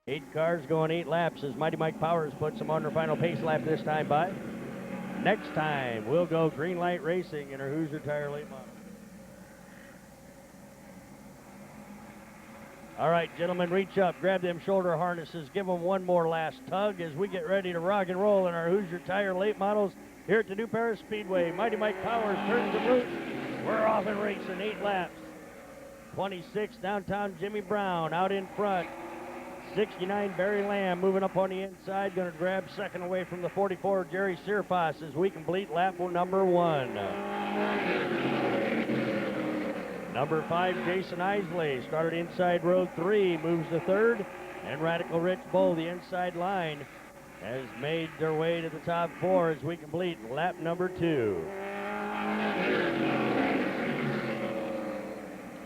8 cars going 8 laps as Mighty Mike Powers puts them on their final pace lap this time by. Next time, we'll go Green Light Racing in our Hoosier Tire late model. All right, gentlemen, reach up, grab them shoulder harnesses, give them one more last tug as we get ready to rock and roll in our Hoosier Tire late models here at the new Paris Speedway. Mighty Mike Powers turns them loose. We're off and racing 8 laps. 26 downtown Jimmy Brown out in front. 69 Barry Lamb moving up on the inside, going to grab second away from the 44 Jerry Searfoss as we complete lap number 1. Number 5 Jason Isley started inside row 3, moves to third, and Radical Rich Bull, the inside line, has made their way to the top 4 as we complete lap number 2.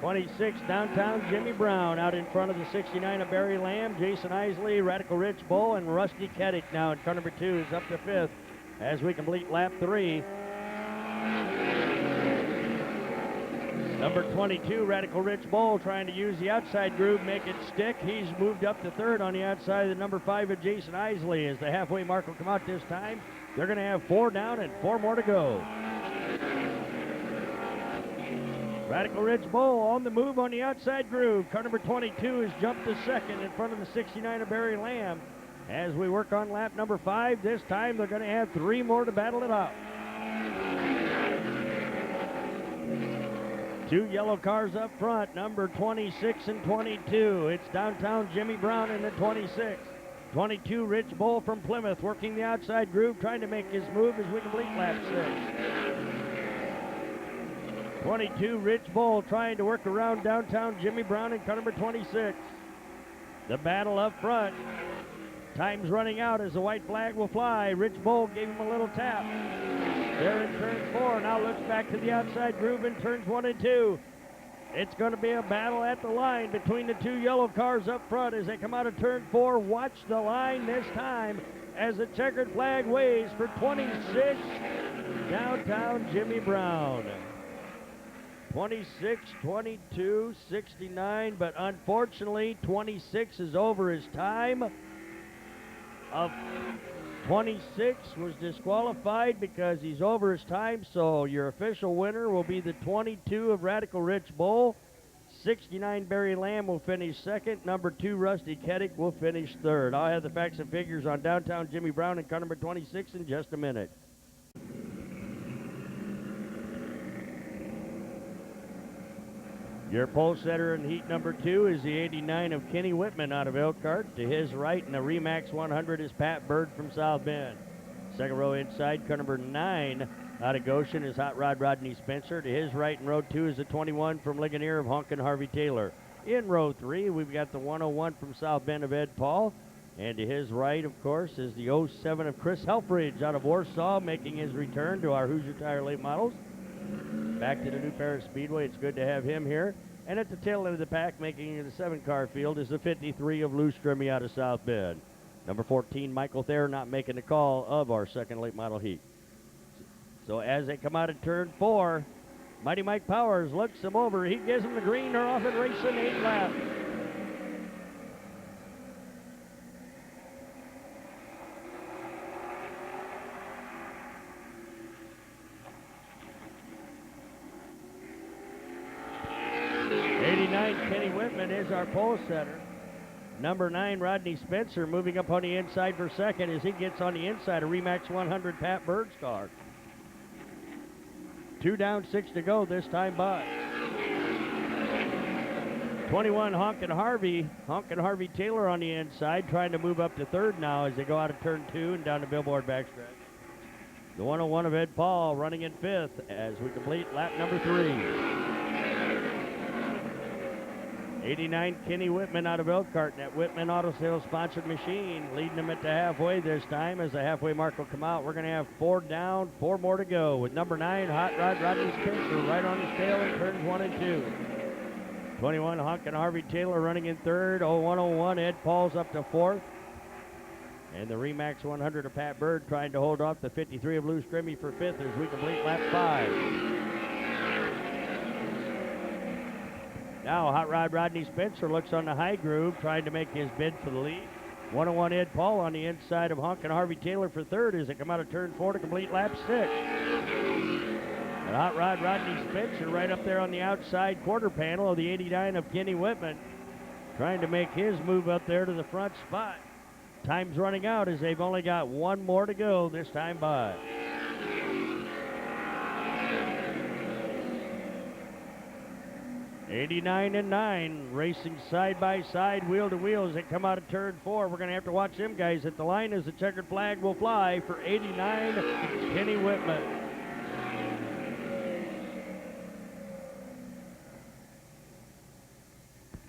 26 downtown Jimmy Brown out in front of the 69 of Barry Lamb, Jason Isley, Radical Rich Bull, and Rusty Keddick now in car number 2 is up to 5th as we complete lap 3. Number 22, Radical Rich Bull, trying to use the outside groove, make it stick. He's moved up to third on the outside of the number 5 of Jason Isley. As the halfway mark will come out this time, they're going to have 4 down and 4 more to go. Radical Rich Bull on the move on the outside groove. Car number 22 has jumped to second in front of the 69 of Barry Lamb. As we work on lap number 5, this time they're going to have 3 more to battle it out. 2 yellow cars up front, number 26 and 22. It's downtown Jimmy Brown in the 26. 22 Rich Bull from Plymouth working the outside groove, trying to make his move as we complete lap 6. 22 Rich Bull trying to work around downtown Jimmy Brown in car number 26. The battle up front. Time's running out as the white flag will fly. Rich Bull gave him a little tap. There in turn 4, now looks back to the outside groove in turns 1 and 2. It's going to be a battle at the line between the 2 yellow cars up front as they come out of turn 4. Watch the line this time as the checkered flag waves for 26 downtown Jimmy Brown. 26, 22, 69, but unfortunately 26 is over his time. Of 26 was disqualified because he's over his time, so your official winner will be the 22 of Radical Rich Bull. 69 Barry Lamb will finish second. Number 2 Rusty Keddick will finish third. I'll have the facts and figures on downtown Jimmy Brown and car number 26 in just a minute. Your pole setter in heat number 2 is the 89 of Kenny Whitman out of Elkhart. To his right in the Remax 100 is Pat Bird from South Bend. Second row inside, car number 9 out of Goshen is Hot Rod Rodney Spencer. To his right in row 2 is the 21 from Ligonier of Honkin' Harvey Taylor. In row 3, we've got the 101 from South Bend of Ed Paul. And to his right, of course, is the 07 of Chris Helfridge out of Warsaw, making his return to our Hoosier Tire late models. Back to the new Paris Speedway. It's good to have him here. And at the tail end of the pack, making it a 7-car field, is the 53 of Lou Strimmy out of South Bend. Number 14, Michael Thayer, not making the call of our second late model heat. So as they come out of turn 4, Mighty Mike Powers looks them over. He gives them the green. They're off and racing 8 laps. Kenny Whitman is our pole setter. Number 9, Rodney Spencer, moving up on the inside for second as he gets on the inside of Remax 100 Pat Bird's car. 2 down, 6 to go this time by. 21 Honkin' Harvey Taylor on the inside, trying to move up to third now as they go out of turn 2 and down the Billboard backstretch. The 101 of Ed Paul running in 5th as we complete lap number 3. 89 Kenny Whitman out of Elkhart, that Whitman Auto Sales sponsored machine, leading them at the halfway this time. As the halfway mark will come out, we're going to have 4 down, 4 more to go, with number 9 Hot Rod Rodney Spencer right on his tail in turns 1 and 2. 21 Honkin' Harvey Taylor running in third. 0101 Ed Paul's up to 4th. And the Remax 100 of Pat Bird trying to hold off the 53 of Lou Strimmy for 5th as we complete lap 5. Now Hot Rod Rodney Spencer looks on the high groove, trying to make his bid for the lead. 101 Ed Paul on the inside of Honkin' Harvey Taylor for third as they come out of turn 4 to complete lap 6. And Hot Rod Rodney Spencer right up there on the outside quarter panel of the 89 of Kenny Whitman, trying to make his move up there to the front spot. Time's running out as they've only got one more to go this time by. '89 and 9 racing side by side, wheel to wheel as they come out of turn 4. We're going to have to watch them guys at the line as the checkered flag will fly for 89 Kenny Whitman.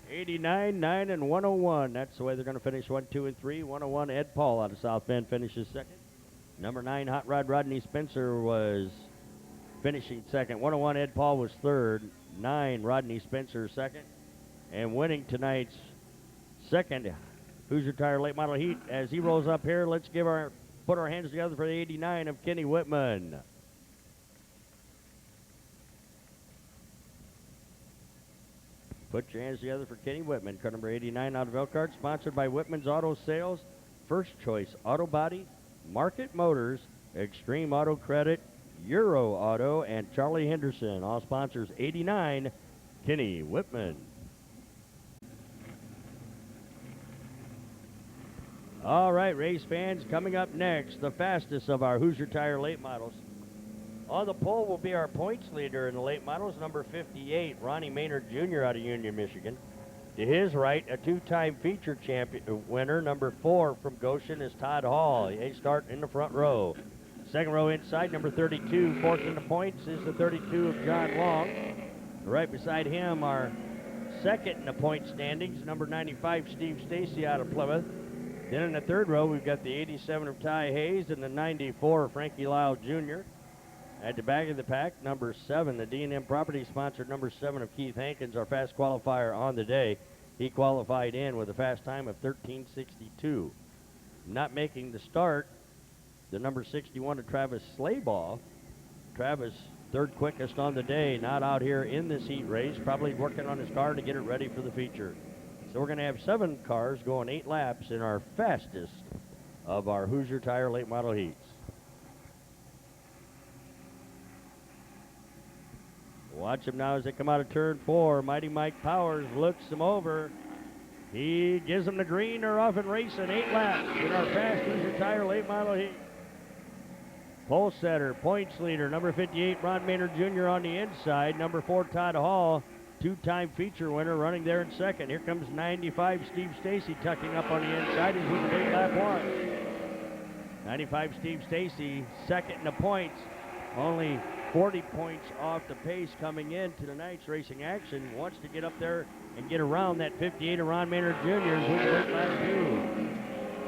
'89, 9, and 101. That's the way they're going to finish 1, 2, and 3. 101 Ed Paul out of South Bend finishes second. Number 9 Hot Rod Rodney Spencer was finishing second. 101 Ed Paul was third. 9 Rodney Spencer second. And winning tonight's second Hoosier Tire Late Model Heat as he rolls up here. Let's put our hands together for the 89 of Kenny Whitman. Put your hands together for Kenny Whitman, car number 89 out of Elkhart, sponsored by Whitman's Auto Sales, First Choice Auto Body, Market Motors, Extreme Auto Credit, Euro Auto, and Charlie Henderson. All sponsors 89, Kenny Whitman. All right, race fans, coming up next, the fastest of our Hoosier Tire late models. On the pole will be our points leader in the late models, number 58, Ronnie Maynard Jr. out of Union, Michigan. To his right, a two-time feature champion winner, number 4 from Goshen, is Todd Hall. They start in the front row. Second row inside, number 32, fourth in the points, is the 32 of John Long. Right beside him, our second in the point standings, number 95, Steve Stacy out of Plymouth. Then in the third row, we've got the 87 of Ty Hayes and the 94 of Frankie Lyle Jr. At the back of the pack, number 7, the D&M Property sponsored number 7 of Keith Hankins, our fast qualifier on the day. He qualified in with a fast time of 13:62. Not making the start, the number 61 of Travis Slaybaugh. Travis, third quickest on the day, not out here in this heat race, probably working on his car to get it ready for the feature. So we're going to have 7 cars going 8 laps in our fastest of our Hoosier Tire late model heats. Watch him now as they come out of turn 4. Mighty Mike Powers looks them over. He gives them the green. They're off and racing 8 laps in our fast Hoosier Tire late model heat. Pole setter, points leader, number 58, Ron Maynard Jr. on the inside. Number 4, Todd Hall, two-time feature winner, running there in second. Here comes 95, Steve Stacy, tucking up on the inside as we complete lap 1. 95, Steve Stacy, second in the points. Only 40 points off the pace coming into tonight's racing action. Wants to get up there and get around that 58 of Ron Maynard Jr. as we complete lap 2.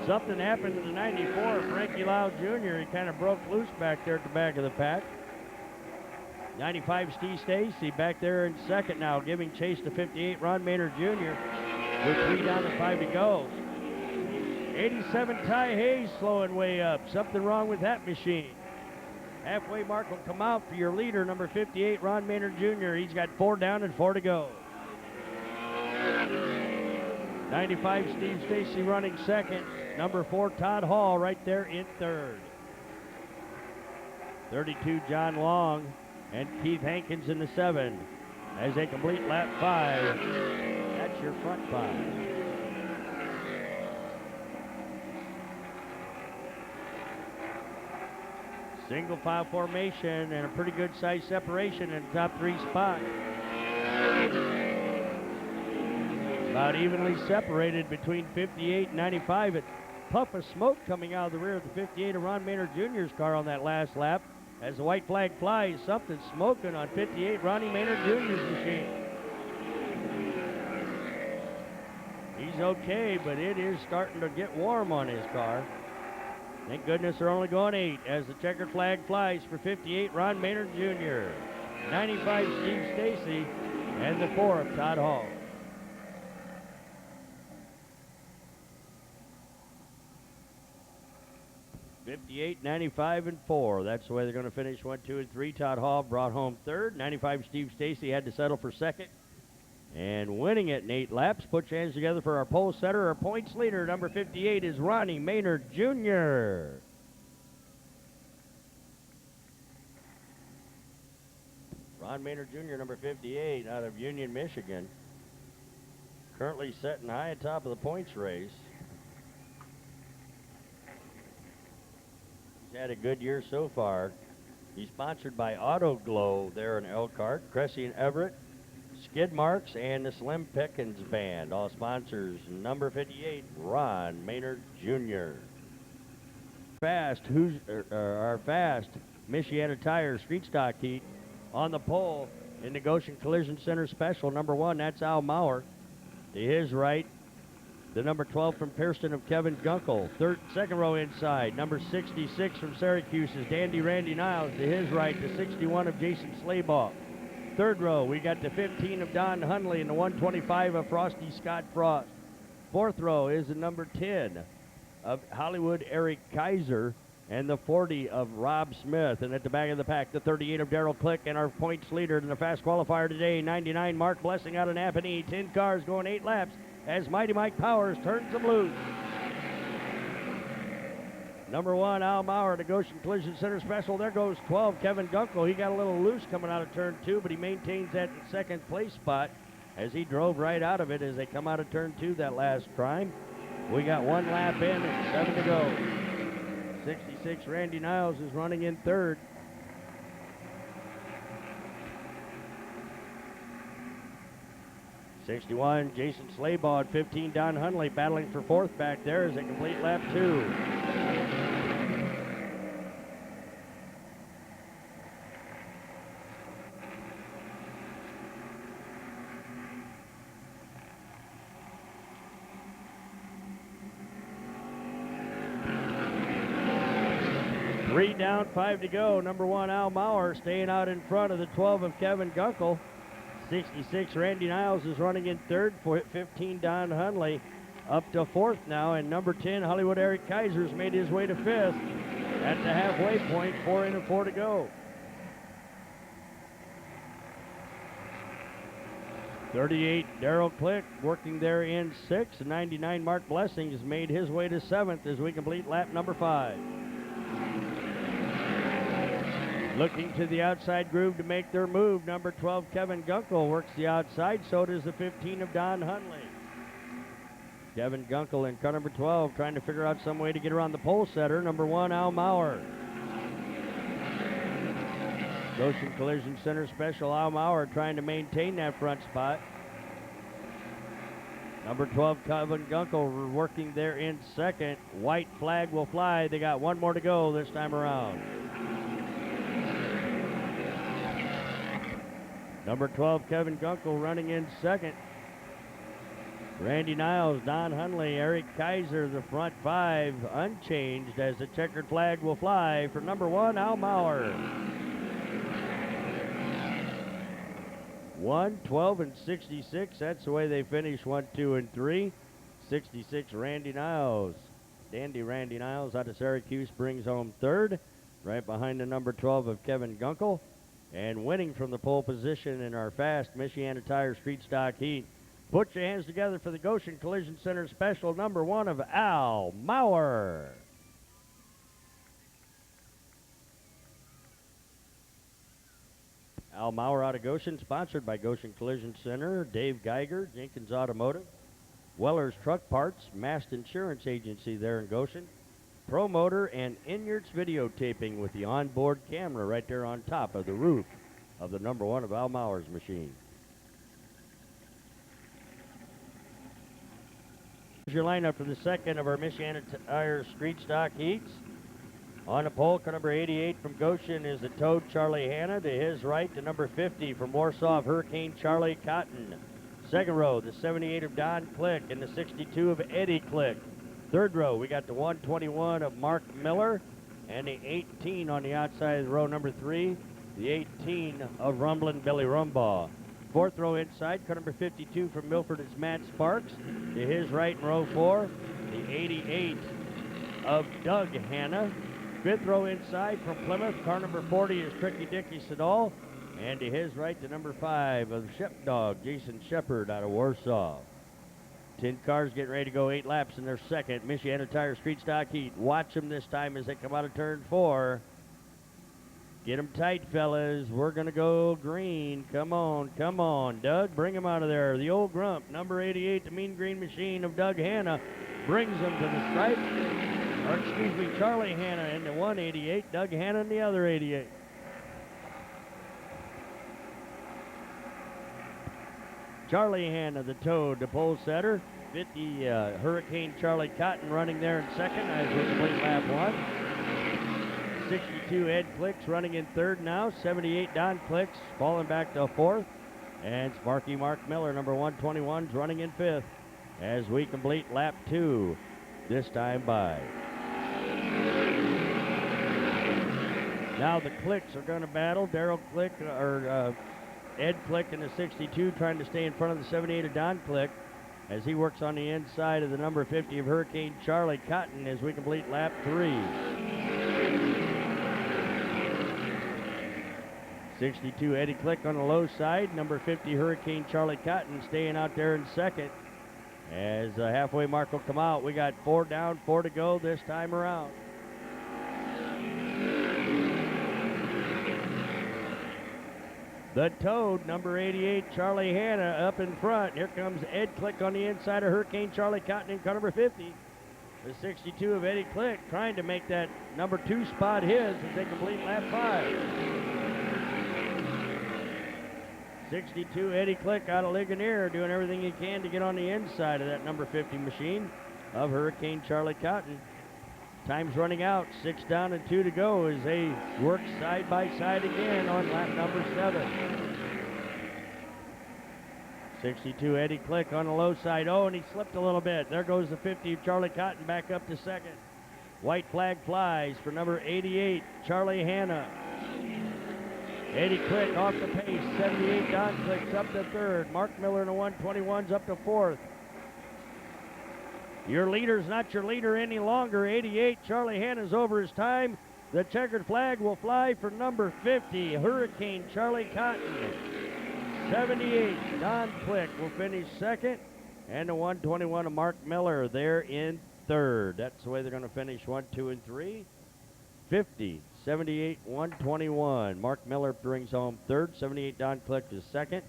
Something happened to the 94, Frankie Lyle Jr. He kind of broke loose back there at the back of the pack. 95, Steve Stacy back there in second now, giving chase to 58, Ron Maynard Jr. with 3 down and 5 to go. 87, Ty Hayes slowing way up. Something wrong with that machine. Halfway mark will come out for your leader, number 58, Ron Maynard Jr. He's got 4 down and 4 to go. 95, Steve Stacy running second. Number 4, Todd Hall right there in third. 32, John Long and Keith Hankins in the 7. As they complete lap 5, that's your front 5. Single file formation and a pretty good size separation in the top 3 spot. About evenly separated between 58 and 95. A puff of smoke coming out of the rear of the 58 of Ron Maynard Jr.'s car on that last lap. As the white flag flies, something smoking on 58 Ronnie Maynard Jr.'s machine. He's okay, but it is starting to get warm on his car. Thank goodness they're only going 8 as the checkered flag flies for 58 Ron Maynard Jr., 95 Steve Stacy, and the 4 of Todd Hall. 58, 95, and 4. That's the way they're going to finish 1, 2, and 3. Todd Hall brought home third. 95 Steve Stacy had to settle for second. And winning it in 8 laps. Put your hands together for our pole setter. Our points leader, number 58, is Ronnie Maynard Jr. Ron Maynard Jr., number 58, out of Union, Michigan. Currently sitting high atop of the points race. He's had a good year so far. He's sponsored by Auto Glow there in Elkhart, Cressy and Everett, Skid Marks, and the Slim Pickens Band. All sponsors, number 58, Ron Maynard Jr. Our fast Michiana Tire Street Stock Heat on the pole in the Goshen Collision Center Special. Number 1, that's Al Maurer. To his right, the number 12 from Pearson of Kevin Gunkel. Second row inside, number 66 from Syracuse is Dandy Randy Niles. To his right, the 61 of Jason Slaybaugh. Third row, we got the 15 of Don Hunley and the 125 of Frosty Scott Frost. Fourth row is the number 10 of Hollywood Eric Kaiser and the 40 of Rob Smith. And at the back of the pack, the 38 of Darrell Click, and our points leader in the fast qualifier today, 99 Mark Blessing out of Napanee. 10 cars going 8 laps as Mighty Mike Powers turns them loose. Number 1, Al Maurer, the Goshen Collision Center Special. There goes 12, Kevin Gunkel. He got a little loose coming out of turn 2, but he maintains that second place spot as he drove right out of it as they come out of turn 2 that last time. We got 1 lap in and 7 to go. 66, Randy Niles is running in third. '61, Jason Slaybaugh at 15, Don Hunley battling for fourth back there as they complete lap 2. Three down, 5 to go. Number 1, Al Maurer staying out in front of the 12 of Kevin Gunkel. 66, Randy Niles is running in third. 15, Don Hunley up to fourth now. And number 10, Hollywood Eric Kaiser's made his way to fifth at the halfway point. 4 in and 4 to go. 38, Darrell Click working there in sixth. 99, Mark Blessing has made his way to seventh as we complete lap number 5. Looking to the outside groove to make their move. Number 12, Kevin Gunkel works the outside. So does the 15 of Don Hunley. Kevin Gunkel in car number 12 trying to figure out some way to get around the pole setter. Number 1, Al Maurer. Goshen Collision Center Special, Al Maurer trying to maintain that front spot. Number 12, Kevin Gunkel working there in second. White flag will fly. They got 1 more to go this time around. Number 12, Kevin Gunkel running in second. Randy Niles, Don Hunley, Eric Kaiser, the front 5 unchanged as the checkered flag will fly for number 1, Al Maurer. 1, 12, and 66. That's the way they finish 1, 2, and 3. 66, Randy Niles. Dandy Randy Niles out of Syracuse brings home third, right behind the number 12 of Kevin Gunkel. And winning from the pole position in our fast Michiana Tire Street Stock Heat. Put your hands together for the Goshen Collision Center Special, number 1 of Al Maurer. Al Maurer out of Goshen, sponsored by Goshen Collision Center, Dave Geiger, Jenkins Automotive, Weller's Truck Parts, Mast Insurance Agency there in Goshen, Pro Motor, and Inyards videotaping with the onboard camera right there on top of the roof of the number 1 of Al Maurer's machine. Here's your lineup for the second of our Michiana Tire Street Stock Heats. On the pole, car number 88 from Goshen is the Toad Charlie Hanna. To his right, the number 50 from Warsaw of Hurricane Charlie Cotton. Second row, the 78 of Don Click and the 62 of Eddie Click. Third row, we got the 121 of Mark Miller and the 18 on the outside of row number 3, the 18 of Rumblin' Billy Rumbaugh. Fourth row inside, car number 52 from Milford is Matt Sparks. To his right in row 4, the 88 of Doug Hanna. Fifth row inside from Plymouth, car number 40 is Tricky Dicky Siddall. And to his right, the number 5 of Shepdog, Jason Shepard out of Warsaw. 10 cars getting ready to go 8 laps in their second Michiana Tire Street Stock Heat. Watch them this time as they come out of turn 4. Get them tight, fellas. We're going to go green. Come on, come on. Doug, bring him out of there. The old grump, number 88, the Mean Green Machine of Doug Hanna, brings them to the stripe. Or excuse me, Charlie Hanna in the 188, Doug Hanna in the other 88. Charlie Hanna, the Toad, the pole setter. 50 Hurricane Charlie Cotton running there in second as we complete lap 1. 62 Ed Clicks running in third now. 78 Don Clicks falling back to fourth. And Sparky Mark Miller, number 121's running in fifth as we complete lap 2, this time by. Now the Clicks are going to battle. Daryl Click, or Ed Click in the 62 trying to stay in front of the 78 of Don Click as he works on the inside of the number 50 of Hurricane Charlie Cotton as we complete lap 3. 62 Eddie Click on the low side. Number 50 Hurricane Charlie Cotton staying out there in second. As the halfway mark will come out, we got 4 down, 4 to go this time around. The Toad, number 88, Charlie Hanna up in front. Here comes Ed Click on the inside of Hurricane Charlie Cotton in car number 50. The 62 of Eddie Click trying to make that number 2 spot his as they complete lap 5. 62 Eddie Click out of Ligonier doing everything he can to get on the inside of that number 50 machine of Hurricane Charlie Cotton. Time's running out, 6 down and 2 to go as they work side by side again on lap number 7. 62 Eddie Click on the low side. Oh, and he slipped a little bit. There goes the 50 of Charlie Cotton back up to second. White flag flies for number 88, Charlie Hanna. Eddie Click off the pace. 78 Don Clicks up to third. Mark Miller in the 121's up to fourth. Your leader's not your leader any longer. 88, Charlie Hanna's over his time. The checkered flag will fly for number 50, Hurricane Charlie Cotton. 78, Don Click will finish second. And the 121 of Mark Miller there in third. That's the way they're going to finish 1, 2, and 3. 50, 78, 121. Mark Miller brings home third. 78, Don Click is second.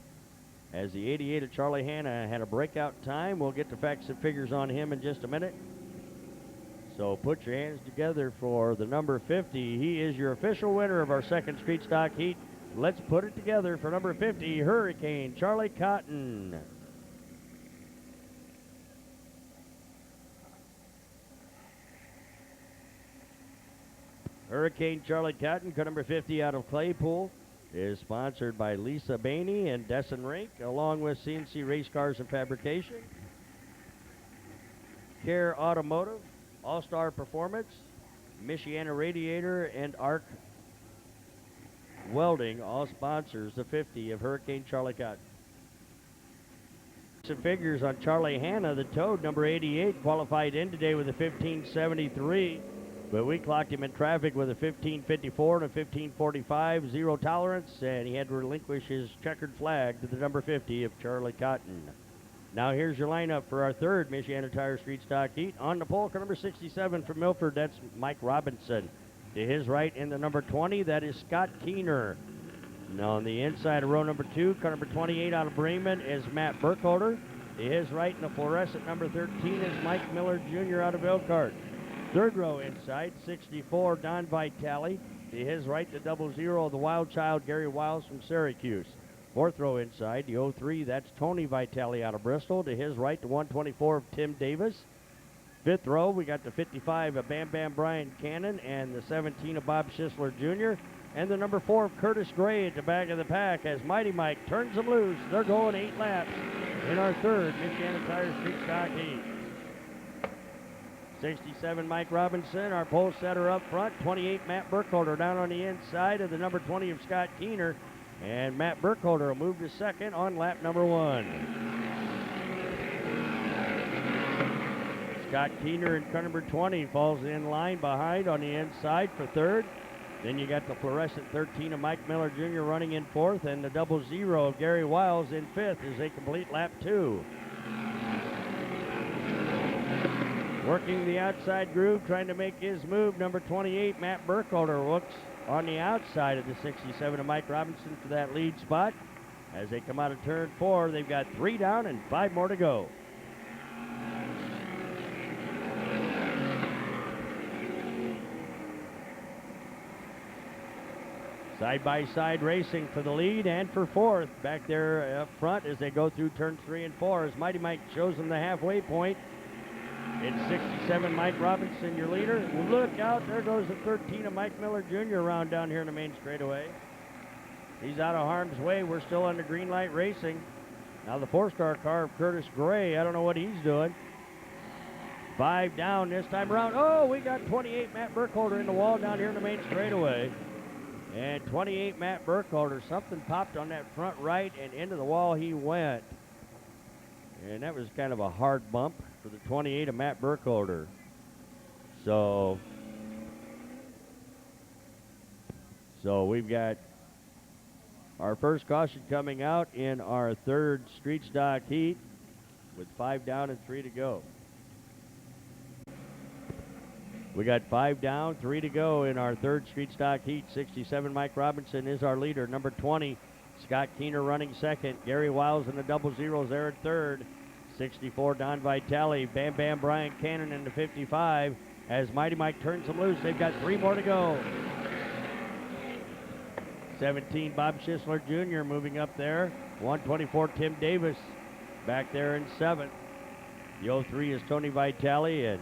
As the 88 of Charlie Hanna had a breakout time. We'll get the facts and figures on him in just a minute. So put your hands together for the number 50. He is your official winner of our second Street Stock Heat. Let's put it together for number 50, Hurricane Charlie Cotton. Hurricane Charlie Cotton, car number 50 out of Claypool, is sponsored by Lisa Bainey and Desson Rink, along with CNC Race Cars and Fabrication, Care Automotive, All-Star Performance, Michiana Radiator, and Arc Welding, all sponsors the 50 of Hurricane Charlie Cotton. Some figures on Charlie Hanna, the Toad, number 88, qualified in today with a 1573. But we clocked him in traffic with a 1554 and a 1545, 0 tolerance, and he had to relinquish his checkered flag to the number 50 of Charlie Cotton. Now here's your lineup for our third Michiana Tire Street Stock Heat. On the pole, car number 67 from Milford, that's Mike Robinson. To his right in the number 20, that is Scott Keener. Now on the inside of row number 2, car number 28 out of Bremen is Matt Burkholder. To his right in the fluorescent number 13 is Mike Miller Jr. out of Elkhart. Third row inside, 64, Don Vitale. To his right, the 00 of the Wild Child, Gary Wiles from Syracuse. Fourth row inside, the 03, that's Tony Vitale out of Bristol. To his right, the 124 of Tim Davis. Fifth row, we got the 55 of Bam Bam Brian Cannon and the 17 of Bob Schisler Jr. And the number 4 of Curtis Gray at the back of the pack as Mighty Mike turns them loose. They're going 8 laps in our third Michiana Tire Street Stock Heat. 67 Mike Robinson, our pole setter up front. 28 Matt Burkholder down on the inside of the number 20 of Scott Keener. And Matt Burkholder will move to second on lap number 1. Scott Keener in car number 20 falls in line behind on the inside for third. Then you got the fluorescent 13 of Mike Miller Jr. running in fourth, and the 00 of Gary Wiles in fifth as they complete lap 2. Working the outside groove, trying to make his move. Number 28, Matt Burkholder, looks on the outside of the 67 of Mike Robinson for that lead spot. As they come out of turn 4, they've got 3 down and 5 more to go. Side-by-side racing for the lead and for fourth. Back there up front as they go through turn 3 and 4 as Mighty Mike shows them the halfway point. It's 67 Mike Robinson, your leader. Look out, there goes the 13 of Mike Miller Jr. around down here in the main straightaway. He's out of harm's way. We're still under green light racing. Now the 4-star car of Curtis Gray, I don't know what he's doing. 5 down this time around. Oh, we got 28 Matt Burkholder in the wall down here in the main straightaway. And 28 Matt Burkholder, something popped on that front right and into the wall he went. And that was kind of a hard bump for the 28 of Matt Burkholder. So we've got our first caution coming out in our third street stock heat with 5 down and 3 to go. We got 5 down, 3 to go in our third street stock heat. 67 Mike Robinson is our leader. Number 20, Scott Keener running second. Gary Wiles and the 00s there at third. 64 Don Vitale. Bam Bam Brian Cannon in the 55. As Mighty Mike turns them loose, they've got 3 more to go. 17 Bob Schisler Jr. moving up there. 124 Tim Davis back there in 7th. The 03 is Tony Vitale, and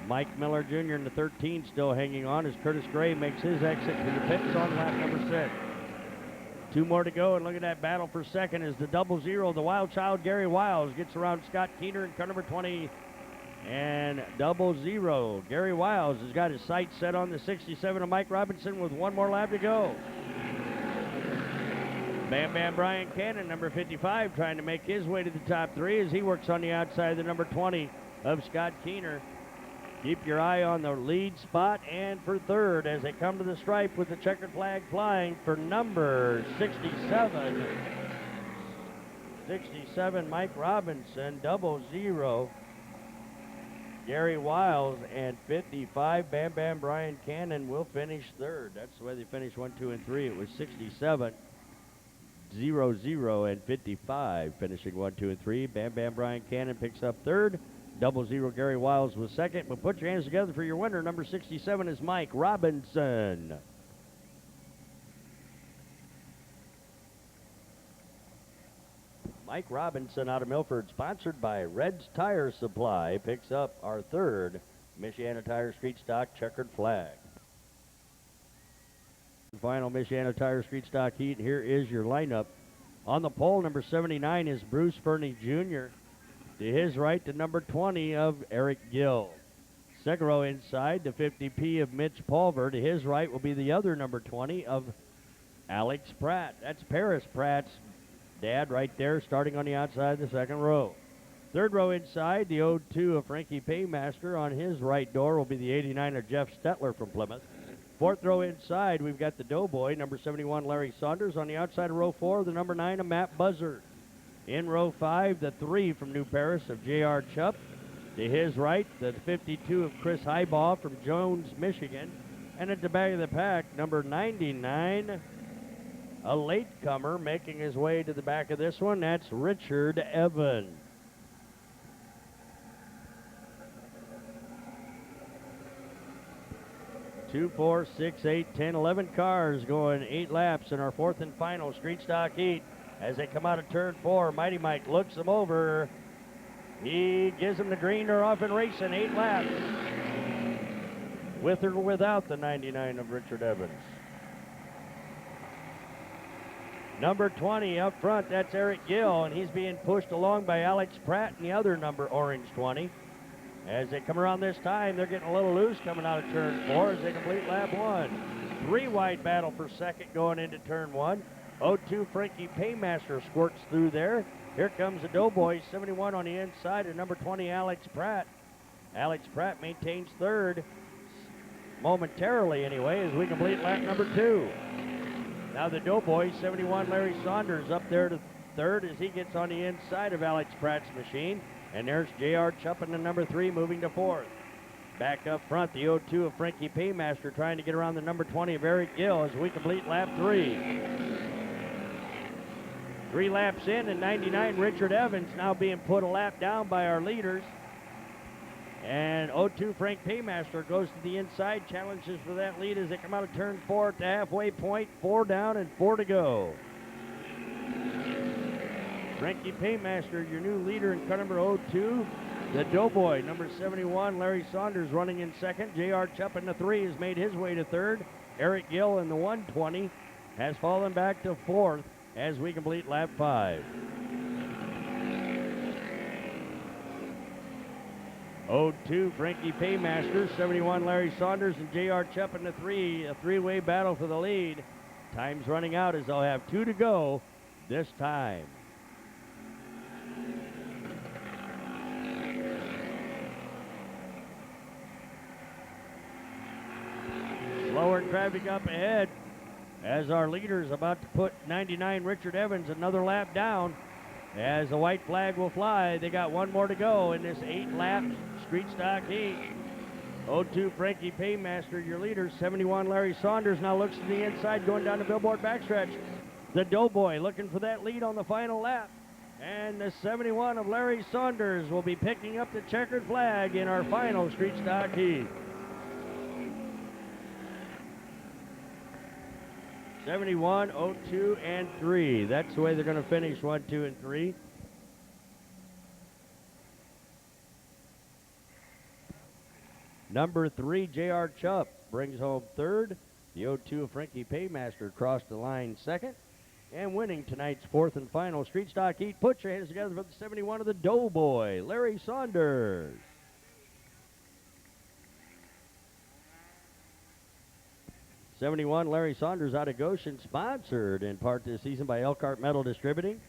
Mike Miller Jr. in the 13 still hanging on as Curtis Gray makes his exit to the pits on lap number 6. 2 more to go, and look at that battle for second as the 00, the wild child Gary Wiles, gets around Scott Keener in car number 20. And 00, Gary Wiles has got his sights set on the 67 of Mike Robinson with 1 more lap to go. Bam Bam Brian Cannon, number 55, trying to make his way to the top 3 as he works on the outside of the number 20 of Scott Keener. Keep your eye on the lead spot and for third as they come to the stripe with the checkered flag flying for number 67. 67 Mike Robinson, 00 Gary Wiles, and 55 Bam Bam Brian Cannon will finish third. That's the way they finished 1, 2, and 3. It was 67, 00, and 55 finishing 1, 2, and 3. Bam Bam Brian Cannon picks up third. 00 Gary Wiles was second. But put your hands together for your winner. Number 67 is Mike Robinson. Mike Robinson out of Milford, sponsored by Red's Tire Supply, picks up our third Michiana Tire Street Stock checkered flag. Final Michiana Tire Street Stock heat. Here is your lineup. On the pole, number 79 is Bruce Fernie Jr. To his right, the number 20 of Eric Gill. Second row inside, the 50P of Mitch Pulver. To his right will be the other number 20 of Alex Pratt. That's Paris Pratt's dad right there, starting on the outside of the second row. Third row inside, the 02 of Frankie Paymaster. On his right door will be the 89 of Jeff Stetler from Plymouth. Fourth row inside, we've got the Doughboy, number 71, Larry Saunders. On the outside of row 4, the number 9 of Matt Buzzard. In row 5, the 3 from New Paris of J.R. Chupp. To his right, the 52 of Chris Highball from Jones, Michigan. And at the back of the pack, number 99, a latecomer making his way to the back of this one. That's Richard Evans. Two, 4, 6, 8, 10, 11 cars going 8 laps in our fourth and final street stock heat. As they come out of turn 4, Mighty Mike looks them over. He gives them the green. They're off and racing 8 laps. With or without the 99 of Richard Evans. Number 20 up front, that's Eric Gill, and he's being pushed along by Alex Pratt and the other number, orange 20. As they come around this time, they're getting a little loose coming out of turn 4 as they complete lap 1. 3 wide battle for second going into turn 1. 02 Frankie Paymaster squirts through there. Here comes the Doughboy, 71 on the inside, and number 20 Alex Pratt. Alex Pratt maintains third. momentarily anyway, as we complete lap number 2. Now the Doughboy, 71 Larry Saunders, up there to third as he gets on the inside of Alex Pratt's machine. And there's J.R. Chuppin in number 3, moving to fourth. Back up front, the 0-2 of Frankie Paymaster trying to get around the number 20 of Eric Gill as we complete lap 3. 3 laps in, and 99 Richard Evans now being put a lap down by our leaders. And 0-2 Frank Paymaster goes to the inside, challenges for that lead as they come out of turn 4 at the halfway point. 4 down and 4 to go. Frankie Paymaster, your new leader in car number 0-2. The Doughboy, number 71, Larry Saunders running in second. J.R. Chuppin, the 3, has made his way to third. Eric Gill in the 120 has fallen back to fourth as we complete lap 5. 0-2 Frankie Paymaster, 71 Larry Saunders, and J.R. Chuppin, the 3. A three-way battle for the lead. Time's running out as they'll have 2 to go this time. Slower traffic up ahead as our leader is about to put 99 Richard Evans another lap down as the white flag will fly. They got 1 more to go in this 8-lap street stock heat. 0-2 Frankie Paymaster, your leader. 71 Larry Saunders now looks to the inside going down the billboard backstretch. The Doughboy looking for that lead on the final lap. And the 71 of Larry Saunders will be picking up the checkered flag in our final street stock heat. 71, 0-2, and 3. That's the way they're going to finish 1, 2, and 3. Number 3, J.R. Chupp brings home third. The 0-2 of Frankie Paymaster crossed the line second. And winning tonight's fourth and final street stock heat. Put your hands together for the 71 of the Doughboy, Larry Saunders. 71 Larry Saunders out of Goshen, sponsored in part this season by Elkhart Metal Distributing,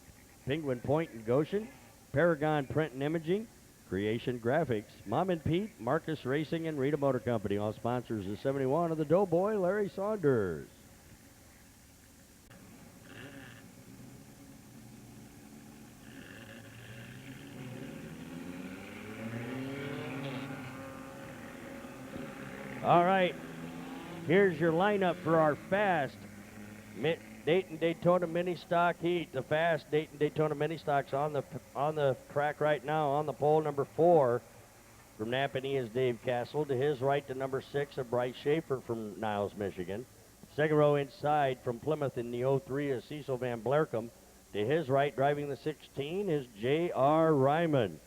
Penguin Point and Goshen, Paragon Print and Imaging, Creation Graphics, Mom and Pete, Marcus Racing, and Rita Motor Company. All sponsors of 71 of the Doughboy, Larry Saunders. All right. Here's your lineup for our fast Dayton-Daytona Mini Stock Heat. The fast Dayton-Daytona Mini Stock's on the track right now. On the pole, number 4 from Napanee is Dave Castle. To his right, the number 6 of Bryce Schaefer from Niles, Michigan. Second row inside from Plymouth in the 03 is Cecil Van Blerkum. To his right, driving the 16 is J.R. Ryman.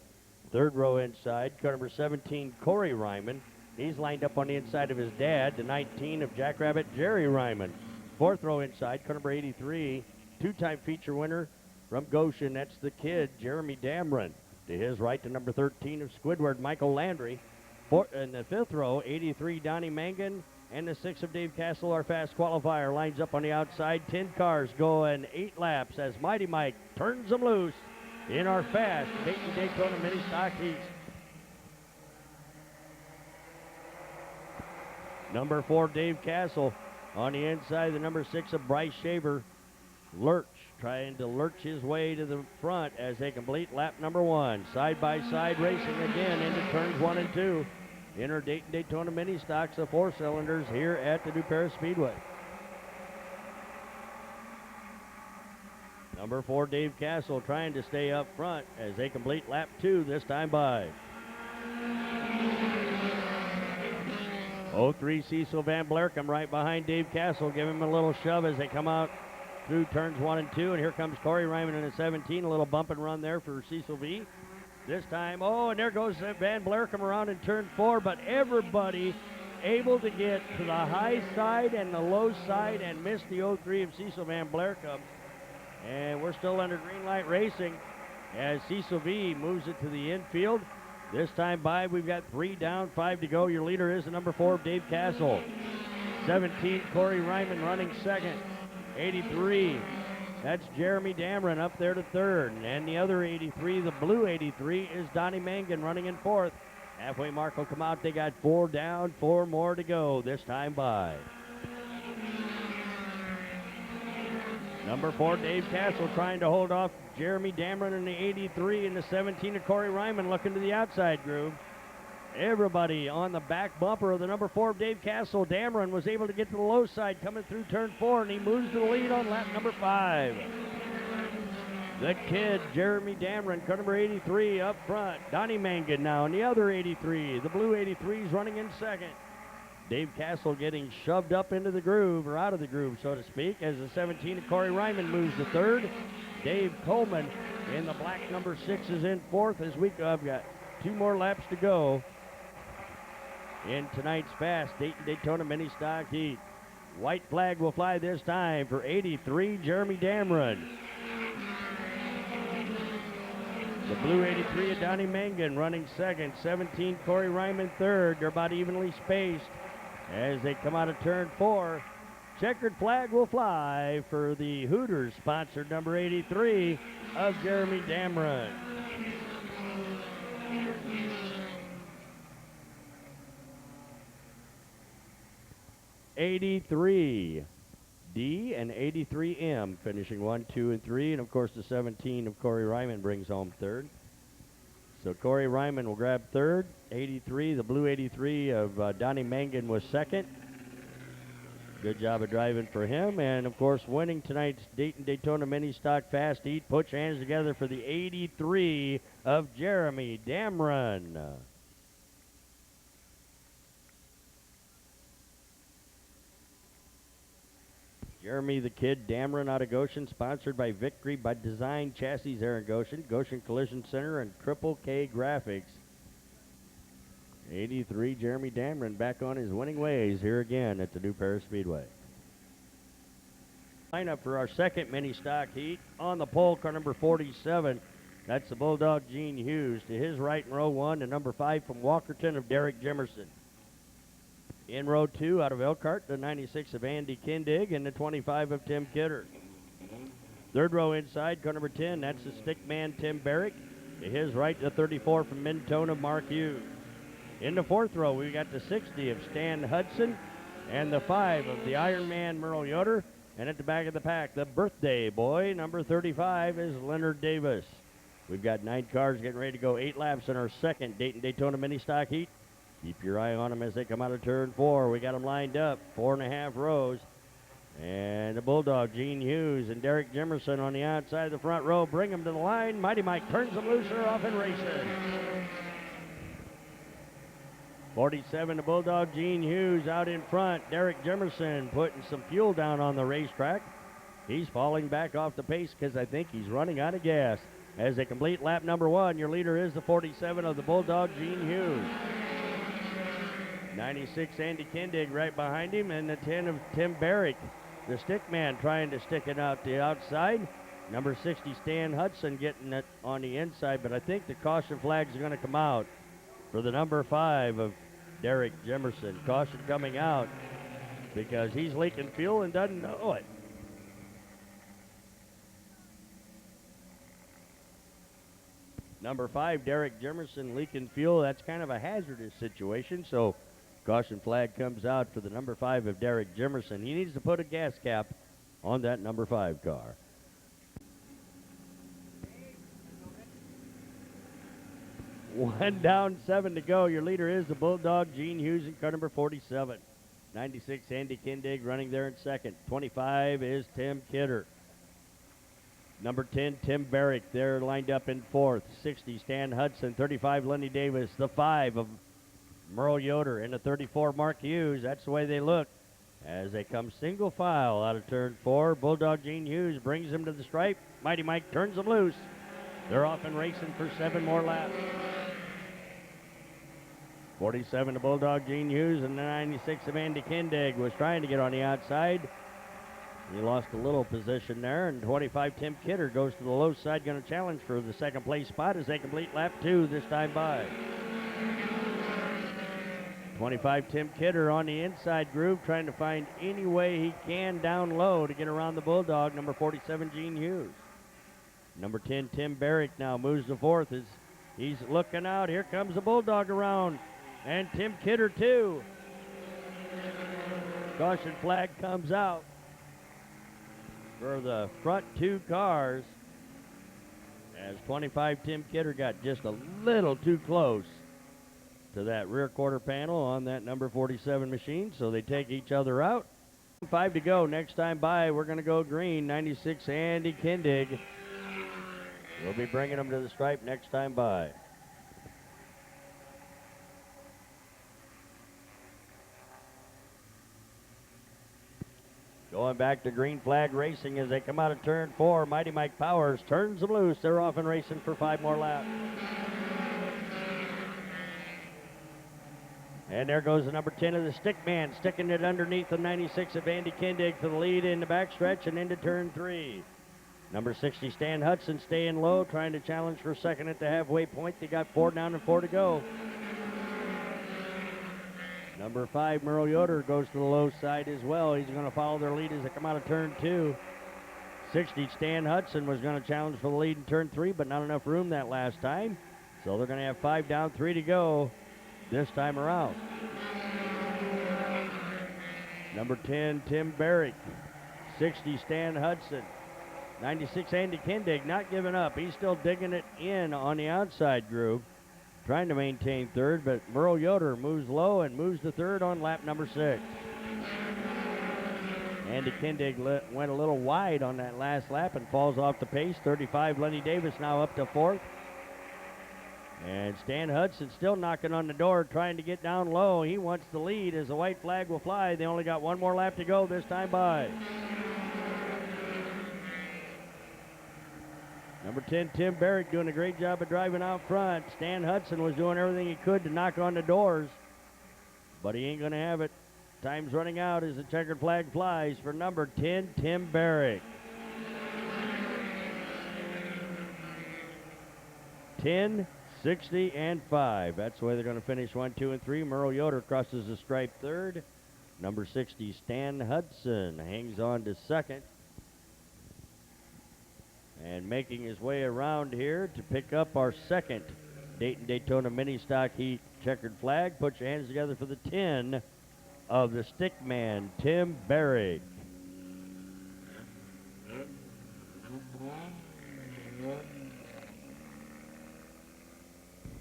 Third row inside, car number 17, Corey Ryman. He's lined up on the inside of his dad, the 19 of Jackrabbit, Jerry Ryman. Fourth row inside, car number 83, two-time feature winner from Goshen. That's the kid, Jeremy Damron. To his right, the number 13 of Squidward, Michael Landry. In the fifth row, 83, Donnie Mangan. And the 6 of Dave Castle, our fast qualifier, lines up on the outside. 10 cars going 8 laps as Mighty Mike turns them loose in our fast Dayton-Daytona Mini Stock Heat. Number 4, Dave Castle. On the inside, the number 6 of Bryce Shaver. Lurch, trying to lurch his way to the front as they complete lap number 1. Side-by-side racing again into turns 1 and 2. Inner Dayton-Daytona Mini Stocks of 4 cylinders here at the new Paris Speedway. Number 4, Dave Castle, trying to stay up front as they complete lap 2, this time by 03 Cecil Van Blerkum right behind Dave Castle. Give him a little shove as they come out through turns 1 and 2. And here comes Corey Ryman in the 17. A little bump and run there for Cecil V. This time, and there goes Van Blerkum around in turn 4. But everybody able to get to the high side and the low side and miss the 03 of Cecil Van Blerkum. And we're still under green light racing as Cecil V moves it to the infield. This time by, we've got 3 down, 5 to go. Your leader is the number 4 of Dave Castle. 17, Corey Ryman running second. 83, that's Jeremy Damron up there to third. And the other 83, the blue 83, is Donnie Mangan running in fourth. Halfway mark will come out. They got 4 down, 4 more to go this time by. Number 4, Dave Castle trying to hold off Jeremy Dameron in the 83, and the 17 of Corey Ryman looking to the outside groove. Everybody on the back bumper of the number 4 of Dave Castle. Dameron was able to get to the low side coming through turn 4, and he moves to the lead on lap number 5. The kid, Jeremy Dameron, car number 83 up front. Donnie Mangan now in the other 83. The blue 83 is running in second. Dave Castle getting shoved up into the groove, or out of the groove, so to speak, as the 17 of Corey Ryman moves to third. Dave Coleman in the black number 6 is in fourth as we've got 2 more laps to go in tonight's fast Daytona Mini Stock Heat. White flag will fly this time for 83, Jeremy Dameron. The blue 83 of Donnie Mangan running second. 17, Corey Ryman third. They're about evenly spaced as they come out of turn 4. Checkered flag will fly for the Hooters sponsored number 83 of Jeremy Dameron. '83 D and 83M finishing 1, 2, and 3, and of course the 17 of Corey Ryman brings home third. So Corey Ryman will grab third. 83, the blue 83 of Donnie Mangan was second. Good job of driving for him, and of course winning tonight's Daytona Mini Stock Fast Heat. Put your hands together for the 83 of Jeremy Dameron. Jeremy the Kid Dameron out of Goshen, sponsored by Victory by Design Chassis there in Goshen, Goshen Collision Center, and Triple K Graphics. 83 Jeremy Dameron back on his winning ways here again at the new Paris Speedway. Lineup for our second mini stock heat. On the pole, car number 47. That's the Bulldog Gene Hughes. To his right in row 1, the number 5 from Walkerton of Derek Jimerson. In row 2, out of Elkhart, the 96 of Andy Kindig and the 25 of Tim Kidder. Third row inside, car number 10, that's the stickman Tim Barrick. To his right, the 34 from Mintona, Mark Hughes. In the fourth row, we got the 60 of Stan Hudson and the 5 of the Iron Man Merle Yoder. And at the back of the pack, the birthday boy, number 35, is Leonard Davis. We've got 9 cars getting ready to go 8 laps in our second Daytona Mini Stock Heat. Keep your eye on them as they come out of turn 4. We got them lined up, 4.5 rows. And the Bulldog, Gene Hughes and Derek Jimerson on the outside of the front row. Bring them to the line. Mighty Mike turns them loose. They're off and racing. 47, the Bulldog, Gene Hughes out in front. Derek Jimerson putting some fuel down on the racetrack. He's falling back off the pace because I think he's running out of gas. As they complete lap number 1, your leader is the 47 of the Bulldog, Gene Hughes. 96, Andy Kindig right behind him, and the 10 of Tim Barrick, the stick man, trying to stick it out the outside. Number 60, Stan Hudson getting it on the inside, but I think the caution flags are going to come out for the number 5 of Derek Jimerson. Caution coming out because he's leaking fuel and doesn't know it. Number 5, Derek Jimerson leaking fuel. That's kind of a hazardous situation, so caution flag comes out for the number 5 of Derek Jimerson. He needs to put a gas cap on that number 5 car. One down, 7 to go. Your leader is the Bulldog, Gene Hughes, in car number 47. 96, Andy Kindig running there in second. 25 is Tim Kidder. Number 10, Tim Barrick there lined up in fourth. 60, Stan Hudson. 35, Lenny Davis. The 5 of Merle Yoder. And the 34, Mark Hughes. That's the way they look as they come single file out of turn 4. Bulldog Gene Hughes brings them to the stripe. Mighty Mike turns them loose. They're off and racing for 7 more laps. 47 to Bulldog Gene Hughes, and the 96 of Andy Kindig was trying to get on the outside. He lost a little position there, and 25 Tim Kidder goes to the low side, going to challenge for the second place spot as they complete lap 2 this time by. 25 Tim Kidder on the inside groove, trying to find any way he can down low to get around the Bulldog, number 47 Gene Hughes. Number 10 Tim Barrick now moves to fourth as He's looking out. Here comes the Bulldog around. And Tim Kidder, too. Caution flag comes out for the front two cars, as 25 Tim Kidder got just a little too close to that rear quarter panel on that number 47 machine, so they take each other out. 5 to go. Next time by, we're going to go green. 96 Andy Kindig. We'll be bringing them to the stripe next time by. Going back to green flag racing as they come out of turn 4. Mighty Mike Powers turns them loose. They're off and racing for 5 more laps. And there goes the number 10 of the Stickman, sticking it underneath the 96 of Andy Kindig for the lead in the backstretch and into turn 3. Number 60, Stan Hudson, staying low, trying to challenge for second at the halfway point. They got 4 down and 4 to go. Number 5, Merle Yoder, goes to the low side as well. He's going to follow their lead as they come out of turn 2. 60, Stan Hudson, was going to challenge for the lead in turn 3, but not enough room that last time. So they're going to have 5 down, 3 to go this time around. Number 10, Tim Barrick. 60, Stan Hudson. 96, Andy Kindig, not giving up. He's still digging it in on the outside groove, trying to maintain third, but Merle Yoder moves low and moves to third on lap number 6. Andy Kindig went a little wide on that last lap and falls off the pace. 35, Lenny Davis now up to 4th. And Stan Hudson still knocking on the door, trying to get down low. He wants the lead as the white flag will fly. They only got 1 more lap to go this time by. Number 10, Tim Barrick, doing a great job of driving out front. Stan Hudson was doing everything he could to knock on the doors, but he ain't going to have it. Time's running out as the checkered flag flies for number 10, Tim Barrick. 10, 60, and 5. That's the way they're going to finish 1, 2, and 3. Merle Yoder crosses the stripe third. Number 60, Stan Hudson, hangs on to second. And making his way around here to pick up our second Dayton-Daytona Mini Stock Heat checkered flag. Put your hands together for the 10 of the Stickman, Tim Barrick.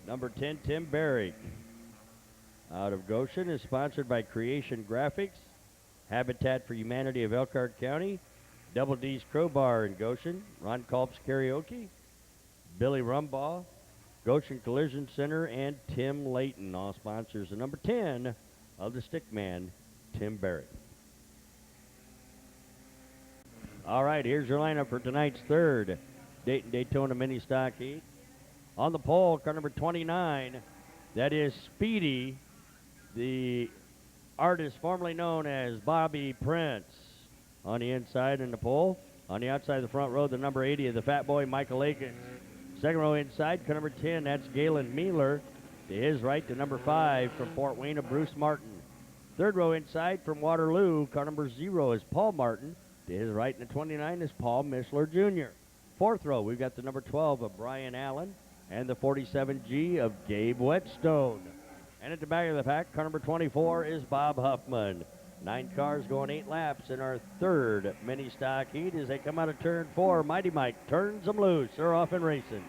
Number 10, Tim Barrick, out of Goshen, is sponsored by Creation Graphics, Habitat for Humanity of Elkhart County, Double D's Crowbar in Goshen, Ron Culp's Karaoke, Billy Rumbaugh, Goshen Collision Center, and Tim Layton, all sponsors. The number 10 of the Stickman, Tim Barrick. All right, here's your lineup for tonight's third Dayton-Daytona Mini Stock Heat. On the pole, car number 29, that is Speedy, the artist formerly known as Bobby Prince. On the inside in the pole. On the outside of the front row, the number 80 of the Fat Boy, Michael Akins. Second row inside, car number 10, that's Galen Mueller. To his right, the number 5 from Fort Wayne of Bruce Martin. Third row inside from Waterloo, car number 0 is Paul Martin. To his right, in the 29 is Paul Mishler Jr. Fourth row, we've got the number 12 of Brian Allen and the 47G of Gabe Whetstone. And at the back of the pack, car number 24 is Bob Huffman. 9 cars going 8 laps in our third mini stock heat as they come out of turn 4. Mighty Mike turns them loose. They're off and racing.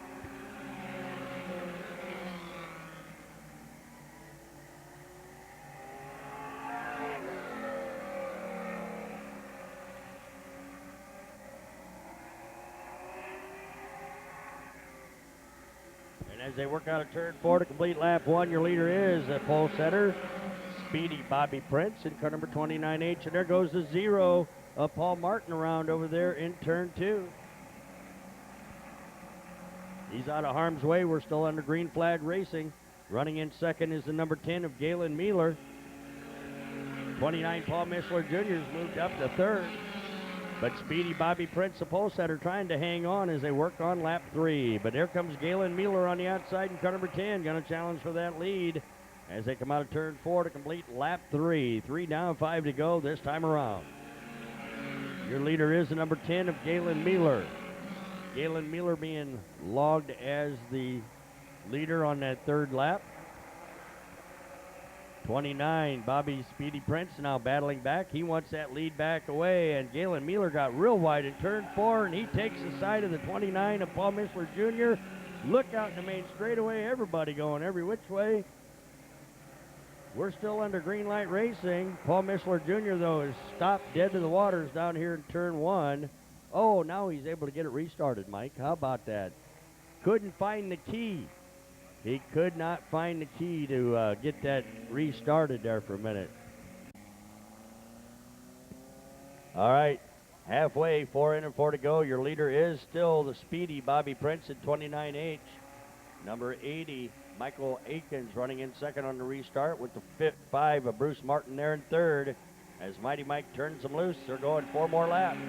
And as they work out of turn 4 to complete lap 1, your leader is at pole setter Speedy Bobby Prince in car number 29H, and there goes the 0 of Paul Martin around over there in turn 2. He's out of harm's way. We're still under green flag racing. Running in second is the number 10 of Galen Mueller. 29 Paul Mishler Jr. has moved up to third. But Speedy Bobby Prince, the pole setter, trying to hang on as they work on lap 3. But here comes Galen Mueller on the outside in car number 10, going to challenge for that lead as they come out of turn 4 to complete lap 3. 3 down, 5 to go this time around. Your leader is the number 10 of Galen Mueller. Galen Mueller being logged as the leader on that third lap. 29, Bobby Speedy Prince now battling back. He wants that lead back away, and Galen Mueller got real wide in turn 4, and he takes the side of the 29 of Paul Mishler Jr. Look out in the main straightaway, everybody going every which way. We're still under green light racing. Paul Mishler Jr., though, is stopped dead to the waters down here in turn 1. Oh, now he's able to get it restarted, Mike. How about that? Couldn't find the key. He could not find the key to get that restarted there for a minute. All right, halfway, 4 in and 4 to go. Your leader is still the speedy Bobby Prince at 29H. Number 80, Michael Akins running in second on the restart with the 5 of Bruce Martin there in third. As Mighty Mike turns them loose, they're going 4 more laps.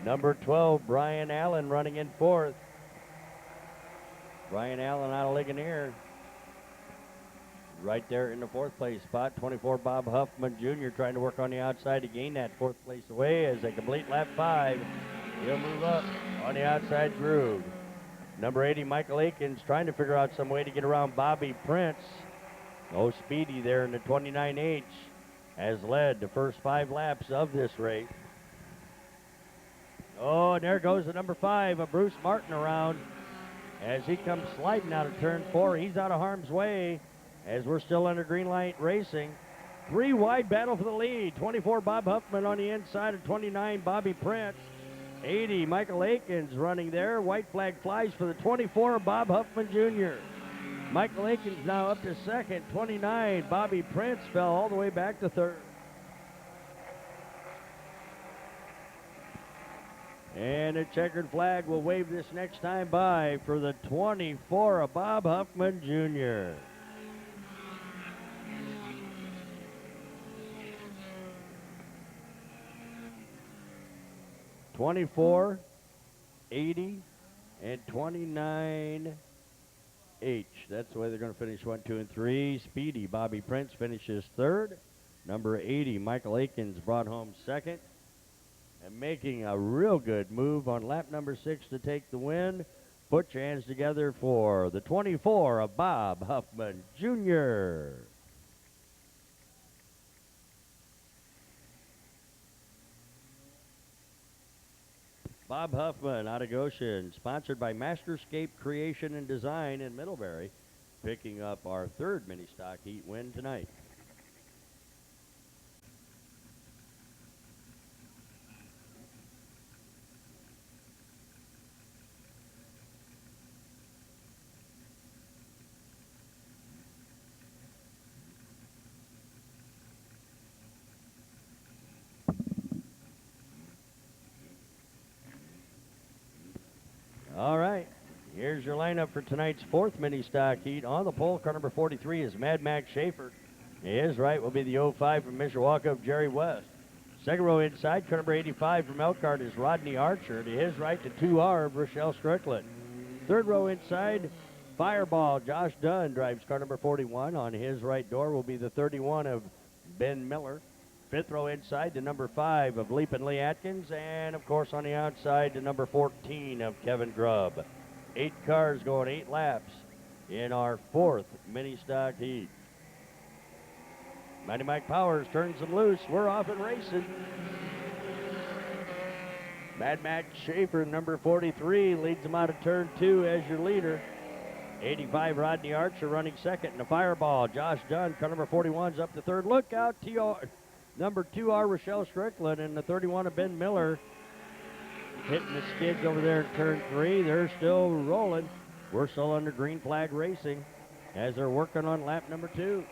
Number 12, Brian Allen running in fourth. Brian Allen out of Ligonier. Right there in the fourth place spot. 24, Bob Huffman Jr. trying to work on the outside to gain that fourth place away as they complete lap 5. He'll move up on the outside groove. Number 80, Michael Akins trying to figure out some way to get around Bobby Prince. Oh, Speedy there in the 29H has led the first 5 laps of this race. Oh, and there goes the number 5 of Bruce Martin around. As he comes sliding out of turn 4, he's out of harm's way as we're still under green light racing. 3 wide battle for the lead. 24, Bob Huffman on the inside of 29, Bobby Prince. 80, Michael Akins running there. White flag flies for the 24, Bob Huffman Jr. Michael Akins now up to second. 29, Bobby Prince fell all the way back to third. And a checkered flag will wave this next time by for the 24 of Bob Huffman Jr. (24), 80, and 29H. That's the way they're going to finish 1, 2, and 3. Speedy Bobby Prince finishes third. Number 80, Michael Akins, brought home second. And making a real good move on lap number 6 to take the win. Put your hands together for the 24 of Bob Huffman Jr. Bob Huffman out of Goshen, sponsored by Masterscape Creation and Design in Middlebury, picking up our third mini stock heat win tonight. All right, here's your lineup for tonight's fourth mini stock heat. On the pole, car number 43 is Mad Max Schaefer. His right will be the 05 from Mishawaka of Jerry West. Second row inside, car number 85 from Elkhart is Rodney Archer. To his right, the 2R of Rochelle Strickland. Third row inside, Fireball Josh Dunn drives car number 41. On his right door will be the 31 of Ben Miller. Fifth row inside, the number 5 of Leapin' Lee Atkins, and of course on the outside, the number 14 of Kevin Grubb. 8 cars going 8 laps in our fourth mini stock heat. Mighty Mike Powers turns them loose. We're off and racing. Mad Max Schaefer, number 43, leads them out of turn 2 as your leader. 85, Rodney Archer running second, and the Fireball, Josh Dunn, car number 41's up to third. Look out, number 2R, Rochelle Strickland, and the 31 of Ben Miller hitting the skids over there in turn 3. They're still rolling. We're still under green flag racing as they're working on lap number 2.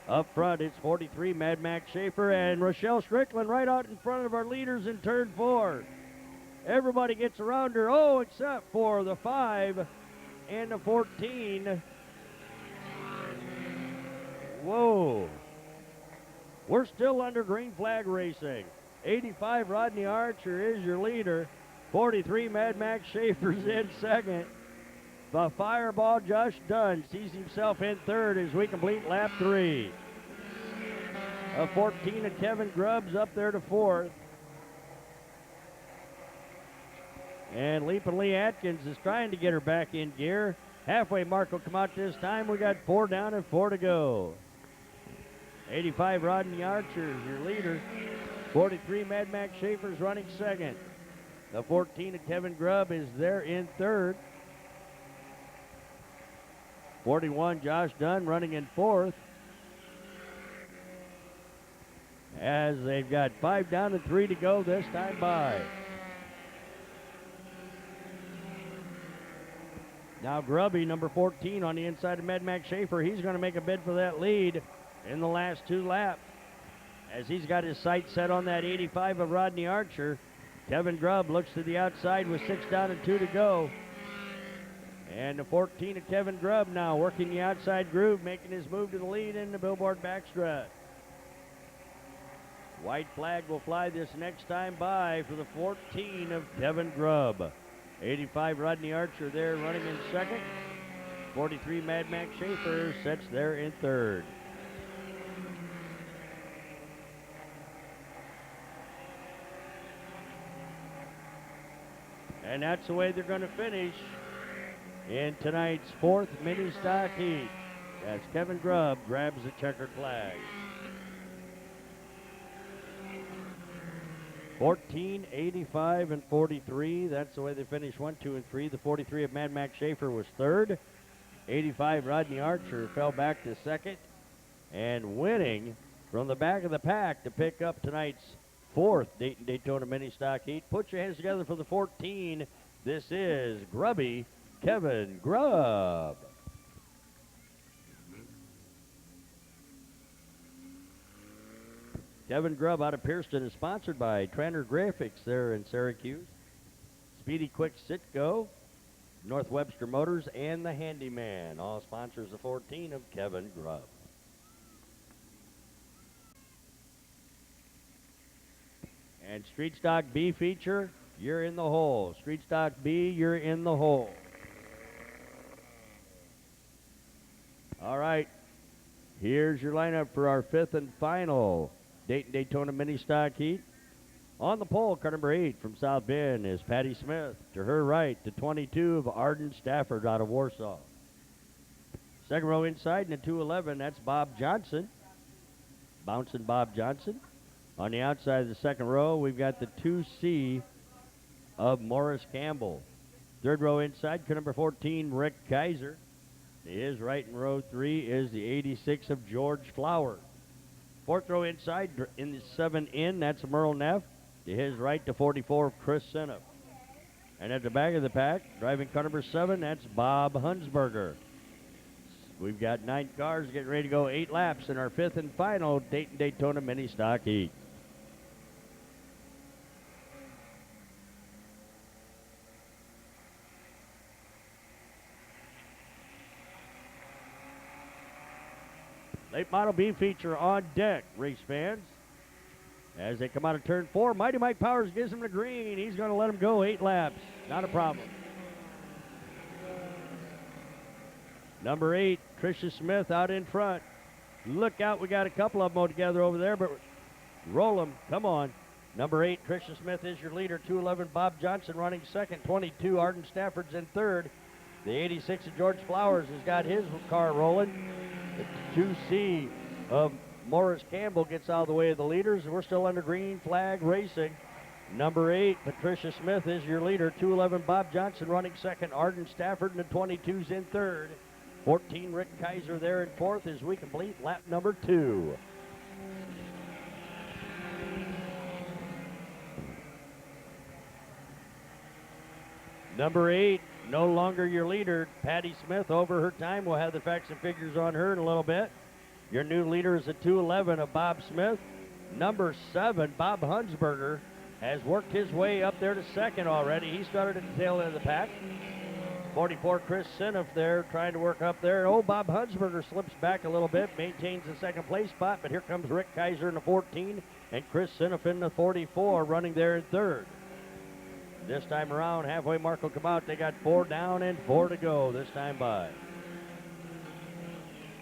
Up front, it's 43, Mad Max Schaefer, and Rochelle Strickland right out in front of our leaders in turn 4. Everybody gets around her, oh, except for the 5 and the 14. Whoa. We're still under green flag racing. 85, Rodney Archer is your leader. 43, Mad Max Schaefer's in second. The Fireball, Josh Dunn, sees himself in third as we complete lap 3. 14 of Kevin Grubb's up there to fourth. And Leapin' Lee Atkins is trying to get her back in gear. Halfway mark will come out this time. We got 4 down and 4 to go. 85 Rodney Archer is your leader. 43 Mad Max Schaefer's running second. The 14 of Kevin Grubb is there in third. 41 Josh Dunn running in fourth. As they've got 5 down and 3 to go this time by. Now Grubby, number 14, on the inside of Mad Max Schaefer. He's going to make a bid for that lead in the last 2 laps. As he's got his sights set on that 85 of Rodney Archer. Kevin Grubb looks to the outside with 6 down and 2 to go. And the 14 of Kevin Grubb now working the outside groove, making his move to the lead in the Billboard backstretch. White flag will fly this next time by for the 14 of Kevin Grubb. 85 Rodney Archer there running in second. 43 Mad Max Schaefer sets there in third. And that's the way they're going to finish in tonight's 4th mini stock heat as Kevin Grubb grabs the checkered flag. 14, 85, and 43. That's the way they finished 1, 2, and 3. The 43 of Mad Max Schaefer was third. 85 Rodney Archer fell back to second. And winning from the back of the pack to pick up tonight's 4th Daytona mini stock heat. Put your hands together for the 14. This is Grubby Kevin Grubb. Kevin Grubb out of Pierceton is sponsored by Tranter Graphics there in Syracuse, Speedy Quick Sitco, North Webster Motors, and the Handyman. All sponsors the 14 of Kevin Grubb. And Street Stock B feature, you're in the hole. Street Stock B, you're in the hole. All right, here's your lineup for our 5th and final Daytona mini stock heat. On the pole, car number 8 from South Bend is Patty Smith. To her right, the 22 of Arden Stafford out of Warsaw. Second row inside in the 211, that's Bob Johnson. Bouncing Bob Johnson. On the outside of the second row, we've got the 2C of Morris Campbell. Third row inside, car number 14, Rick Kaiser. To his right in row 3 is the 86 of George Flower. Fourth row inside, in the 7 in, that's Merle Neff. To his right, the 44 of Chris Sinup. And at the back of the pack, driving car number 7, that's Bob Hunsberger. We've got 9 cars getting ready to go 8 laps in our 5th and final Daytona mini stock heat. Late Model B feature on deck, race fans. As they come out of turn 4, Mighty Mike Powers gives him the green. He's going to let him go 8 laps. Not a problem. Number 8, Tricia Smith out in front. Look out, we got a couple of them all together over there, but roll them. Come on. Number 8, Tricia Smith is your leader. 211, Bob Johnson running second. 22, Arden Stafford's in third. The 86 of George Flowers has got his car rolling. The 2C of Morris Campbell gets out of the way of the leaders. We're still under green flag racing. Number 8, Patricia Smith is your leader. 211, Bob Johnson running second. Arden Stafford and the 22's in third. 14, Rick Kaiser there in fourth as we complete lap number 2. Number 8, no longer your leader, Patty Smith, over her time. We'll have the facts and figures on her in a little bit. Your new leader is a 211 of Bob Smith. Number 7, Bob Hunsberger, has worked his way up there to second already. He started at the tail end of the pack. 44, Chris Sinup there, trying to work up there. Oh, Bob Hunsberger slips back a little bit, maintains the second place spot, but here comes Rick Kaiser in the 14 and Chris Sinup in the 44, running there in third. This time around, halfway mark will come out. They got 4 down and 4 to go this time by.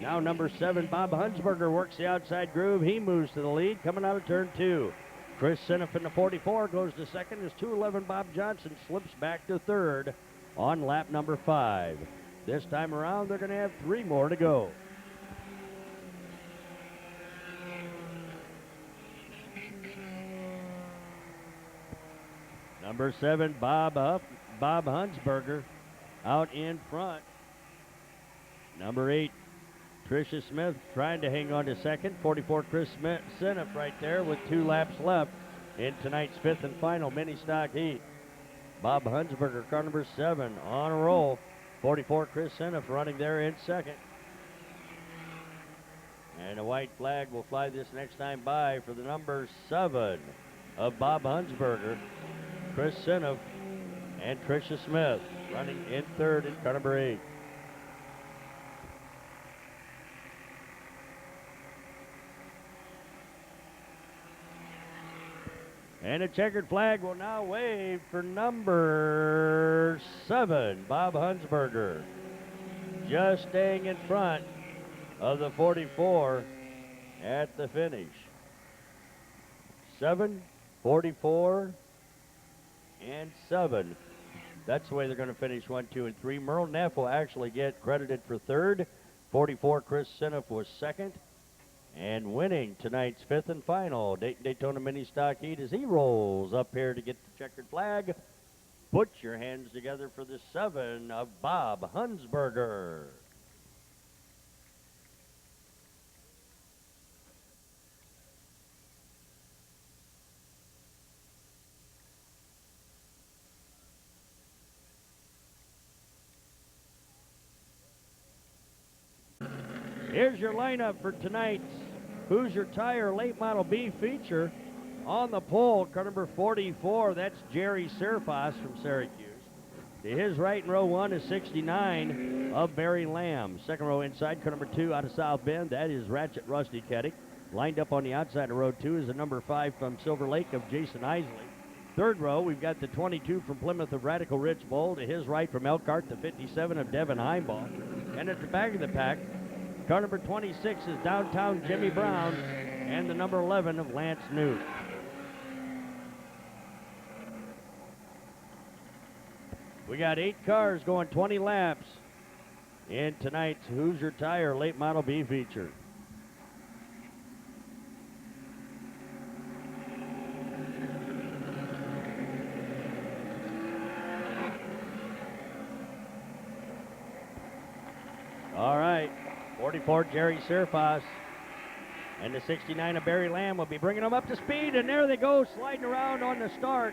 Now number 7, Bob Hunsberger works the outside groove. He moves to the lead, coming out of turn 2. Chris Seneff in the 44 goes to second as 211 Bob Johnson slips back to third on lap number 5. This time around, they're going to have 3 more to go. Number 7, Bob Hunsberger out in front. Number 8, Tricia Smith trying to hang on to second. 44, Chris Seneff right there with 2 laps left in tonight's 5th and final mini stock heat. Bob Hunsberger, car number 7, on a roll. 44, Chris Seneff running there in second. And a white flag will fly this next time by for the number 7 of Bob Hunsberger, Chris Seneff, and Tricia Smith running in third in car number 8. And a checkered flag will now wave for number 7, Bob Hunsberger. Just staying in front of the 44 at the finish. 7, 44, and 7. That's the way they're going to finish 1, 2, and 3. Merle Neff will actually get credited for third. 44, Chris Seneff was second. And winning tonight's 5th and final Daytona Mini Stock Heat as he rolls up here to get the checkered flag. Put your hands together for the 7 of Bob Hunsberger. Here's your lineup for tonight's Hoosier Tire Late Model B feature. On the pole, car number 44, that's Jerry Serfas from Syracuse. To his right in row 1 is 69 of Barry Lamb. Second row inside, car number 2 out of South Bend, that is Ratchet Rusty Keddick. Lined up on the outside of row 2 is the number 5 from Silver Lake of Jason Isley. Third row, we've got the 22 from Plymouth of Radical Rich Bull. To his right from Elkhart, the 57 of Devin Heimball. And at the back of the pack, car number 26 is Downtown Jimmy Brown, and the number 11 of Lance Newt. We got 8 cars going 20 laps in tonight's Hoosier Tire Late Model B feature. All right. 44, Jerry Serfas, and the 69 of Barry Lamb will be bringing them up to speed, and there they go, sliding around on the start.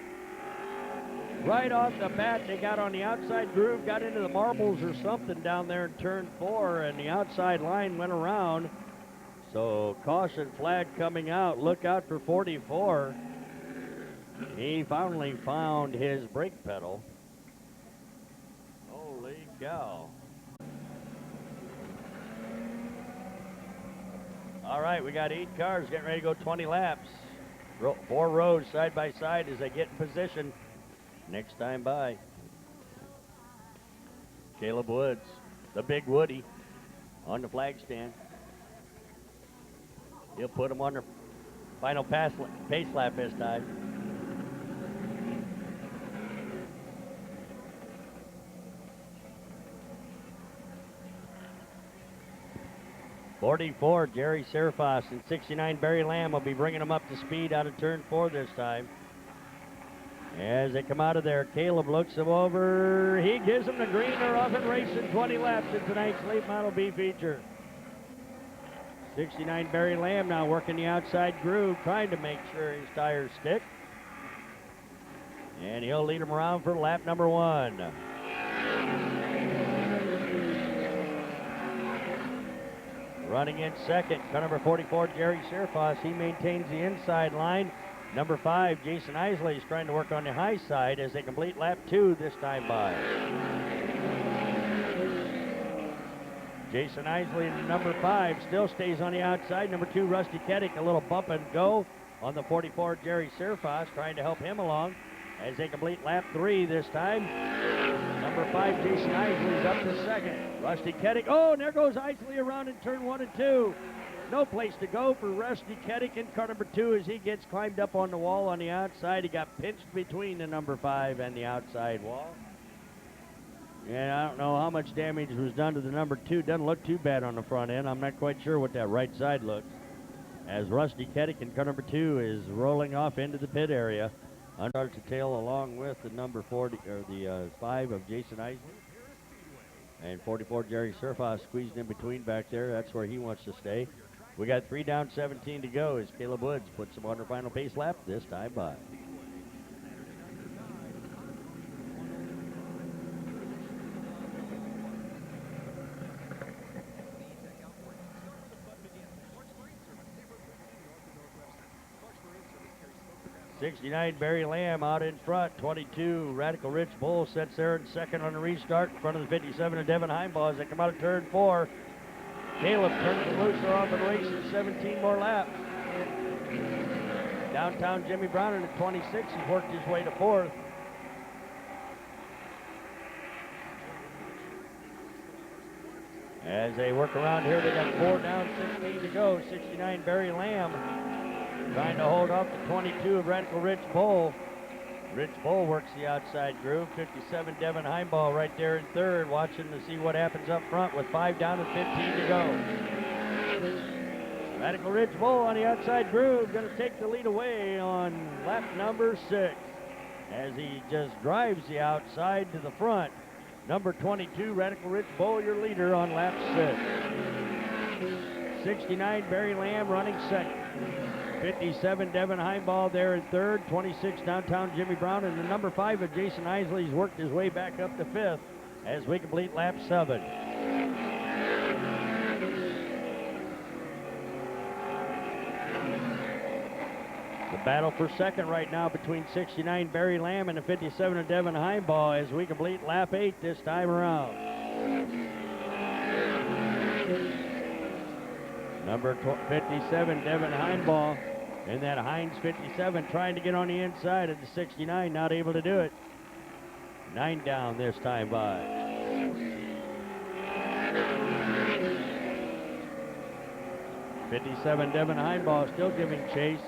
Right off the bat, they got on the outside groove, got into the marbles or something down there in turn 4, and the outside line went around. So caution flag coming out. Look out for 44. He finally found his brake pedal. Holy cow. All right, we got 8 cars getting ready to go 20 laps. 4 rows side by side as they get in position. Next time by, Caleb Woods, the big Woody, on the flag stand. He'll put them on their final pace lap this time. '44, Jerry Serfas, and 69, Barry Lamb will be bringing them up to speed out of turn 4 this time. As they come out of there, Caleb looks them over. He gives them the green. They're off and racing 20 laps in tonight's Late Model B feature. 69, Barry Lamb now working the outside groove, trying to make sure his tires stick. And he'll lead them around for lap number 1. Running in second, car number 44, Jerry Serfas. He maintains the inside line. Number 5, Jason Isley is trying to work on the high side as they complete lap 2 this time by. Jason Isley, number 5, still stays on the outside. Number 2, Rusty Keddick, a little bump and go on the 44, Jerry Serfas, trying to help him along as they complete lap 3 this time. Number 5, Jason Isley is up to second. Rusty Keddick, oh, and there goes Isley around in turn 1 and 2. No place to go for Rusty Keddick in car number 2 as he gets climbed up on the wall on the outside. He got pinched between the number 5 and the outside wall. And I don't know how much damage was done to the number 2. Doesn't look too bad on the front end. I'm not quite sure what that right side looks. As Rusty Keddick in car number 2 is rolling off into the pit area. Starts the tail along with the number 40 or the 5 of Jason Isley. And 44 Jerry Surfoss squeezed in between back there. That's where he wants to stay. We got 3 down, 17 to go as Caleb Woods puts him on her final pace lap this time by. '69 Barry Lamb out in front. 22 Radical Rich Bull sets there in second on the restart in front of the 57 of Devin Heimbaugh as they come out of turn 4. Caleb turns the looser off and races 17 more laps. Downtown Jimmy Brown in at 26. He's worked his way to 4th. As they work around here, they got 4 down, 16 to go. '69 Barry Lamb trying to hold off the 22 of Radical Rich Bull. Rich Bull works the outside groove. 57 Devin Heimbaugh right there in 3rd, watching to see what happens up front with 5 down and 15 to go. Radical Rich Bull on the outside groove, going to take the lead away on lap number 6 as he just drives the outside to the front. Number 22, Radical Rich Bull, your leader on lap 6. 69 Barry Lamb running second. 57 Devin Heimbaugh there in 3rd. 26 Downtown Jimmy Brown, and the number 5 of Jason Isley's worked his way back up to 5th as we complete lap 7. The battle for second right now between 69 Barry Lamb and the 57 of Devin Heimbaugh as we complete lap 8 this time around. Number 57 Devin Heimbaugh and that Heinz 57 trying to get on the inside of the 69, not able to do it. 9 down this time by. '57 Devin Heimbaugh still giving chase.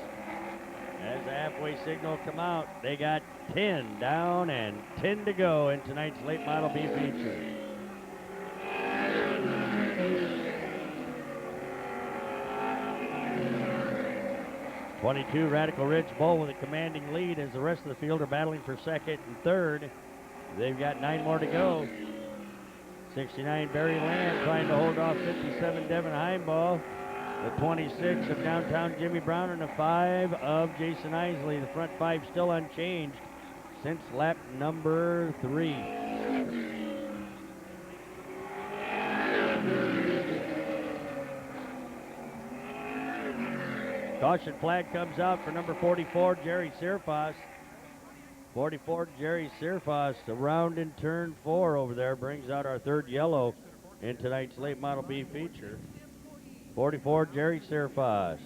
As the halfway signal come out, they got 10 down and 10 to go in tonight's late model B feature. 22 Radical Rich Bull with a commanding lead as the rest of the field are battling for second and third. They've got 9 more to go. 69 Barry Lamb trying to hold off 57 Devin Heimbaugh. The 26 of Downtown Jimmy Brown and the 5 of Jason Isley. The front 5 still unchanged since lap number 3. Caution flag comes out for number 44, Jerry Surfoss. 44, Jerry Surfoss, around in turn 4 over there, brings out our 3rd yellow in tonight's late model B feature. 44, Jerry Surfoss.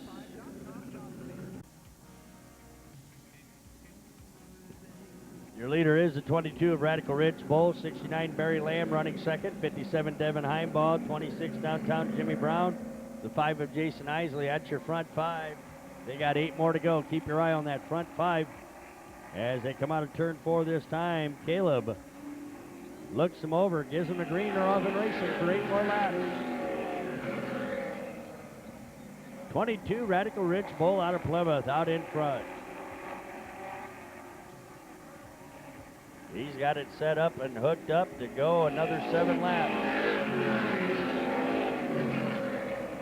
Your leader is the 22 of Radical Rich Bull, 69 Barry Lamb running second, 57 Devin Heimbaugh, 26 Downtown Jimmy Brown, the 5 of Jason Isley. That's your front 5. They got 8 more to go. Keep your eye on that front 5 as they come out of turn 4 this time. Caleb looks them over, gives them a green. They're off and racing for 8 more laps. 22 Radical Rich Bull out of Plymouth, out in front. He's got it set up and hooked up to go another 7 laps.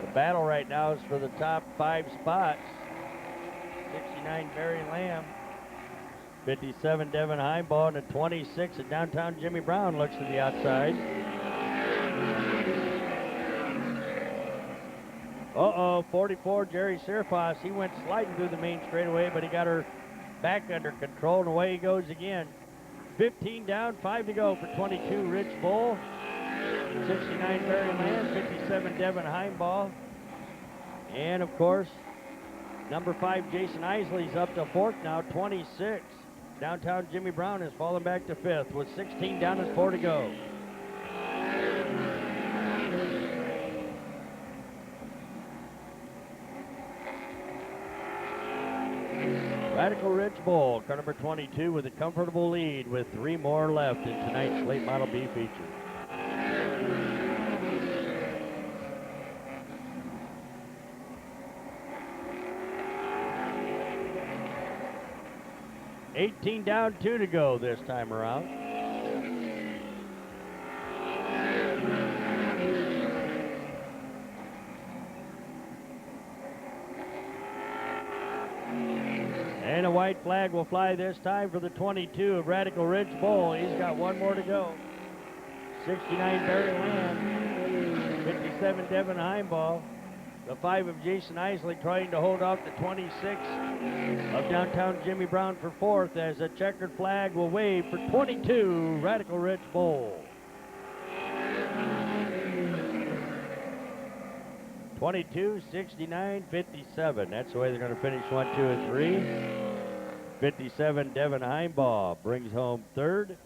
The battle right now is for the top 5 spots. 69 Barry Lamb, 57 Devin Heimbaugh, and the 26 at Downtown Jimmy Brown looks to the outside. Uh-oh, 44 Jerry Surfoss. He went sliding through the main straightaway, but he got her back under control, and away he goes again. 15 down, 5 to go for 22 Rich Bull, 69 Barry Lamb, 57 Devin Heimbaugh, and of course, number 5 Jason Isley's up to 4th now, 26. Downtown Jimmy Brown has fallen back to 5th with 16 down and 4 to go. Radical Ridge Bowl, car number 22 with a comfortable lead with 3 more left in tonight's late model B feature. $18 down, 2 to go this time around. And a white flag will fly this time for the 22 of Radical Ridge Bowl. He's got 1 more to go. 69 Barry Lamb, 57 Devin Heimbaugh, the 5 of Jason Isley trying to hold off the 26 of downtown Jimmy Brown for 4th as a checkered flag will wave for 22 Radical Ridge Bowl. 22, 69, 57. That's the way they're going to finish 1, 2, and 3. 57 Devin Heimbaugh brings home 3rd.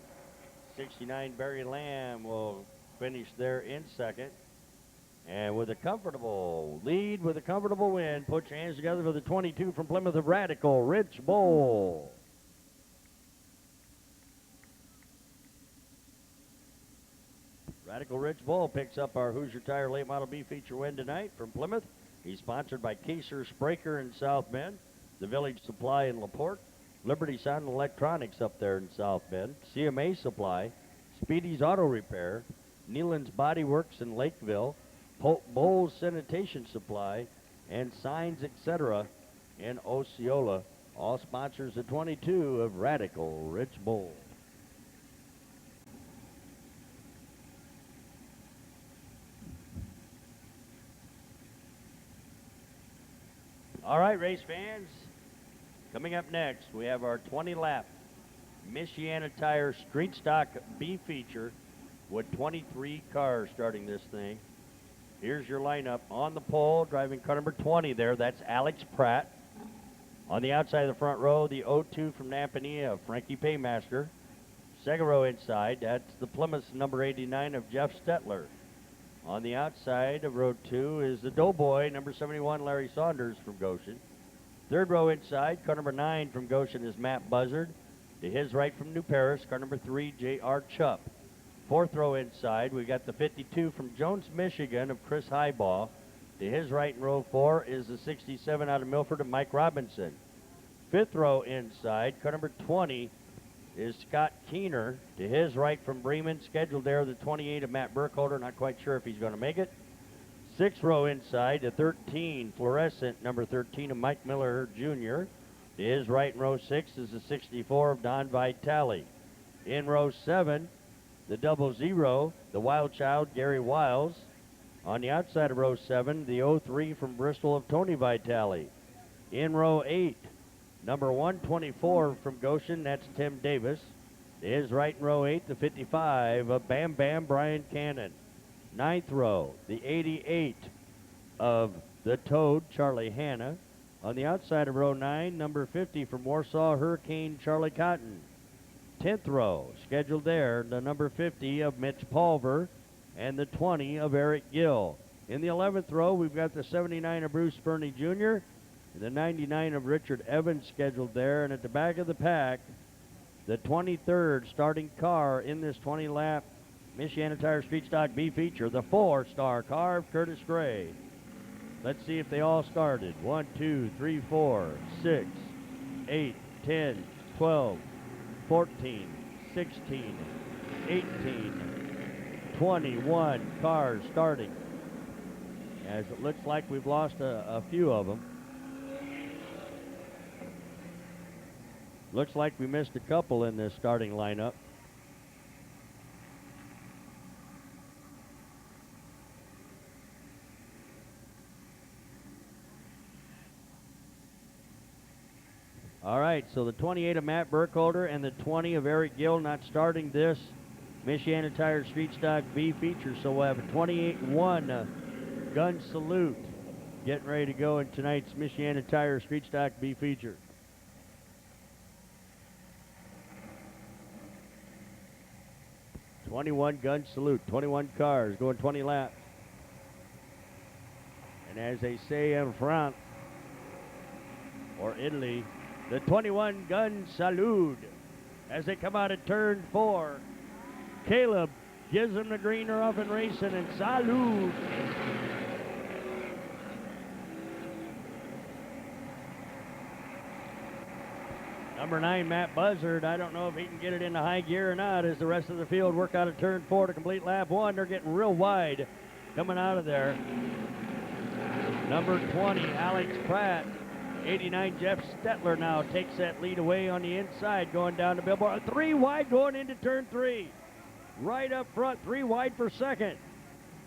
69 Barry Lamb will finish there in 2nd. And with a comfortable lead, with a comfortable win, put your hands together for the 22 from Plymouth of Radical Ridge Bowl. Radical Ridge Bowl picks up our Hoosier Tire Late Model B feature win tonight from Plymouth. He's sponsored by Kaser Spraker in South Bend, the Village Supply in LaPorte, Liberty Sound and Electronics up there in South Bend, CMA Supply, Speedy's Auto Repair, Nealon's Body Works in Lakeville, Bowles Sanitation Supply, and Signs, etc. in Osceola. All sponsors the 22 of Radical Ridge Bowl. All right, race fans, coming up next, we have our 20-lap Michiana Tire Street Stock B feature with 23 cars starting this thing. Here's your lineup. On the pole, driving car number 20 there, that's Alex Pratt. On the outside of the front row, the 02 from Napanee, Frankie Paymaster. Second row inside, that's the Plymouth number 89 of Jeff Stetler. On the outside of row 2 is the Doughboy, number 71, Larry Saunders from Goshen. Third row inside, car number 9 from Goshen is Matt Buzzard. To his right from New Paris, car number 3, J.R. Chupp. Fourth row inside, we got the 52 from Jones, Michigan of Chris Highball. To his right in row 4 is the 67 out of Milford of Mike Robinson. Fifth row inside, car number 20 is Scott Keener. To his right from Bremen, scheduled there, the 28 of Matt Burkholder. Not quite sure if he's going to make it. Sixth row inside, the 13, Fluorescent, number 13 of Mike Miller Jr. To his right in row 6 is the 64 of Don Vitale. In row 7, the 00, the Wild Child, Gary Wiles. On the outside of row 7, the 03 from Bristol of Tony Vitale. In row 8, number 124 from Goshen, that's Tim Davis. To his right in row 8, the 55 of Bam Bam, Brian Cannon. Ninth row, the 88 of the Toad, Charlie Hanna. On the outside of row 9, number 50 from Warsaw Hurricane, Charlie Cotton. 10th row, scheduled there, the number 50 of Mitch Pulver and the 20 of Eric Gill. In the 11th row, we've got the 79 of Bruce Fernie Jr., and the 99 of Richard Evans scheduled there. And at the back of the pack, the 23rd starting car in this 20-lap Michiana Tire Street Stock B feature, the 4-star car of Curtis Gray. Let's see if they all started. 1, 2, 3, 4, 6, 8, 10, 12, 14, 16, 18, 21 cars starting. As it looks like we've lost a few of them. Looks like we missed a couple in this starting lineup. All right, so the 28 of Matt Burkholder and the 20 of Eric Gill not starting this Michiana Tire Street Stock B feature. So we'll have a 28-1 gun salute getting ready to go in tonight's Michiana Tire Street Stock B feature. '21 gun salute, 21 cars going 20 laps. And as they say in France or Italy, the 21 Gun Salud. As they come out of turn 4, Caleb gives them the green. They're off and racing, and Salud number 9, Matt Buzzard. I don't know if he can get it into high gear or not as the rest of the field work out of turn 4 to complete lap 1. They're getting real wide coming out of there. Number 20, Alex Pratt. 89, Jeff Stetler now takes that lead away on the inside, going down the billboard. 3 wide going into turn 3. Right up front, 3 wide for second.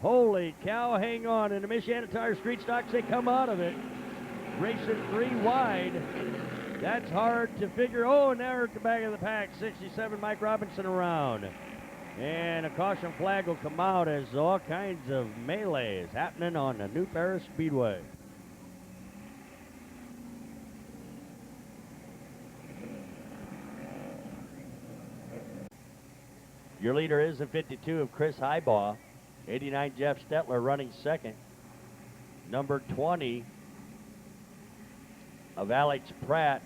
Holy cow, hang on. And the Michiana Tire Street Stocks, they come out of it. Racing 3 wide. That's hard to figure. Oh, and they're at the back of the pack. 67, Mike Robinson around. And a caution flag will come out as all kinds of melee is happening on the new Paris Speedway. Your leader is the 52 of Chris Highbaugh. 89, Jeff Stetler running second. Number 20 of Alex Pratt.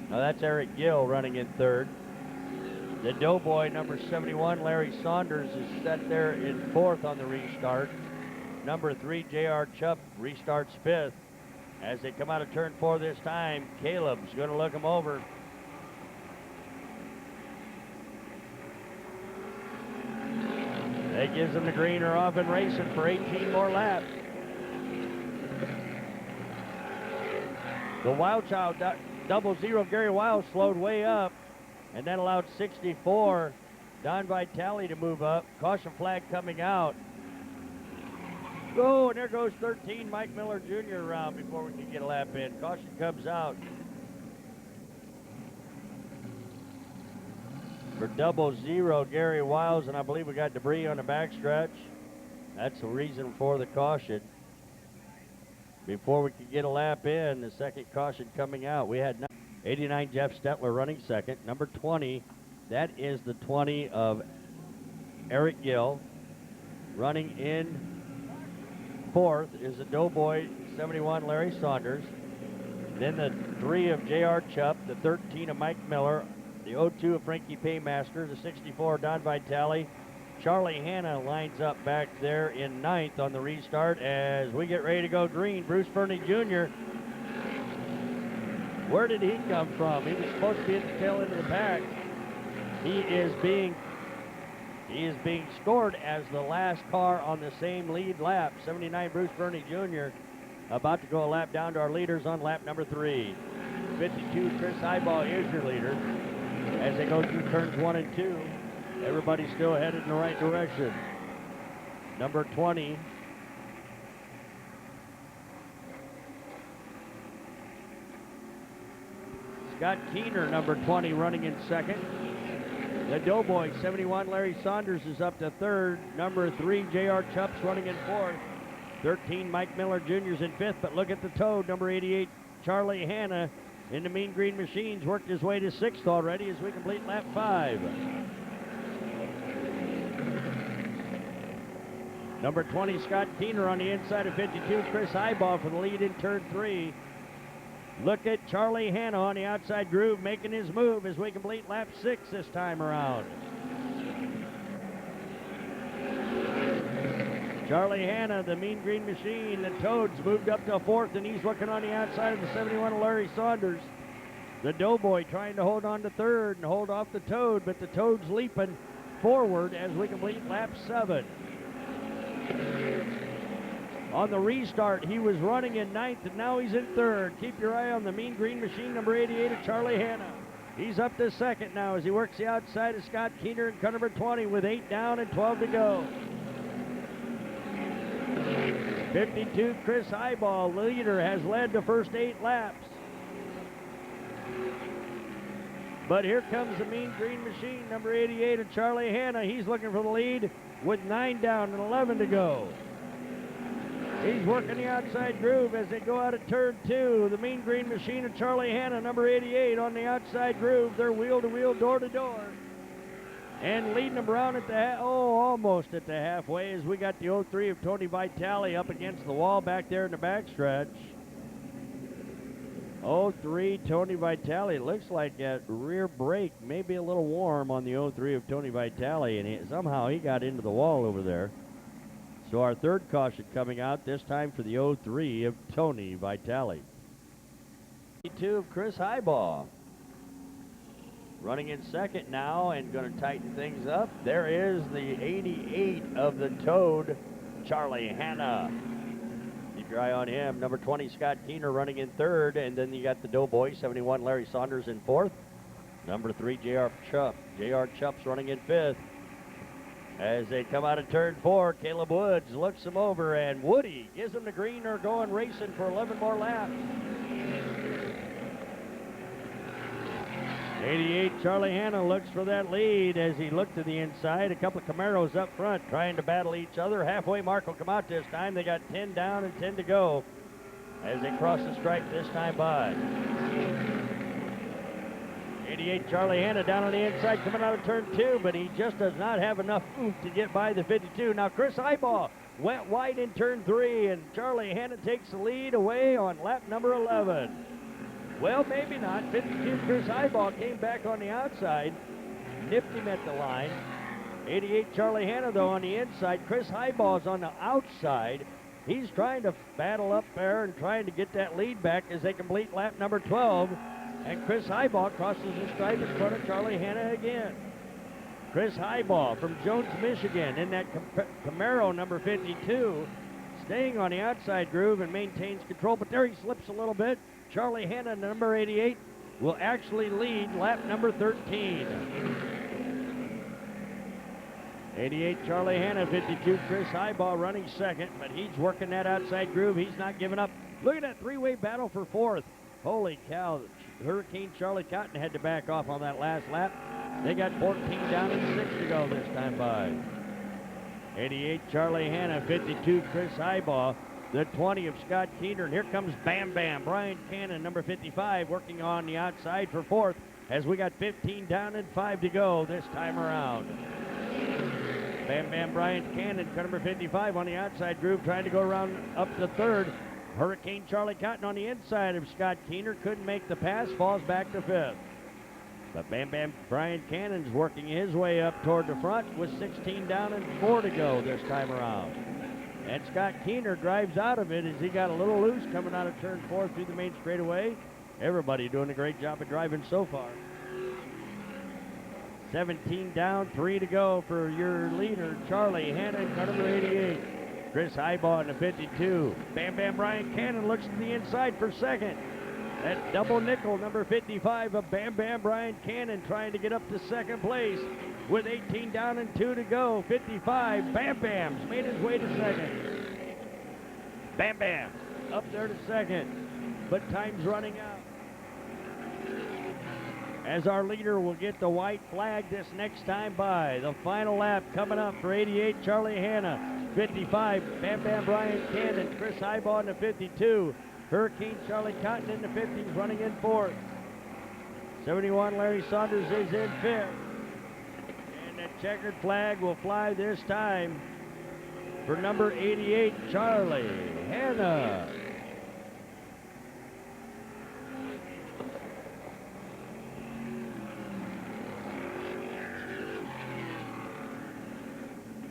Now that's Eric Gill running in third. The Doughboy, number 71, Larry Saunders, is set there in fourth on the restart. Number 3, J.R. Chupp, restarts fifth. As they come out of turn 4 this time, Caleb's going to look them over. That gives them the green. Are off and racing for 18 more laps. The Wild Child double zero Gary Wiles slowed way up, and that allowed 64 Don Vitale to move up. Caution flag coming out. Oh, and there goes 13 Mike Miller Jr. around before we can get a lap in. Caution comes out for double zero Gary Wiles, and I believe we got debris on the backstretch. That's the reason for the caution. Before we could get a lap in, the second caution coming out. We had 89 Jeff Stetler running second. Number 20, that is the 20 of Eric Gill. Running in fourth is the Doughboy 71 Larry Saunders. Then the 3 of J.R. Chupp, the 13 of Mike Miller, the 02 of Frankie Paymaster, the 64 of Don Vitale. Charlie Hanna lines up back there in ninth on the restart as we get ready to go green. Bruce Fernie Jr., where did he come from? He was supposed to be at the tail end of the pack. He is being scored as the last car on the same lead lap. 79 Bruce Fernie Jr. about to go a lap down to our leaders on lap number 3. 52 Chris Highbaugh is your leader as they go through turns 1 and 2. Everybody's still headed in the right direction. Number 20. Scott Keener, number 20, running in second. The Doughboy, 71, Larry Saunders is up to third. Number 3, J.R. Chupp's running in fourth. 13, Mike Miller Jr.'s in fifth, but look at the toad. Number 88, Charlie Hanna in the Mean Green Machines worked his way to sixth already as we complete lap 5. Number 20, Scott Keener on the inside of 52. Chris Highbaugh for the lead in turn 3. Look at Charlie Hanna on the outside groove making his move as we complete lap 6 this time around. Charlie Hanna, the Mean Green Machine, the Toads moved up to fourth, and he's working on the outside of the 71 of Larry Saunders. The Doughboy trying to hold on to third and hold off the Toad, but the Toad's leaping forward as we complete lap 7. On the restart, he was running in ninth, and now he's in third. Keep your eye on the Mean Green Machine, number 88 of Charlie Hanna. He's up to second now as he works the outside of Scott Keener in car number 20 with 8 down and 12 to go. 52, Chris Highbaugh, leader, has led the first 8 laps. But here comes the Mean Green Machine, number 88 of Charlie Hanna. He's looking for the lead with 9 down and 11 to go. He's working the outside groove as they go out of turn 2. The Mean Green Machine of Charlie Hanna, number 88, on the outside groove. They're wheel to wheel, door to door. And leading them around at the, almost at the halfway as we got the 03 of Tony Vitale up against the wall back there in the backstretch. 03 Tony Vitale. Looks like that rear brake may be a little warm on the 03 of Tony Vitale, and somehow he got into the wall over there. So our third caution coming out, this time for the 03 of Tony Vitale. 2 of Chris Highball. Running in second now and going to tighten things up. There is the 88 of the Toad, Charlie Hanna. Keep your eye on him. Number 20, Scott Keener running in third. And then you got the Doughboy, 71, Larry Saunders in fourth. Number 3, J.R. Chupp. J.R. Chupp's running in fifth. As they come out of turn 4, Caleb Woods looks them over, and Woody gives them the green. They're going racing for 11 more laps. 88, Charlie Hanna looks for that lead as he looked to the inside. A couple of Camaros up front trying to battle each other. Halfway mark will come out this time. They got 10 down and 10 to go as they cross the stripe this time by. 88, Charlie Hanna down on the inside coming out of turn 2, but he just does not have enough oomph to get by the 52. Now Chris Highball went wide in turn 3, and Charlie Hanna takes the lead away on lap number 11. Well, maybe not. 52, Chris Highball came back on the outside, nipped him at the line. 88, Charlie Hanna, though, on the inside. Chris Highball's on the outside. He's trying to battle up there and trying to get that lead back as they complete lap number 12. And Chris Highball crosses the stripe in front of Charlie Hanna again. Chris Highball from Jones, Michigan, in that Camaro number 52, staying on the outside groove and maintains control, but there he slips a little bit. Charlie Hanna, number 88, will actually lead lap number 13. 88, Charlie Hanna, 52, Chris Highball running second, but he's working that outside groove. He's not giving up. Look at that three-way battle for fourth. Holy cow, Hurricane Charlie Cotton had to back off on that last lap. They got 14 down and 6 to go this time by. 88, Charlie Hanna, 52, Chris Highball. The 20 of Scott Keener, and here comes Bam Bam. Brian Cannon, number 55, working on the outside for fourth as we got 15 down and 5 to go this time around. Bam Bam Brian Cannon, number 55, on the outside groove, trying to go around up to third. Hurricane Charlie Cotton on the inside of Scott Keener, couldn't make the pass, falls back to fifth. But Bam Bam Brian Cannon's working his way up toward the front with 16 down and 4 to go this time around. And Scott Keener drives out of it as he got a little loose coming out of turn 4 through the main straightaway. Everybody doing a great job of driving so far. 17 down, 3 to go for your leader, Charlie Hanna, car number 88. Chris Highball in the 52. Bam Bam Brian Cannon looks to the inside for second. That double nickel, number 55 of Bam Bam Brian Cannon, trying to get up to second place with 18 down and 2 to go. 55, Bam Bam's made his way to second. Bam Bam up there to second, but time's running out. As our leader will get the white flag this next time by. The final lap coming up for 88, Charlie Hanna. 55, Bam Bam Brian Cannon. Chris Highball in the 52. Hurricane Charlie Cotton in the 50s, running in fourth. 71, Larry Saunders is in fifth. And the checkered flag will fly this time for number 88, Charlie Hanna.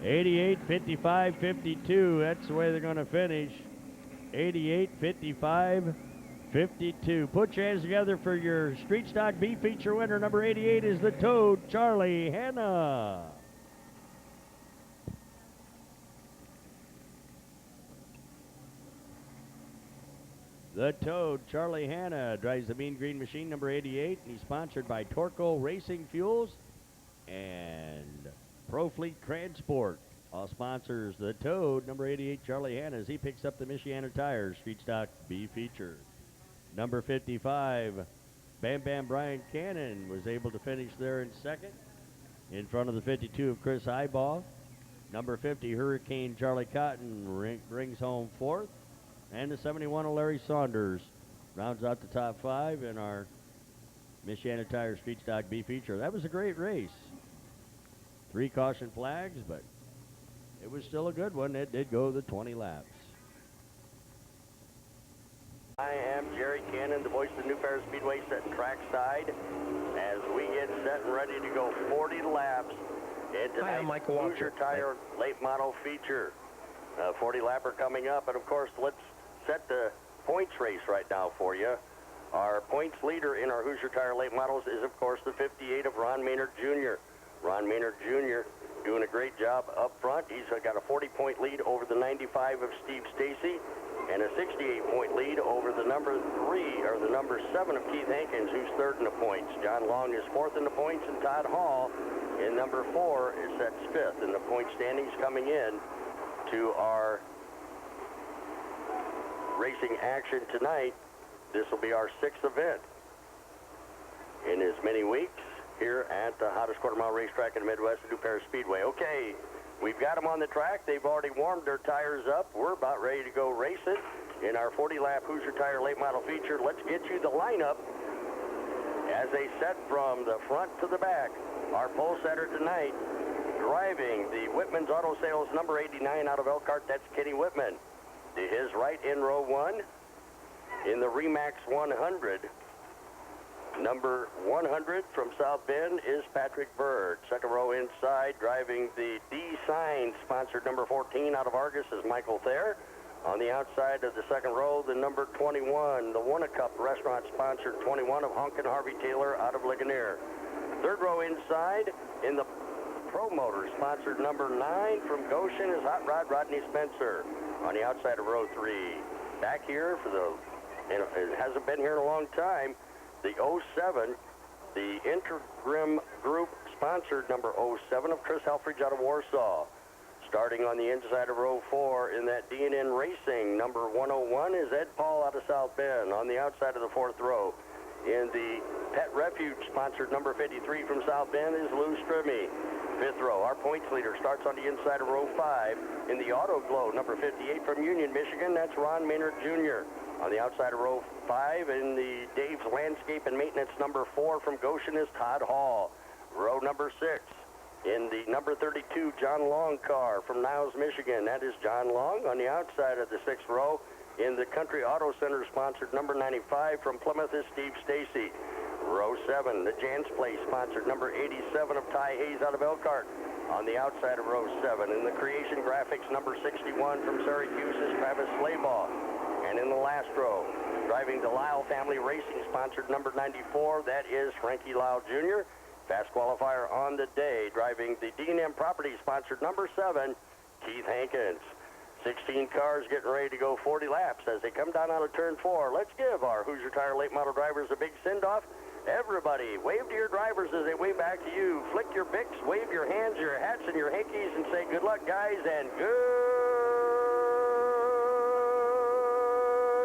'88, 55, 52. That's the way they're going to finish. 88, 55, 52. Put your hands together for your Street Stock B feature winner. Number 88 is the Toad, Charlie Hanna. The Toad, Charlie Hanna, drives the Mean Green Machine, number 88. And he's sponsored by Torco Racing Fuels and ProFleet Transport. All sponsors the Toad, number 88, Charlie Hanna, as he picks up the Michiana Tires Street Stock B feature. Number 55, Bam Bam Brian Cannon was able to finish there in second in front of the 52 of Chris Highball. Number 50, Hurricane Charlie Cotton brings home fourth. And the 71 of Larry Saunders rounds out the top five in our Michiana Tires Street Stock B feature. That was a great race. 3 caution flags, but it was still a good one. It did go the 20 laps. I am Jerry Cannon, the voice of the new Paris Speedway, setting trackside as we get set and ready to go 40 laps in tonight's Hoosier Tire late model feature. 40 lapper coming up, and of course, let's set the points race right now for you. Our points leader in our Hoosier Tire late models is, of course, the 58 of Ron Maynard Jr. Ron Maynard Jr. doing a great job up front. He's got a 40-point lead over the 95 of Steve Stacy, and a 68-point lead over the number 7 of Keith Hankins, who's third in the points. John Long is fourth in the points, and Todd Hall in number 4 is set fifth in the point standings. Coming in to our racing action tonight, this will be our 6th event in as many weeks here at the hottest quarter-mile racetrack in the Midwest, the new Paris Speedway. Okay, we've got them on the track. They've already warmed their tires up. We're about ready to go race it in our 40-lap Hoosier Tire late model feature. Let's get you the lineup as they set from the front to the back. Our pole setter tonight, driving the Whitman's Auto Sales number 89 out of Elkhart, that's Kenny Whitman. To his right in row 1, in the Remax 100, number 100 from South Bend is Patrick Bird. Second row inside, driving the D-Sign sponsored number 14 out of Argus is Michael Thayer. On the outside of the second row, the number 21, the Wannacup restaurant sponsored 21 of Honkin' Harvey Taylor out of Ligonier. Third row inside, in the Pro Motor sponsored number 9 from Goshen is Hot Rod Rodney Spencer. On the outside of row 3. Back here for the, it hasn't been here in a long time, the 07, the Intergrim Group sponsored number 07 of Chris Helfrich out of Warsaw. Starting on the inside of row 4 in that D&N Racing, number 101 is Ed Paul out of South Bend. On the outside of the 4th row, in the Pet Refuge sponsored number 53 from South Bend is Lou Strimmy. 5th row, our points leader starts on the inside of row 5. In the Auto Glow, number 58 from Union, Michigan, that's Ron Maynard Jr. On the outside of row 5, in the Dave's Landscape and Maintenance, number 4 from Goshen is Todd Hall. Row number 6. In the number 32 John Long car from Niles, Michigan, that is John Long. On the outside of the 6th row, in the Country Auto Center sponsored number 95 from Plymouth is Steve Stacy. Row 7, the Jan's Place sponsored number 87 of Ty Hayes out of Elkhart. On the outside of row 7, in the Creation Graphics number 61 from Syracuse is Travis Slaybaugh. And in the last row, driving the Lyle Family Racing sponsored number 94, that is Frankie Lyle Jr. Fast qualifier on the day, driving the D&M Property sponsored number 7, Keith Hankins. 16 cars getting ready to go 40 laps as they come down out of turn 4. Let's give our Hoosier Tire late model drivers a big send-off. Everybody, wave to your drivers as they wave back to you. Flick your bics, wave your hands, your hats, and your hankies, and say good luck, guys, and good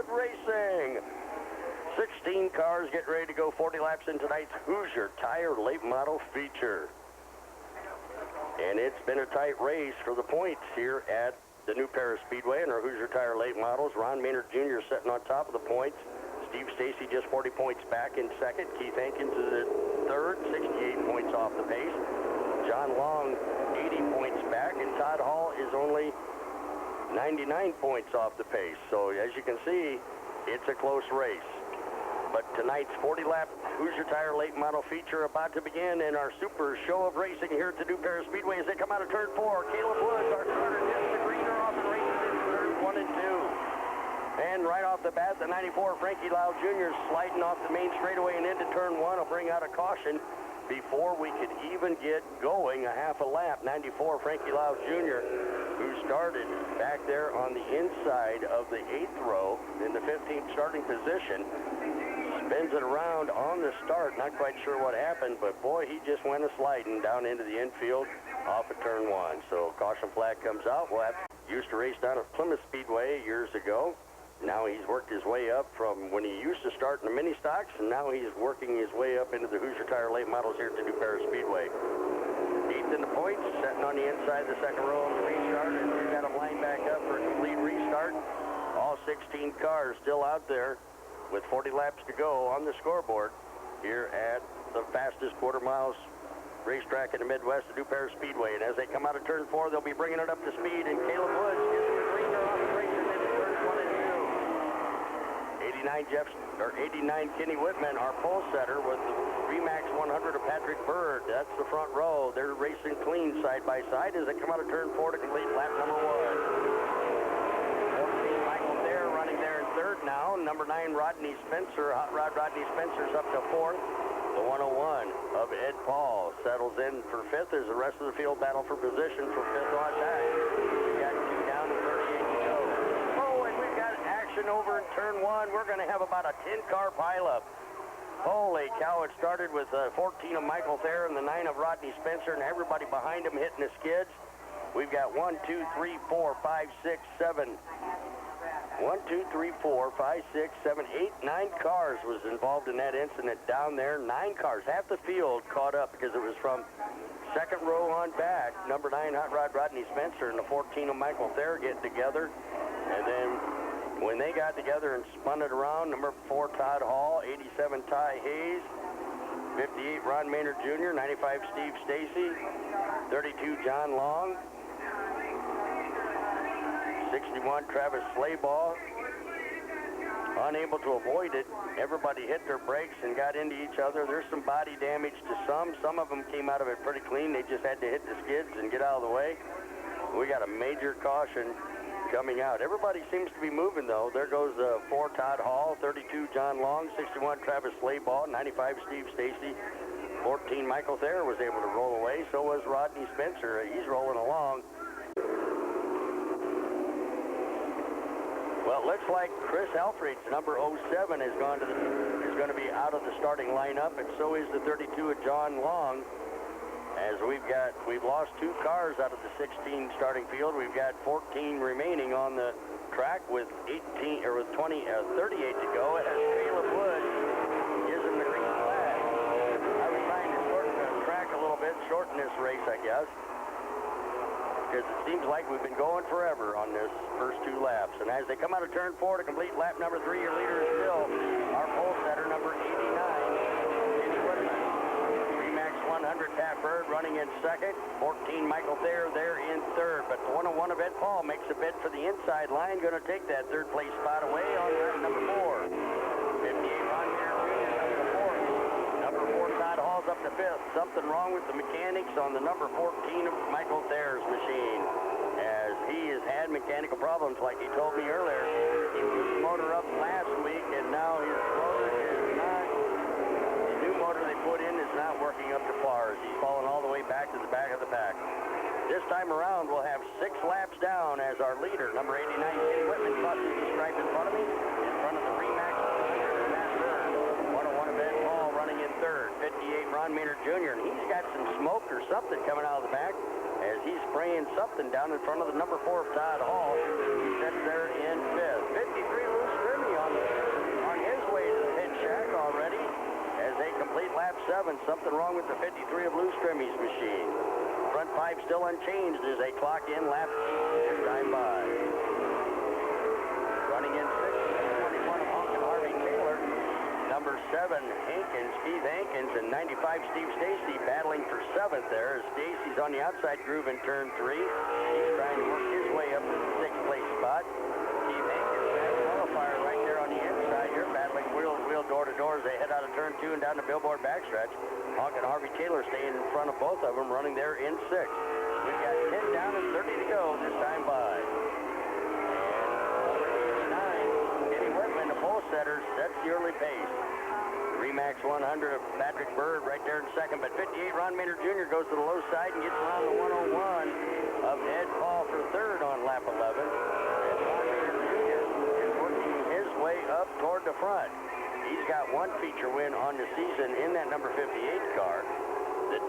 racing. 16 cars getting ready to go 40 laps in tonight's Hoosier Tire late model feature. And it's been a tight race for the points here at the new Paris Speedway and our Hoosier Tire late models. Ron Maynard Jr. sitting on top of the points. Steve Stacy just 40 points back in second. Keith Hankins is at third, 68 points off the pace. John Long, 80 points back, and Todd Hall is only 99 points off the pace. So as you can see, it's a close race. But tonight's 40-lap Hoosier Tire late model feature about to begin in our super show of racing here at the New Paris Speedway as they come out of turn 4. Caleb Woods, our starter, gets the greener off and races into turns 1 and 2. And right off the bat, the 94 Frankie Lau Jr. sliding off the main straightaway and into turn 1 will bring out a caution before we could even get going a half a lap. 94 Frankie Lau Jr., who started back there on the inside of the 8th row in the 15th starting position, spins it around on the start. Not quite sure what happened, but boy, he just went a-sliding down into the infield off of turn 1. So caution flag comes out. Used to race down at Plymouth Speedway years ago. Now he's worked his way up from when he used to start in the mini stocks, and now he's working his way up into the Hoosier Tire late models here at the New Paris Speedway. 8th in the points, setting on the inside of the second row of the restart, and we've got him lined back up for a complete restart. All 16 cars still out there with 40 laps to go on the scoreboard here at the fastest quarter miles racetrack in the Midwest to do Paris Speedway. And as they come out of turn 4, they'll be bringing it up to speed. And Caleb Woods gives them a green off the racing into turns 1 and 2. 89 Kenny Whitman, our pole setter with the Remax 100 of Patrick Bird. That's the front row. They're racing clean side by side as they come out of turn 4 to complete lap number 1. Michael Thayer running there in third now. Number 9 Rodney Spencer, Hot Rod Rodney Spencer's up to fourth. The 101 of Ed Paul settles in for fifth as the rest of the field battle for position for fifth on time. We got 2 down and 38 to go. Oh, and we've got action over in turn 1. We're going to have about a 10-car pileup. Holy cow, it started with 14 of Michael Thayer and the 9 of Rodney Spencer, and everybody behind him hitting the skids. We've got 1, 2, 3, 4, 5, 6, 7. 1, 2, 3, 4, 5, 6, 7, 8, 9 cars was involved in that incident down there. 9 cars. Half the field caught up because it was from second row on back. Number 9 Hot Rod Rodney Spencer and the 14 of Michael Thayer getting together. And then when they got together and spun it around, number 4 Todd Hall, 87 Ty Hayes, 58 Ron Maynard Jr., 95 Steve Stacy, 32 John Long, 61 Travis Slaybaugh. Unable to avoid it, everybody hit their brakes and got into each other. There's some body damage to some. Some of them came out of it pretty clean. They just had to hit the skids and get out of the way. We got a major caution coming out. Everybody seems to be moving, though. There goes 4 Todd Hall, 32 John Long, 61 Travis Slaybaugh, 95 Steve Stacy, 14 Michael Thayer was able to roll away. So was Rodney Spencer. He's rolling along. Well, it looks like Chris Alfred's number 07 is going to be out of the starting lineup, and so is the 32 of John Long. As we've lost 2 cars out of the 16 starting field. We've got 14 remaining on the track with 38 to go. As Caleb Woods gives him the green flag. I was trying to shorten the track a little bit, shorten this race, I guess, because it seems like we've been going forever on this first 2 laps. And as they come out of turn 4 to complete lap number 3, your leader is still our pole setter, number 89, Kenny Whitman. Remax 100, Pat Bird running in second. 14, Michael Thayer there in third. But the 101 of Ed Paul makes a bid for the inside line, going to take that third place spot away on lap number 4. 58, Ron Mayer Jr. up to fourth. Number 4, Todd Hall's up to fifth. Something wrong with the mechanics on the number 14 of Michael Thayer's machine, as he has had mechanical problems like he told me earlier. He blew the motor up last week, and now his motor is not, the new motor they put in is not working up to par, as he's falling all the way back to the back of the pack. This time around, we'll have 6 laps down as our leader, number 89, Kenny Whitman, crosses the stripe in front of me, in front of the Remax 100 Matt Bird. 101 of Ed Paul running in third. 58 Ron Maynard Jr., and he's got some smoke or something coming out of the back as he's spraying something down in front of the number 4 of Todd Hall. He sits there in fifth. 53 Lou Strimmy on his way to the pit shack already as they complete lap 7. Something wrong with the 53 of Lou Strimmy's machine. Front 5 still unchanged as they clock in lap 8 time by. Running in 6th, 21 of Honkin' Harvey Taylor. Number 7, Steve Hankins, and 95 Steve Stacy battling for 7th there. As Stacy's on the outside groove in turn 3. He's trying to work his way up to the 6th place spot. Steve Hankins, that qualifier right there on the inside. You're battling wheel door to door as they head out of turn 2 and down the billboard backstretch. Honkin' Harvey Taylor staying in front of both of them, running there in 6th. We've got 10 down and 30 to go this time by. Kenny Whitman, the pole setter, sets the early pace. Remax 100 of Patrick Bird right there in second, but 58 Ron Maynard Jr. goes to the low side and gets around the 101 of Ed Paul for third on lap 11. And Ron Maynard Jr. is working his way up toward the front. He's got 1 feature win on the season in that number 58 car. The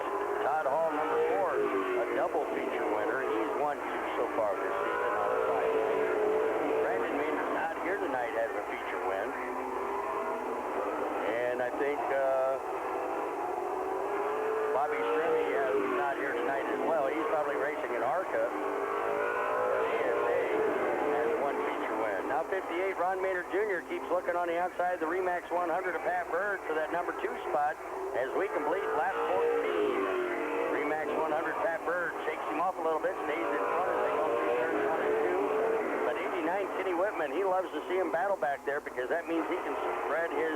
Todd Hall, number 4, a double feature winner. He's won 2 so far this season on the side. Brandon Maynard's not here tonight, has a feature win. And I think Bobby Strimmy is not here tonight as well. He's probably racing in ARCA. ASA has 1 feature win. Now 58, Ron Maynard Jr. keeps looking on the outside of the Remax 100 of Pat Bird for that number 2 spot as we complete lap 14. Whitman. He loves to see him battle back there because that means he can spread his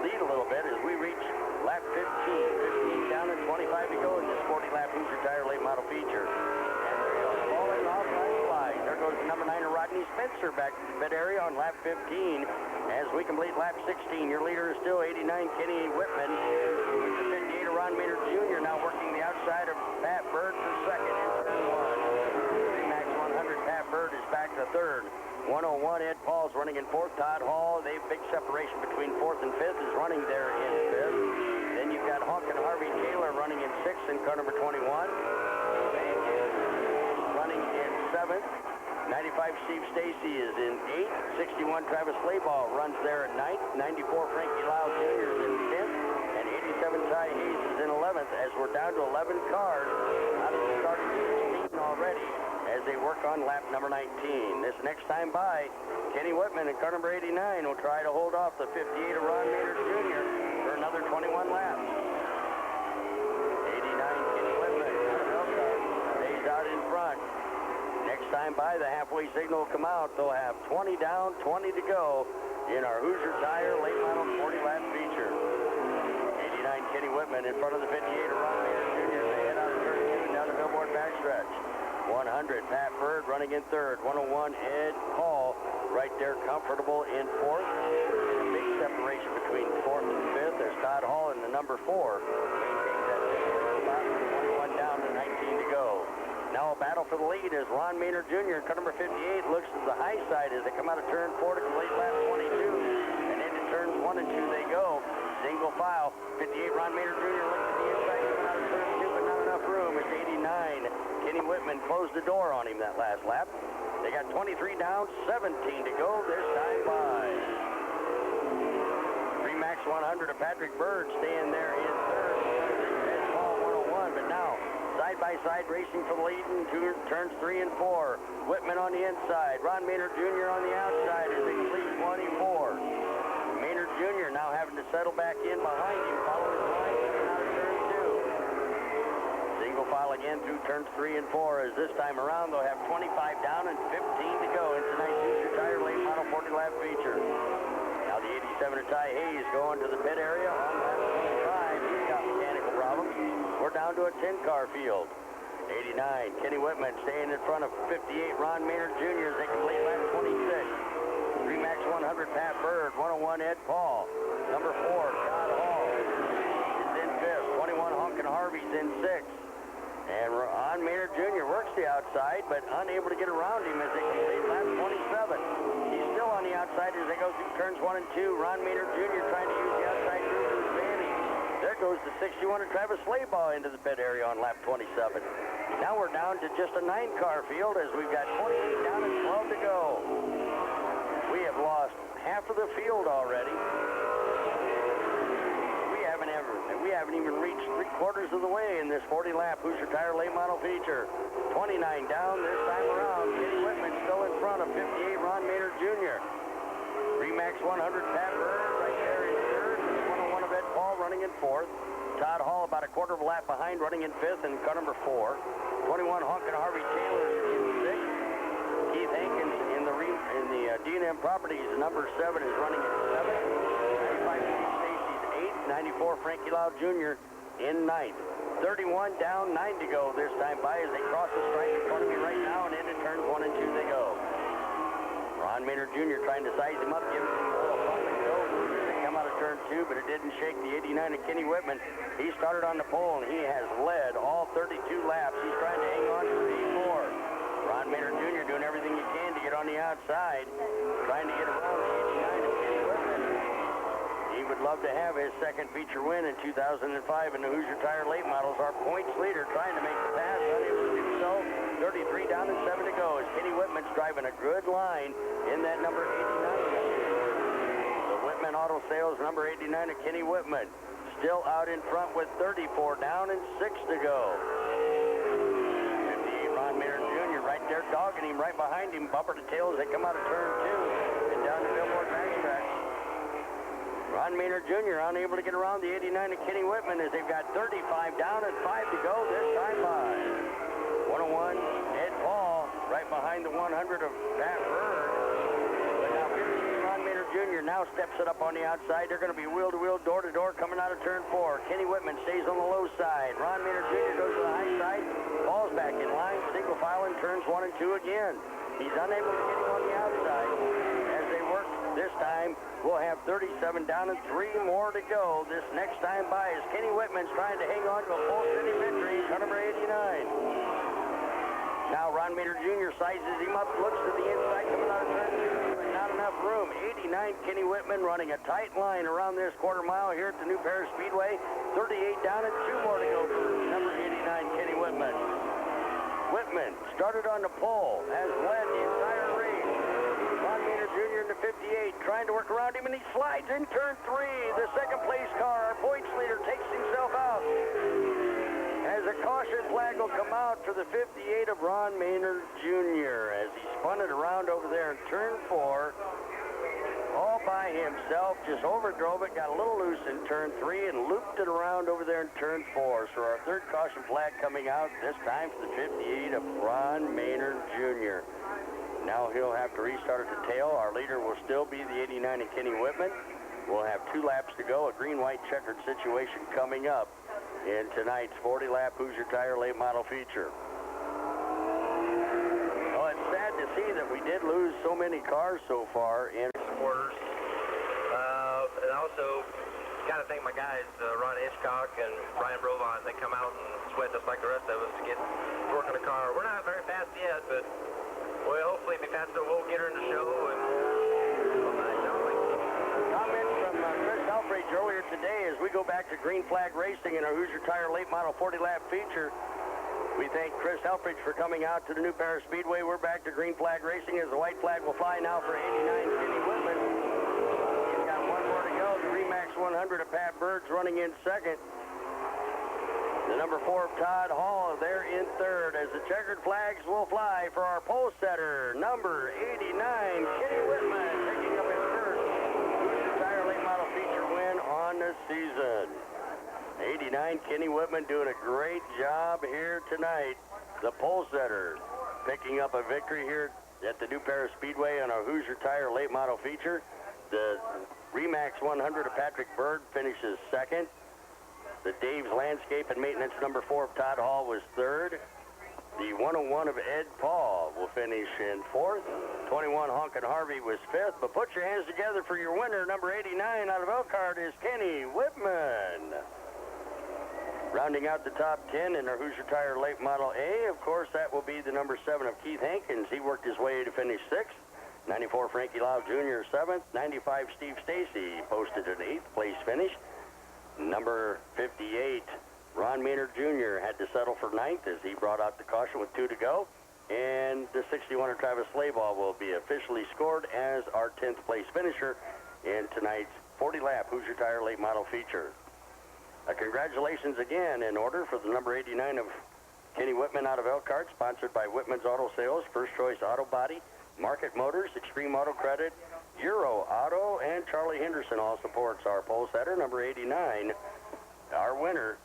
lead a little bit as we reach lap 15. 15 down and 25 to go in this 40-lap Hoosier Tire late model feature. And they are falling off like flies. There goes the number 9 Rodney Spencer back to the pit area on lap 15. As we complete lap 16, your leader is still 89 Kenny Whitman. With the 58 Ron Maynard Jr. now working the outside of Pat Bird for second in turn 1. Max 100 Pat Bird is back to third. 101 Ed Paul's running in fourth. Todd Hall, they big separation between fourth and fifth, is running there in fifth. Then you've got Hawk and Harvey Taylor running in sixth in car number 21. Running in seventh. 95 Steve Stacy is in 8th. 61 Travis Slayball runs there at 9th. 94 Frankie Lyle Jr. is in 10th. And 87 Ty Hayes is in 11th as we're down to 11 cars out of the starting 16 already as they work on lap number 19. This next time by, Kenny Whitman in car number 89 will try to hold off the 58 of Ron Maynard Jr. for another 21 laps. 89 Kenny Whitman stays out in front. Next time by, the halfway signal will come out. They'll have 20 down, 20 to go in our Hoosier Tire late model 40-lap feature. 89 Kenny Whitman in front of the 58 of Ron Maynard Jr. They head out of turn 2 down the billboard backstretch. 100 Pat Bird running in third. 101 Ed Paul right there comfortable in fourth. A big separation between fourth and fifth. There's Todd Hall in the number 4. Maintains that spot with 21 down and 19 to go. Now a battle for the lead as Ron Maynard Jr. car number 58 looks to the high side as they come out of turn 4 to complete lap 22. And into turns 1 and 2 they go. Single file. 58 Ron Maynard Jr. looks to the inside coming out of turn 2, but not enough room. It's 89. Kenny Whitman closed the door on him that last lap. They got 23 down, 17 to go this time by. Max 100 of Patrick Bird staying there in third. That's Paul 101, but now side-by-side racing for the lead in turns 3 and 4. Whitman on the inside. Ron Maynard Jr. on the outside as they complete 24. Maynard Jr. now having to settle back in behind him, following the line coming out of turn 2. Single file again through turns 3 and 4 as this time around they'll have 25 down and 15 to go in tonight's Hoosier Tire late model 40-lap feature. Now the 87 of Ty Hayes going to the pit area on lap 25. He's got mechanical problems. We're down to a 10-car field. 89, Kenny Whitman staying in front of 58, Ron Maynard Jr. as they complete lap 26. Max 100, Pat Bird. 101, Ed Paul. Number 4, Todd Hall is in 5th. 21, Honkin' Harvey's in 6th. And Ron Maynard Jr. works the outside, but unable to get around him as they complete lap 27. He's still on the outside as they go through turns 1 and 2. Ron Maynard Jr. trying to use the outside group to his advantage. There goes the 61 of Travis Slayball into the pit area on lap 27. Now we're down to just a 9-car field as we've got 28 down and 12 to go. We have lost half of the field already. We haven't even reached 3/4 of the way in this 40-lap Hoosier Tire late model feature. 29 down this time around. Kenny Whitman still in front of 58 Ron Maynard Jr. Remax 100 Pat Bird right there in third. 101 of Ed Paul running in fourth. Todd Hall about a quarter of a lap behind running in fifth in car number 4. 21 Honkin' Harvey Taylor in sixth. Keith Hankins in the D&M Properties number 7 is running in seventh. 95 Stacy's 8th. 94 Frankie Lau Jr. in 9th. 31 down, 9 to go this time by as they cross the stripe in front of me right now and into turns 1 and 2 they go. Ron Maynard Jr. trying to size him up, give him a little bump and go as they come out of turn 2, but it didn't shake the 89 of Kenny Whitman. He started on the pole and he has led all 32 laps. He's trying to hang on for 8 more. Ron Maynard Jr. doing everything he can to get on the outside, trying to get around the 89 of Kenny Whitman. He would love to have his second feature win in 2005 in the Hoosier Tire late models. Our points leader trying to make the pass, unable to do so. 33 down and 7 to go as Kenny Whitman's driving a good line in that number 89. The Whitman Auto Sales number 89 of Kenny Whitman still out in front with 34 down and 6 to go. 58 Ron Maynard Jr. right there dogging him right behind him, bumper to tail as they come out of turn 2 and down the billboard backstretch. Ron Maynard Jr. unable to get around the 89 of Kenny Whitman as they've got 35 down and 5 to go this time by. 101 Ed Paul right behind the 100 of Pat Bird. Jr. now steps it up on the outside. They're going to be wheel-to-wheel, door-to-door coming out of turn 4. Kenny Whitman stays on the low side. Ron Maynard Jr. goes to the high side, falls back in line, single file in turns 1 and 2 again. He's unable to get him on the outside. As they work this time, we'll have 37 down and 3 more to go. This next time by is Kenny Whitman's trying to hang on to a full city victory. Car number 89. Now Ron Maynard Jr. sizes him up, looks to the inside, coming out of turn 2, but not enough room. 89 Kenny Whitman running a tight line around this quarter mile here at the new Paris Speedway. 38 down and 2 more to go for number 89 Kenny Whitman. Whitman started on the pole, has led the entire race. Ron Maynard Jr. in the 58, trying to work around him, and he slides in turn 3. The second place car, our points leader, takes himself out. As a caution flag will come out for the 58 of Ron Maynard Jr. as he spun it around over there in turn 4. All by himself, just overdrove it, got a little loose in turn 3 and looped it around over there in turn 4. So our third caution flag coming out, this time for the 58 of Ron Maynard Jr. Now he'll have to restart at the tail. Our leader will still be the 89 of Kenny Whitman. We'll have 2 laps to go, a green-white checkered situation coming up in tonight's 40-lap Hoosier Tire late model feature. Well, it's sad to see that we did lose so many cars so far in supporters. And also, got to thank my guys, Ron Hitchcock and Brian Brovon. They come out and sweat just like the rest of us to get to work on the car. We're not very fast yet, but we'll hopefully be fast enough. We'll get her in the show. And comments from Chris Helfrich earlier today as we go back to green flag racing in our Hoosier Tire late model 40-lap feature. We thank Chris Helfrich for coming out to the new Paris Speedway. We're back to green flag racing as the white flag will fly now for 89 Kenny Whitman. He's got 1 more to go. The Remax 100 of Pat Bird's running in second. The number 4 of Todd Hall there in third as the checkered flags will fly for our pole setter, number 89 Kenny Whitman, picking up his first Hoosier Tire late model feature win on the season. 89 Kenny Whitman doing a great job here tonight. The pole setter picking up a victory here at the new Paris Speedway on our Hoosier Tire late model feature. The Remax 100 of Patrick Bird finishes second. The Dave's Landscape and Maintenance number 4 of Todd Hall was third. The 101 of Ed Paul will finish in fourth. 21 Honkin' Harvey was fifth. But put your hands together for your winner, number 89 out of Elkhart is Kenny Whitman. Rounding out the top 10 in our Hoosier Tire late model A, of course, that will be the number 7 of Keith Hankins. He worked his way to finish 6th. 94 Frankie Lau Jr. 7th. 95 Steve Stacy posted an 8th place finish. Number 58, Ron Maynard Jr. had to settle for 9th as he brought out the caution with 2 to go. And the 61 of Travis Slaybaugh will be officially scored as our 10th place finisher in tonight's 40-lap Hoosier Tire late model feature. Congratulations again in order for the number 89 of Kenny Whitman out of Elkhart, sponsored by Whitman's Auto Sales, First Choice Auto Body, Market Motors, Extreme Auto Credit, Euro Auto, and Charlie Henderson all supports our pole setter, number 89, our winner,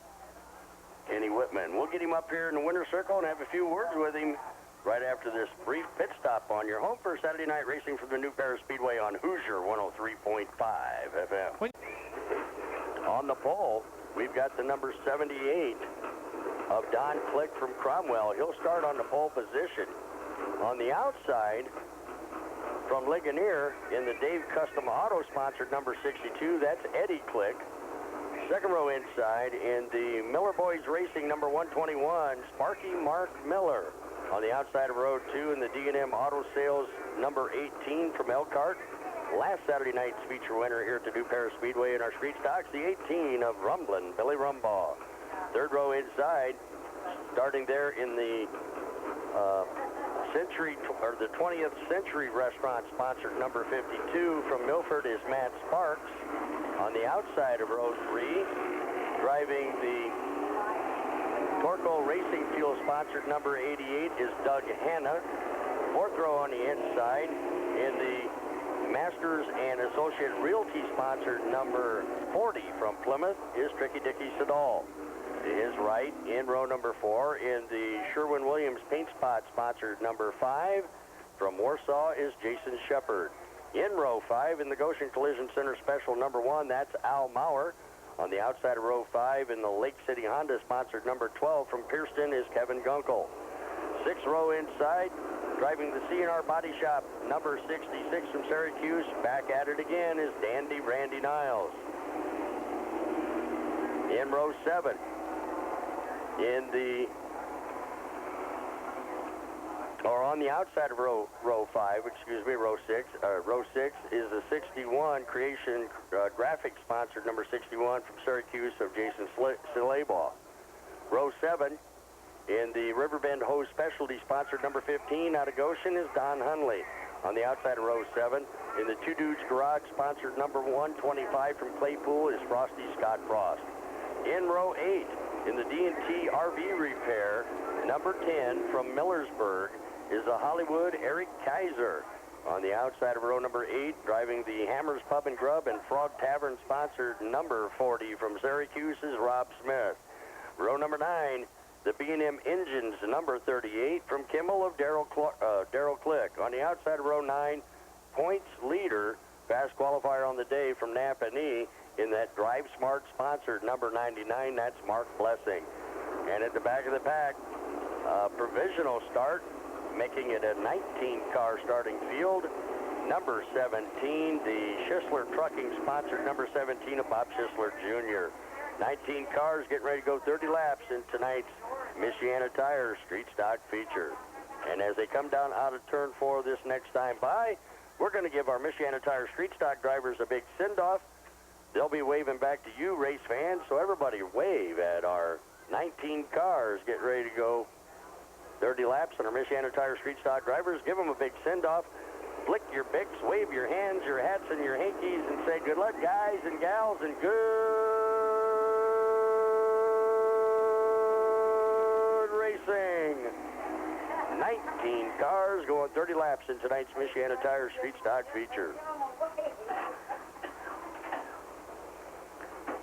Kenny Whitman. We'll get him up here in the winner's circle and have a few words with him right after this brief pit stop on your home for Saturday night racing from the new Paris Speedway on Hoosier 103.5 FM. On the pole, we've got the number 78 of Don Click from Cromwell. He'll start on the pole position. On the outside, from Ligonier in the Dave Custom Auto sponsored number 62, that's Eddie Click. Second row inside in the Miller Boys Racing number 121, Sparky Mark Miller. On the outside of row 2 in the D&M Auto Sales number 18 from Elkhart. Last Saturday night's feature winner here at the new Paris Speedway in our street stocks, the 18 of Rumblin', Billy Rumbaugh. Third row inside, starting there in the the 20th Century Restaurant sponsored number 52 from Milford is Matt Sparks. On the outside of row 3, driving the Torco Racing Fuel sponsored number 88 is Doug Hanna. Fourth row on the inside in the Masters and Associate Realty sponsored number 40 from Plymouth is Tricky Dicky Siddall. To his right, in row number 4, in the Sherwin-Williams Paint Spot sponsored number 5 from Warsaw is Jason Shepard. In row 5, in the Goshen Collision Center Special number 1, that's Al Maurer. On the outside of row 5, in the Lake City Honda sponsored number 12 from Pierceton is Kevin Gunkel. 6th row inside, driving the C&R Body Shop, number 66 from Syracuse. Back at it again is Dandy Randy Niles. In row 7, on the outside of row 5, row 6. Row 6 is the 61 Creation Graphics sponsored number 61 from Syracuse of Jason Slaybaugh. Row 7 in the Riverbend Hose Specialty sponsored number 15 out of Goshen is Don Hunley. On the outside of row 7 in the Two Dudes Garage sponsored number 125 from Claypool is Frosty Scott Frost. In row 8 in the D&T RV Repair number 10 from Millersburg is a Hollywood Eric Kaiser. On the outside of row number 8, driving the Hammers Pub and Grub and Frog Tavern sponsored number 40 from Syracuse is Rob Smith. Row number 9, the B&M Engines number 38 from Kimmel of Darrell Click. On the outside of row 9, points leader, fast qualifier on the day from Napanee in that Drive Smart sponsored number 99, that's Mark Blessing. And at the back of the pack, provisional start, making it a 19-car starting field. Number 17, the Schisler Trucking sponsored number 17 of Bob Schisler Jr. 19 cars getting ready to go 30 laps in tonight's Michiana Tire Street Stock feature. And as they come down out of turn 4 this next time by, we're going to give our Michiana Tire Street Stock drivers a big send-off. They'll be waving back to you, race fans, so everybody wave at our 19 cars getting ready to go 30 laps on our Michiana Tire Street Stock drivers. Give them a big send-off. Flick your bics, wave your hands, your hats, and your hankies, and say good luck, guys and gals, and good racing. 19 cars going 30 laps in tonight's Michiana Tire Street Stock feature.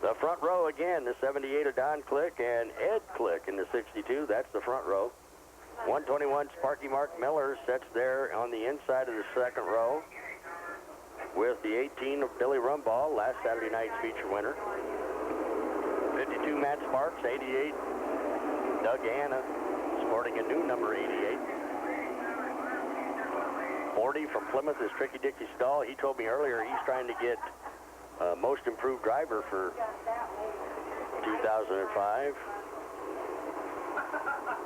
The front row again, the 78 of Don Click and Ed Click in the 62. That's the front row. 121 Sparky Mark Miller sits there on the inside of the second row with the 18 of Billy Rumball, last Saturday night's feature winner. 52 Matt Sparks, 88 Doug Anna, sporting a new number 88. 40 from Plymouth is Tricky Dicky Stahl. He told me earlier he's trying to get most improved driver for 2005.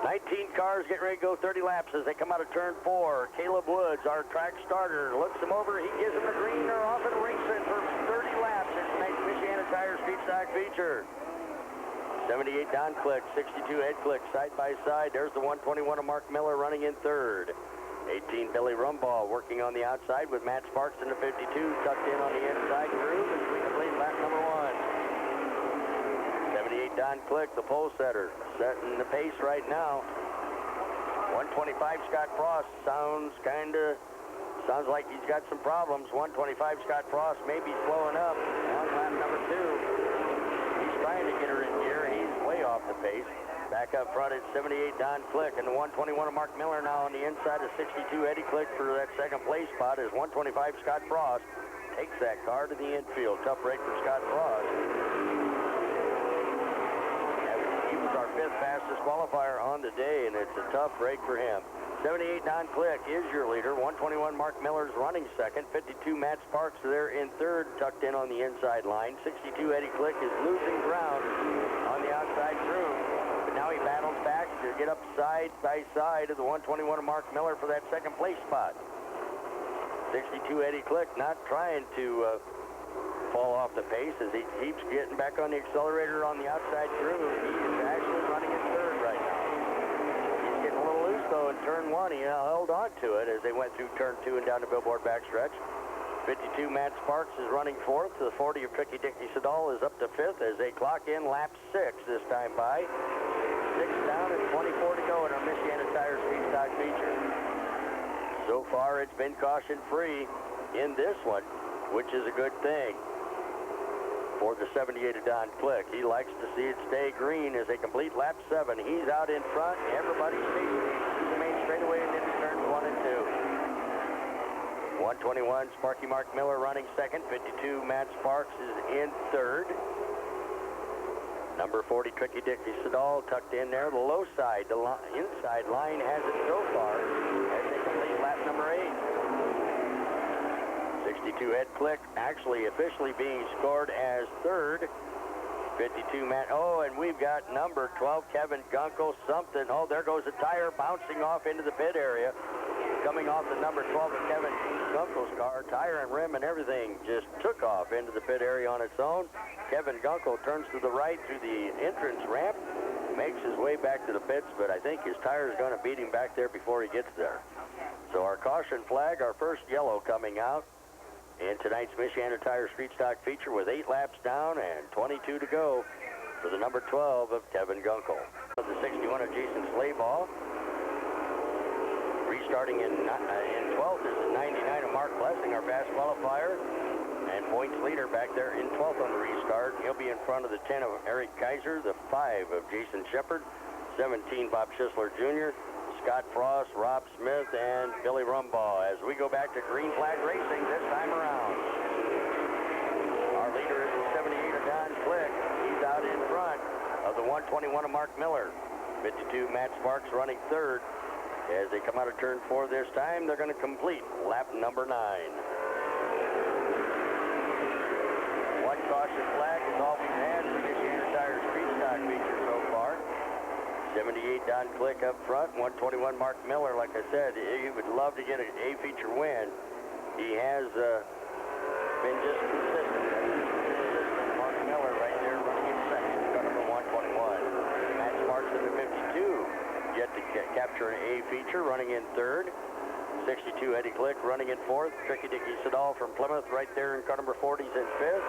19 cars getting ready to go 30 laps as they come out of turn 4. Caleb Woods, our track starter, looks them over. He gives them the green. They're off and racing for 30 laps in tonight's Michiana Tire Street Stock feature. 78 Don Click, 62 Ed Click, side by side. There's the 121 of Mark Miller running in third. 18 Billy Rumball working on the outside with Matt Sparks in the 52, tucked in on the inside groove as we complete lap number 1. 78 Don Click, the pole setter, setting the pace right now. 125 Scott Frost sounds like he's got some problems. 125 Scott Frost may be slowing up on lap number 2. He's trying to get her in gear. He's way off the pace. Back up front at 78 Don Click, and the 121 of Mark Miller now on the inside of 62 Eddie Click for that second place spot as 125 Scott Frost takes that car to the infield. Tough break for Scott Frost. He was our 5th fastest qualifier on the day, and it's a tough break for him. 78 Don Click is your leader. 121 Mark Miller's running second. 52 Matt Sparks there in third, tucked in on the inside line. 62 Eddie Click is losing ground on the outside groove. But now he battles back to get up side by side of the 121 of Mark Miller for that second place spot. 62 Eddie Click not trying to fall off the pace as he keeps getting back on the accelerator on the outside groove. He is actually running in third right now. He's getting a little loose though in turn 1. He held on to it as they went through turn 2 and down the Billboard backstretch. 52 Matt Sparks is running 4th. The 40 of Tricky Dicky Siddall is up to 5th as they clock in lap 6 this time by. 6 down and 24 to go in our Michiana Tire Street Stock feature. So far it's been caution-free in this one, which is a good thing for the 78 of Don Click. He likes to see it stay green as they complete lap 7. He's out in front. Everybody's chasing the main straightaway and into turns 1 and 2. 121, Sparky Mark Miller running second. 52, Matt Sparks is in third. Number 40, Tricky Dicky Siddall tucked in there. The low side, the inside line has it so far as they complete lap number 8. 62, Ed Click actually officially being scored as third. 52, Matt. Oh, and we've got number 12, Kevin Gunkel. Something. Oh, there goes a tire bouncing off into the pit area. Coming off the number 12 of Kevin Gunkel's car, tire and rim and everything just took off into the pit area on its own. Kevin Gunkel turns to the right through the entrance ramp, makes his way back to the pits, but I think his tire is going to beat him back there before he gets there. So our caution flag, our first yellow coming out in tonight's Michiana Tire Street Stock feature with 8 laps down and 22 to go for the number 12 of Kevin Gunkel. The 61 of Jason Slayball. Restarting in 12th is the 99 of Mark Blessing, our fast qualifier, and points leader back there in 12th on the restart. He'll be in front of the 10 of Eric Kaiser, the 5 of Jason Shepard, 17 Bob Schisler Jr., Scott Frost, Rob Smith, and Billy Rumbaugh as we go back to green flag racing this time around. Our leader is the 78 of Don Click. He's out in front of the 121 of Mark Miller. 52 Matt Sparks running third. As they come out of turn 4 this time, they're going to complete lap number 9. One caution flag is all we've had for this year's Tire Street Stock feature so far. 78 Don Click up front, 121 Mark Miller. Like I said, he would love to get an A feature win. He has been just consistent. Mark Miller right there running in second, car number 121. Matt Sparks in the 52. Yet to capture an A feature, running in third. 62 Eddie Click running in fourth. Tricky Dicky Siddall from Plymouth right there in car number 40's in fifth.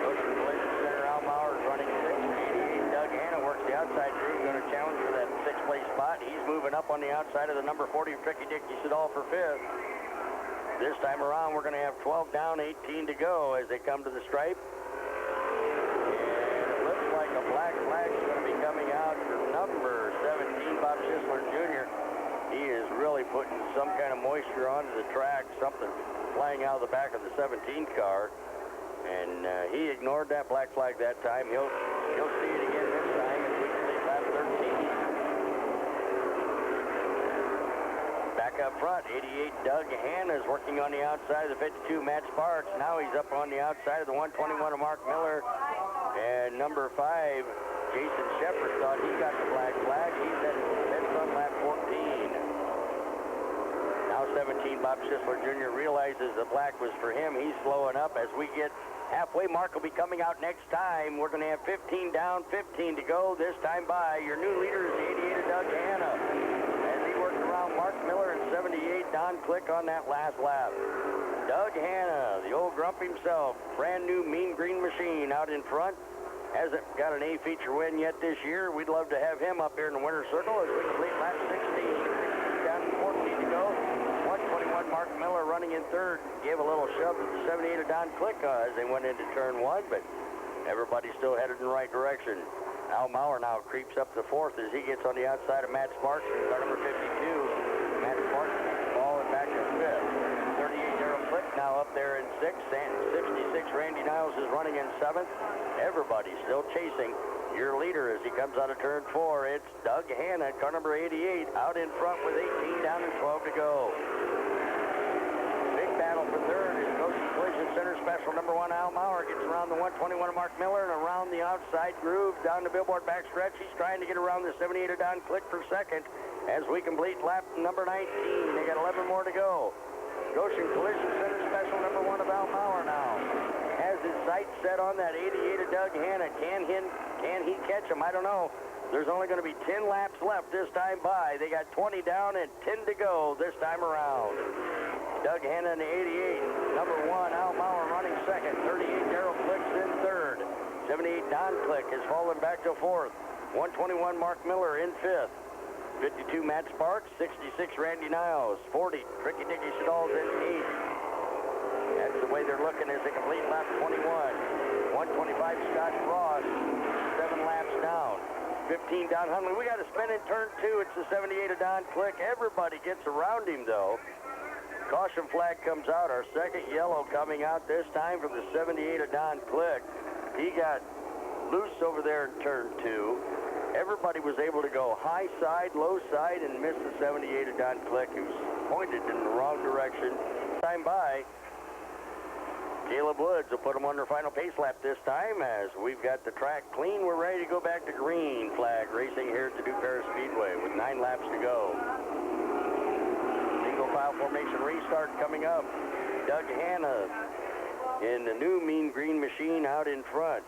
Ocean Collision Center Almauer is running sixth. 88 Doug Hanna works the outside group, going to challenge for that sixth place spot. He's moving up on the outside of the number 40 Tricky Dicky Siddall for fifth. This time around we're going to have 12 down, 18 to go as they come to the stripe. And it looks like a black flag is going to be coming out for number 17, Bob Schisler Jr. He is really putting some kind of moisture onto the track, something flying out of the back of the 17 car. And he ignored that black flag that time. He'll see it again this time as we complete lap 13. Back up front, 88 Doug Hanna is working on the outside of the 52 Matt Sparks. Now he's up on the outside of the 121 of Mark Miller. And number 5, Jason Shepard thought he got the black flag. He's headed to the fence on lap 14. Now 17, Bob Schisler Jr. realizes the black was for him. He's slowing up as we get halfway. Mark will be coming out next time. We're going to have 15 down, 15 to go this time by. Your new leader is the 88 of Doug Hanna. As he worked around Mark Miller and 78, Don Click on that last lap. Doug Hanna, the old grump himself, brand new mean green machine out in front. Hasn't got an A feature win yet this year. We'd love to have him up here in the winner's circle as we complete lap 16. Down to 14 to go. 121 Mark Miller running in third. Gave a little shove to the 78 of Don Click as they went into turn 1, but everybody's still headed in the right direction. Al Mauer now creeps up to fourth as he gets on the outside of Matt Sparks. Car number 52. Matt Sparks falling back to fifth. 38 Darryl Click now up there in sixth. 66 Randy Niles is running in seventh. Everybody's still chasing. Your leader as he comes out of turn 4, it's Doug Hanna, car number 88, out in front with 18 down and 12 to go. Big battle for third is Ocean Collision Center Special. Number 1, Al Mauer gets around the 121 of Mark Miller and around the outside groove down the billboard backstretch. He's trying to get around the 78 of Don Click for second as we complete lap number 19. They got 11 more to go. Goshen Collision Center Special, number 1 of Al Mauer now. Has his sights set on that 88 of Doug Hanna. Can he catch him? I don't know. There's only going to be 10 laps left this time by. They got 20 down and 10 to go this time around. Doug Hanna in the 88. Number 1, Al Mauer running second. 38, Darryl Click's in third. 78, Don Click has fallen back to fourth. 121, Mark Miller in fifth. 52, Matt Sparks. 66, Randy Niles. 40, Tricky Dicky Siddall's in eighth. That's the way they're looking as they complete lap 21. 125, Scott Frost. 7 laps down. 15 down Hundley. We got to spin in turn 2. It's the 78 of Don Click. Everybody gets around him, though. Caution flag comes out. Our second yellow coming out this time from the 78 of Don Click. He got loose over there in turn 2. Everybody was able to go high side, low side, and miss the 78 of Don Click. He was pointed in the wrong direction. Time by. Caleb Woods will put him on their final pace lap this time as we've got the track clean. We're ready to go back to green flag racing here at the Paris Speedway with 9 laps to go. Single file formation restart coming up. Doug Hanna in the new mean green machine out in front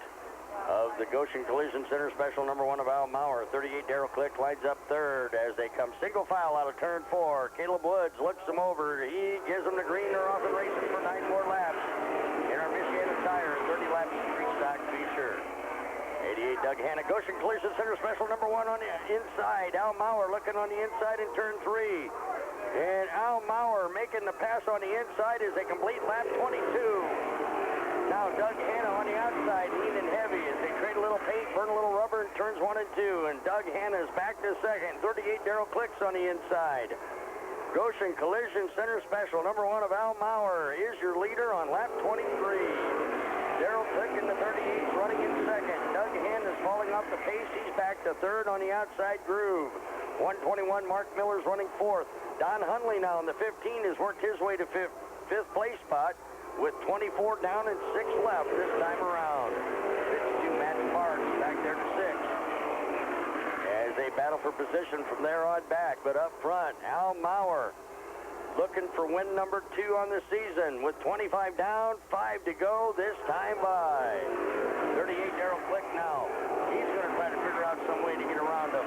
of the Goshen Collision Center Special number 1 of Al Maurer. 38 Darrell Click lines up third as they come single file out of turn 4. Caleb Woods looks them over. He gives them the green. They're off and racing for 9 more laps. In our Michiana Tire 30 lap street stock feature. 88 Doug Hanna. Goshen Collision Center Special number 1 on the inside. Al Maurer looking on the inside in turn 3. And Al Maurer making the pass on the inside as they complete lap 22. Now Doug Hanna on the outside, lean and heavy as they trade a little paint, burn a little rubber in turns 1 and 2. And Doug Hanna is back to second. 38 Darrell Clicks on the inside. Goshen Collision Center Special number 1 of Al Maurer is your leader on lap 23. Darrell Click in the 38 running in second. Doug Hanna is falling off the pace. He's back to third on the outside groove. 121 Mark Miller's running fourth. Don Hunley now in the 15 has worked his way to fifth place spot with 24 down and 6 left this time around. 52 Matt Sparks back there to 6. As they battle for position from there on back, but up front, Al Maurer looking for win number 2 on the season with 25 down, 5 to go this time by. 38 Darrell Click now. He's going to try to figure out some way to get around him.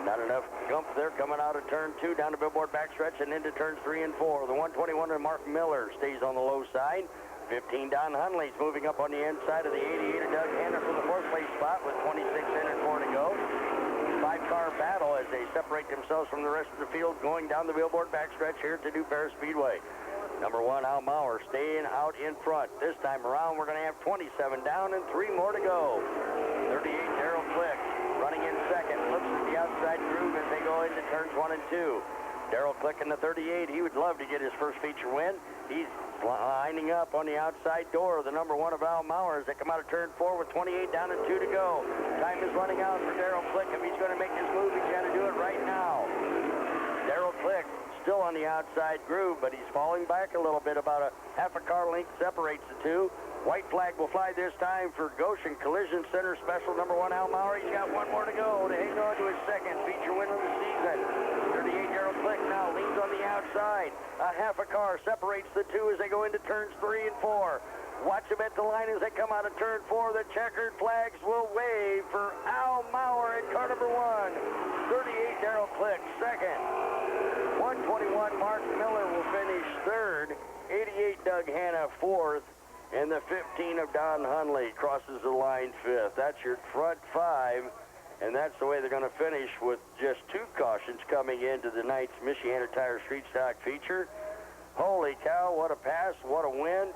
Not enough gump there coming out of turn 2 down the billboard backstretch and into turns 3 and 4. The 121 of Mark Miller stays on the low side. 15 Don Hunley's moving up on the inside of the 88 of Doug Hanna for the 4th place spot with 26 in and 4 to go. 5-car battle as they separate themselves from the rest of the field going down the billboard backstretch here to Paris Speedway. Number 1 Al Maurer staying out in front. This time around we're going to have 27 down and 3 more to go. 38 Darrell Click running in second, looks at the outside groove as they go into turns 1 and 2. Darrell Click in the 38, he would love to get his first feature win. He's lining up on the outside door of the number 1 of Al Maurer as they come out of turn 4 with 28 down and 2 to go. Time is running out for Darrell Click. If he's going to make this move, he's got to do it right now. Darrell Click still on the outside groove, but he's falling back a little bit. About a half a car length separates the two. White flag will fly this time for Goshen Collision Center Special number 1 Al Maurer. He's got 1 more to go to hang on to his second feature win of the season. 38 Darrell Click now leans on the outside. A half a car separates the two as they go into turns 3 and 4. Watch them at the line as they come out of turn 4. The checkered flags will wave for Al Maurer at car number 1. 38 Darrell Click second. 121 Mark Miller will finish third. 88 Doug Hanna fourth. And the 15 of Don Hunley crosses the line 5th. That's your front 5, and that's the way they're going to finish with just 2 cautions coming into the night's Michiana Tire Street Stock feature. Holy cow, what a pass, what a win.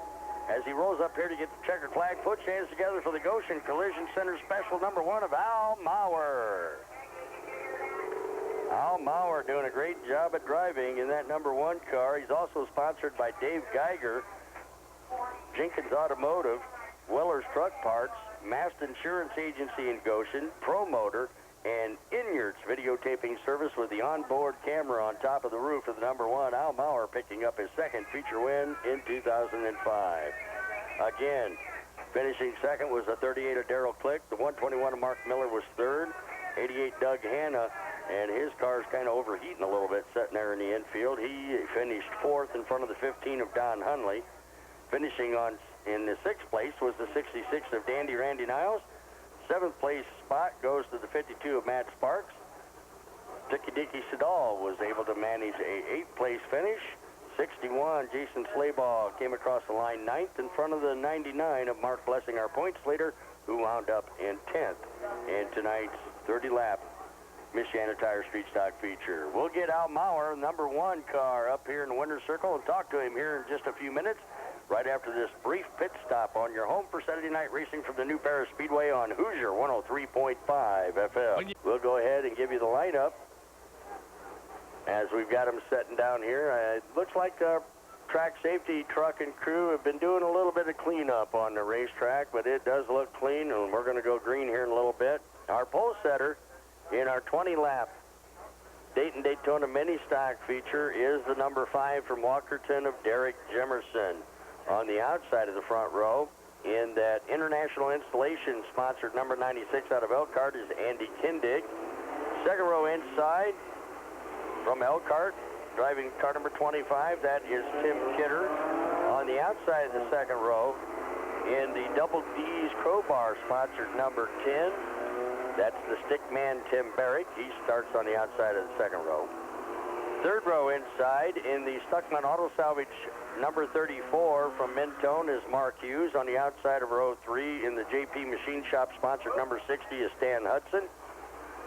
As he rolls up here to get the checkered flag, put your hands together for the Goshen Collision Center Special number 1 of Al Maurer. Al Maurer doing a great job at driving in that number 1 car. He's also sponsored by Dave Geiger, Jenkins Automotive, Weller's Truck Parts, Mast Insurance Agency in Goshen, Promoter, and Inyards videotaping service with the onboard camera on top of the roof of the number 1. Al Maurer picking up his second feature win in 2005. Again, finishing second was the 38 of Darrell Click. The 121 of Mark Miller was third. 88 Doug Hanna, and his car's kind of overheating a little bit sitting there in the infield. He finished fourth in front of the 15 of Don Hunley. Finishing in the 6th place was the 66 of Dandy Randy Niles. 7th place spot goes to the 52 of Matt Sparks. Dicky Siddall was able to manage a 8th place finish. 61 Jason Slaybaugh came across the line 9th in front of the 99 of Mark Blessing, our points leader, who wound up in 10th in tonight's 30-lap Michiana Tire Street Stock feature. We'll get Al Maurer, number 1 car, up here in the winner's circle and talk to him here in just a few minutes, right after this brief pit stop on your home for Saturday night racing from the new Paris Speedway on Hoosier 103.5 FM. We'll go ahead and give you the lineup. as we've got them setting down here. It looks like our track safety truck and crew have been doing a little bit of cleanup on the racetrack, but it does look clean, and we're going to go green here in a little bit. Our pole setter in our 20-lap Daytona mini stock feature is the number 5 from Walkerton of Derek Jimerson. On the outside of the front row, in that international installation sponsored number 96 out of Elkhart, is Andy Kindig. Second row inside from Elkhart, driving car number 25, that is Tim Kidder. On the outside of the second row, in the Double D's Crowbar sponsored number 10, that's the stickman Tim Barrick. He starts on the outside of the second row. Third row inside, in the Stuckman Auto Salvage number 34 from Mentone, is Mark Hughes. On the outside of row 3, in the JP Machine Shop sponsored number 60, is Stan Hudson.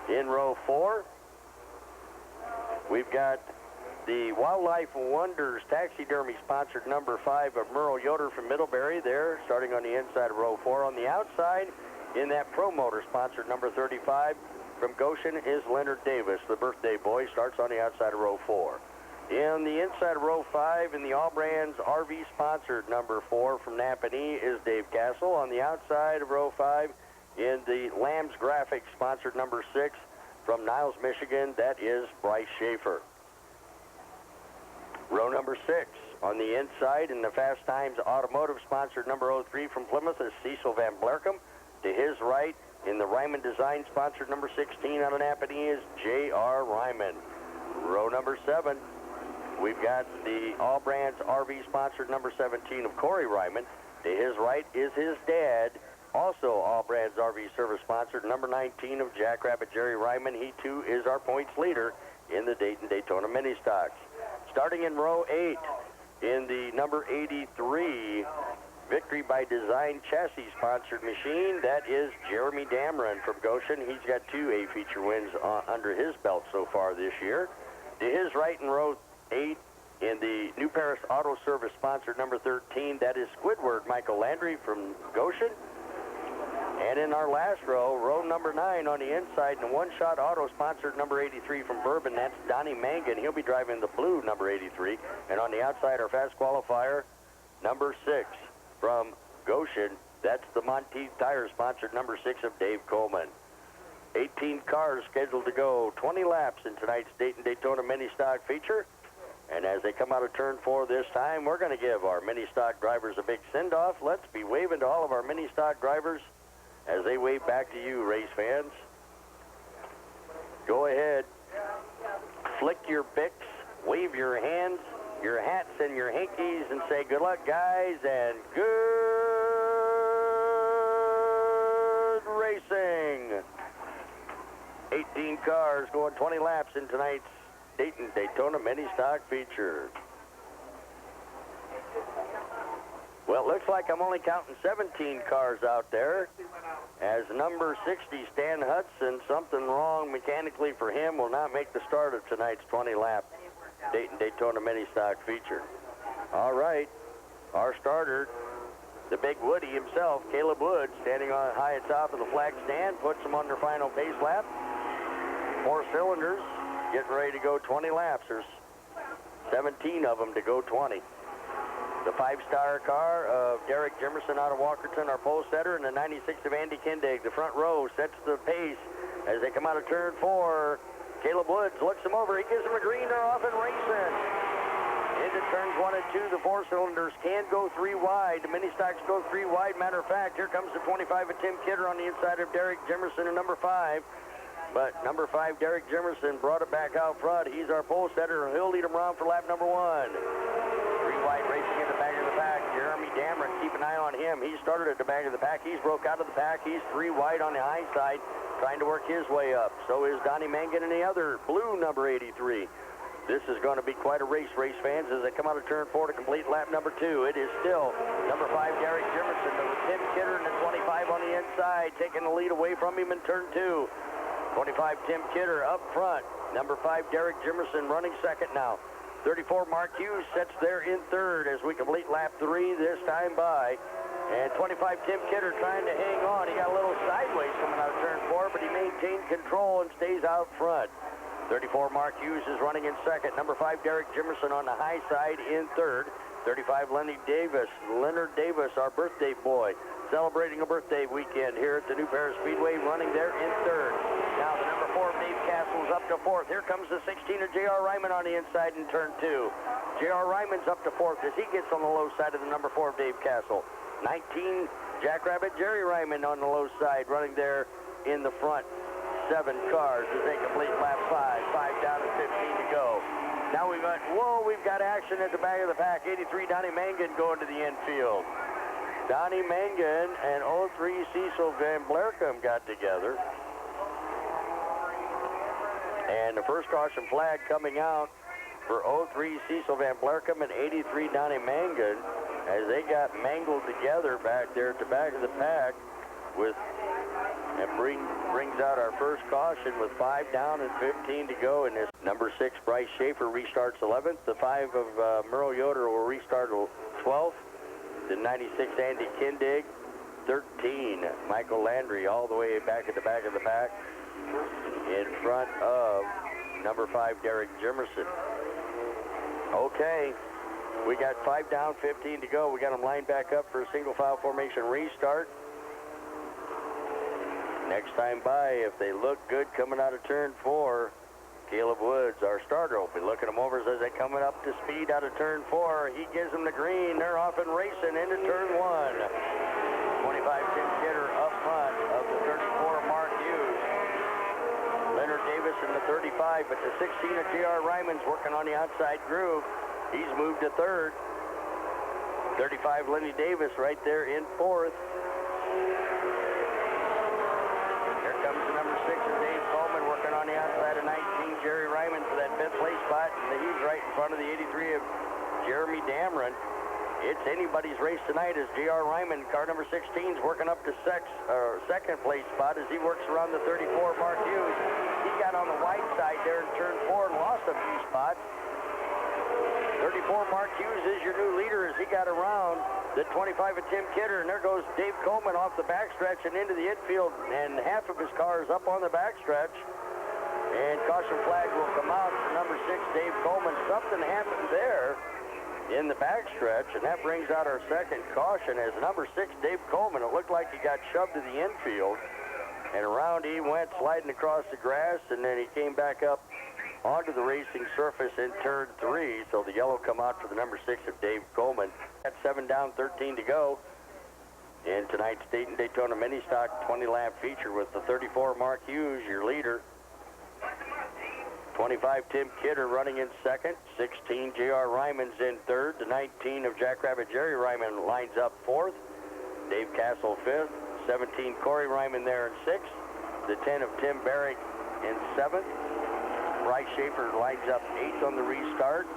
In row 4, we've got the Wildlife Wonders Taxidermy sponsored number 5 of Merle Yoder from Middlebury. There, starting on the inside of row 4. On the outside, in that Pro Motor sponsored number 35 from Goshen, is Leonard Davis, the birthday boy. Starts on the outside of row 4. In the inside of row 5, in the All Brands RV sponsored number 4 from Napanee, is Dave Castle. On the outside of row 5, in the Lamb's Graphics sponsored number 6 from Niles, Michigan, that is Bryce Schaefer. Row number 6, on the inside, in the Fast Times Automotive sponsored number 03 from Plymouth, is Cecil Van Blerkum. To his right, in the Ryman Design sponsored number 16 out of Napanee, is J.R. Ryman. Row number 7, we've got the All Brands RV sponsored number 17 of Corey Ryman. To his right is his dad, also All Brands RV service sponsored number 19 of Jackrabbit Jerry Ryman. He too is our points leader in the Daytona Mini Stocks. Starting in row 8, in the number 83 Victory by Design chassis sponsored machine, that is Jeremy Dameron from Goshen. He's got 2 A feature wins under his belt so far this year. To his right in row 8, in the New Paris Auto Service sponsored number 13, that is Squidward Michael Landry from Goshen. And in our last row, row number 9 on the inside, in the One Shot Auto sponsored number 83 from Bourbon, that's Donnie Mangan. He'll be driving the blue number 83. And on the outside, our fast qualifier, number 6 from Goshen, that's the Monteith Tire sponsored number 6 of Dave Coleman. 18 cars scheduled to go 20 laps in tonight's Daytona Mini Stock feature. And as they come out of turn 4 this time, we're going to give our Mini Stock drivers a big send-off. Let's be waving to all of our Mini Stock drivers as they wave back to you, race fans. Go ahead, flick your bics, wave your hands, your hats and your hankies, and say good luck, guys, and good racing. 18 cars going 20 laps in tonight's Daytona Mini Stock feature. Well, it looks like I'm only counting 17 cars out there, as number 60, Stan Hudson, something wrong mechanically for him, will not make the start of tonight's 20-lap Daytona Mini Stock feature. All right, our starter, the big Woody himself, Caleb Wood, standing on high at top of the flag stand, puts them on their final pace lap. 4 cylinders, getting ready to go 20 laps. There's 17 of them to go 20. The 5-star car of Derek Jimerson out of Walkerton, our pole setter, and the 96 of Andy Kindig. The front row sets the pace as they come out of turn 4. Caleb Woods looks them over. He gives them a green. They're off and racing. Into turns 1 and 2, the 4 cylinders can go 3 wide. The mini stocks go 3 wide. Matter of fact, here comes the 25 of Tim Kidder on the inside of Derek Jimerson and number 5. But number 5, Derek Jimerson, brought it back out front. He's our pole setter. He'll lead them around for lap number 1. 3 wide racing in the back of the pack. Jeremy Dameron, keep an eye on him. He started at the back of the pack. He's broke out of the pack. He's 3 wide on the high side, trying to work his way up. So is Donnie Mangan and the other blue number 83. This is going to be quite a race fans, as they come out of turn 4 to complete lap number 2. It is still number 5, Derek Jimerson, with Tim Kidder and the 25 on the inside, taking the lead away from him in turn 2. 25, Tim Kidder up front. Number 5, Derek Jimerson running second now. 34, Mark Hughes sets there in third as we complete lap 3 this time by. And 25, Tim Kidder trying to hang on. He got a little sideways coming out of turn 4, but he maintained control and stays out front. 34, Mark Hughes is running in second. Number 5, Derek Jimerson on the high side in third. 35, Leonard Davis, our birthday boy, celebrating a birthday weekend here at the new Paris Speedway, running there in third. Now the number 4, Dave Castle's up to fourth. Here comes the 16 of J.R. Ryman on the inside in turn 2. J.R. Ryman's up to fourth as he gets on the low side of the number 4 of Dave Castle. 19, Jackrabbit Jerry Ryman on the low side, running there in the front 7 cars as they complete lap 5. 5 down and 15 to go. Now we've got action at the back of the pack. 83, Donnie Mangan going to the infield. Donnie Mangan and 03 Cecil Van Blerkum got together. And the first caution flag coming out for 03 Cecil Van Blerkum and 83 Donnie Mangan as they got mangled together back there at the back of the pack and brings out our first caution with 5 down and 15 to go in this. Number 6, Bryce Schaefer restarts 11th. The 5 of Merle Yoder will restart 12th. The 96, Andy Kindig. 13, Michael Landry, all the way back at the back of the pack in front of number 5, Derek Jimerson. Okay, we got 5 down, 15 to go. We got them lined back up for a single file formation restart. Next time by, if they look good coming out of turn 4, Caleb Woods, our starter, will be looking them over as they coming up to speed out of turn 4. He gives them the green. They're off and racing into turn 1. 25 Tim Kidder up front of the 34 Mark Hughes. Leonard Davis in the 35, but the 16 of J.R. Ryman's working on the outside groove. He's moved to third. 35 Lenny Davis right there in fourth. Comes the number 6 of Dave Coleman working on the outside of 19, Jerry Ryman for that 5th place spot. And he's right in front of the 83 of Jeremy Damron. It's anybody's race tonight as J.R. Ryman, car number 16, is working up to second place spot as he works around the 34 Mark Hughes. He got on the wide side there in turn 4 and lost a few spots. 34 Mark Hughes is your new leader as he got around the 25 of Tim Kidder, and there goes Dave Coleman off the backstretch and into the infield, and half of his car is up on the backstretch. And caution flag will come out for number 6, Dave Coleman. Something happened there in the backstretch, and that brings out our second caution as number 6, Dave Coleman. It looked like he got shoved to the infield, and around he went sliding across the grass, and then he came back up onto the racing surface in turn 3, so the yellow come out for the number 6 of Dave Coleman. At 7 down, 13 to go in tonight's Dayton Daytona Mini Stock 20-lap feature with the 34 Mark Hughes, your leader. 25 Tim Kidder running in second. 16 J.R. Ryman's in third. The 19 of Jackrabbit Jerry Ryman lines up fourth. Dave Castle fifth. 17 Corey Ryman there in sixth. The 10 of Tim Barrick in seventh. Bryce Schaefer lines up 8th on the restart.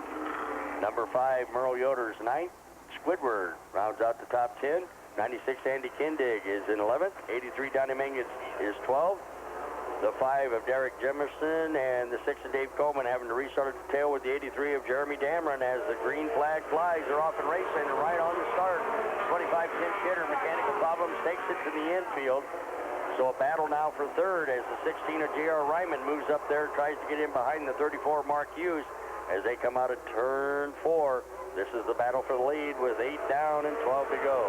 Number 5, Merle Yoder's 9th. Squidward rounds out the top 10. 96 Andy Kindig is in 11th. 83 Donnie Mangan is 12th. The 5 of Derek Jimerson and the 6 of Dave Coleman having to restart at the tail with the 83 of Jeremy Damron as the green flag flies. They're off and racing and right on the start. 25 Tim Kidder, mechanical problems, takes it to the infield. So a battle now for third as the 16 of J.R. Ryman moves up there and tries to get in behind the 34 Mark Hughes as they come out of turn 4. This is the battle for the lead with 8 down and 12 to go.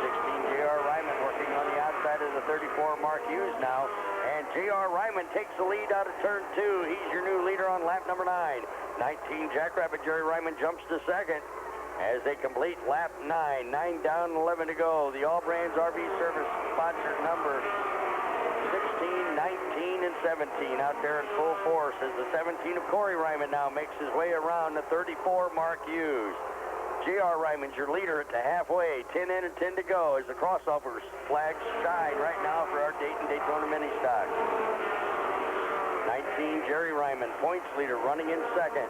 16 J.R. Ryman working on the outside of the 34 Mark Hughes now. And J.R. Ryman takes the lead out of turn 2. He's your new leader on lap number 9. 19 Jackrabbit Jerry Ryman jumps to second as they complete lap 9. 9 down and 11 to go. The All Brands RV Service sponsored number 16, 19, and 17 out there in full force as the 17 of Corey Ryman now makes his way around the 34 Mark Hughes. J.R. Ryman's your leader at the halfway. 10 in and 10 to go as the crossovers flags shine right now for our Dayton Daytona Mini Stock. 19 Jerry Ryman, points leader, running in second.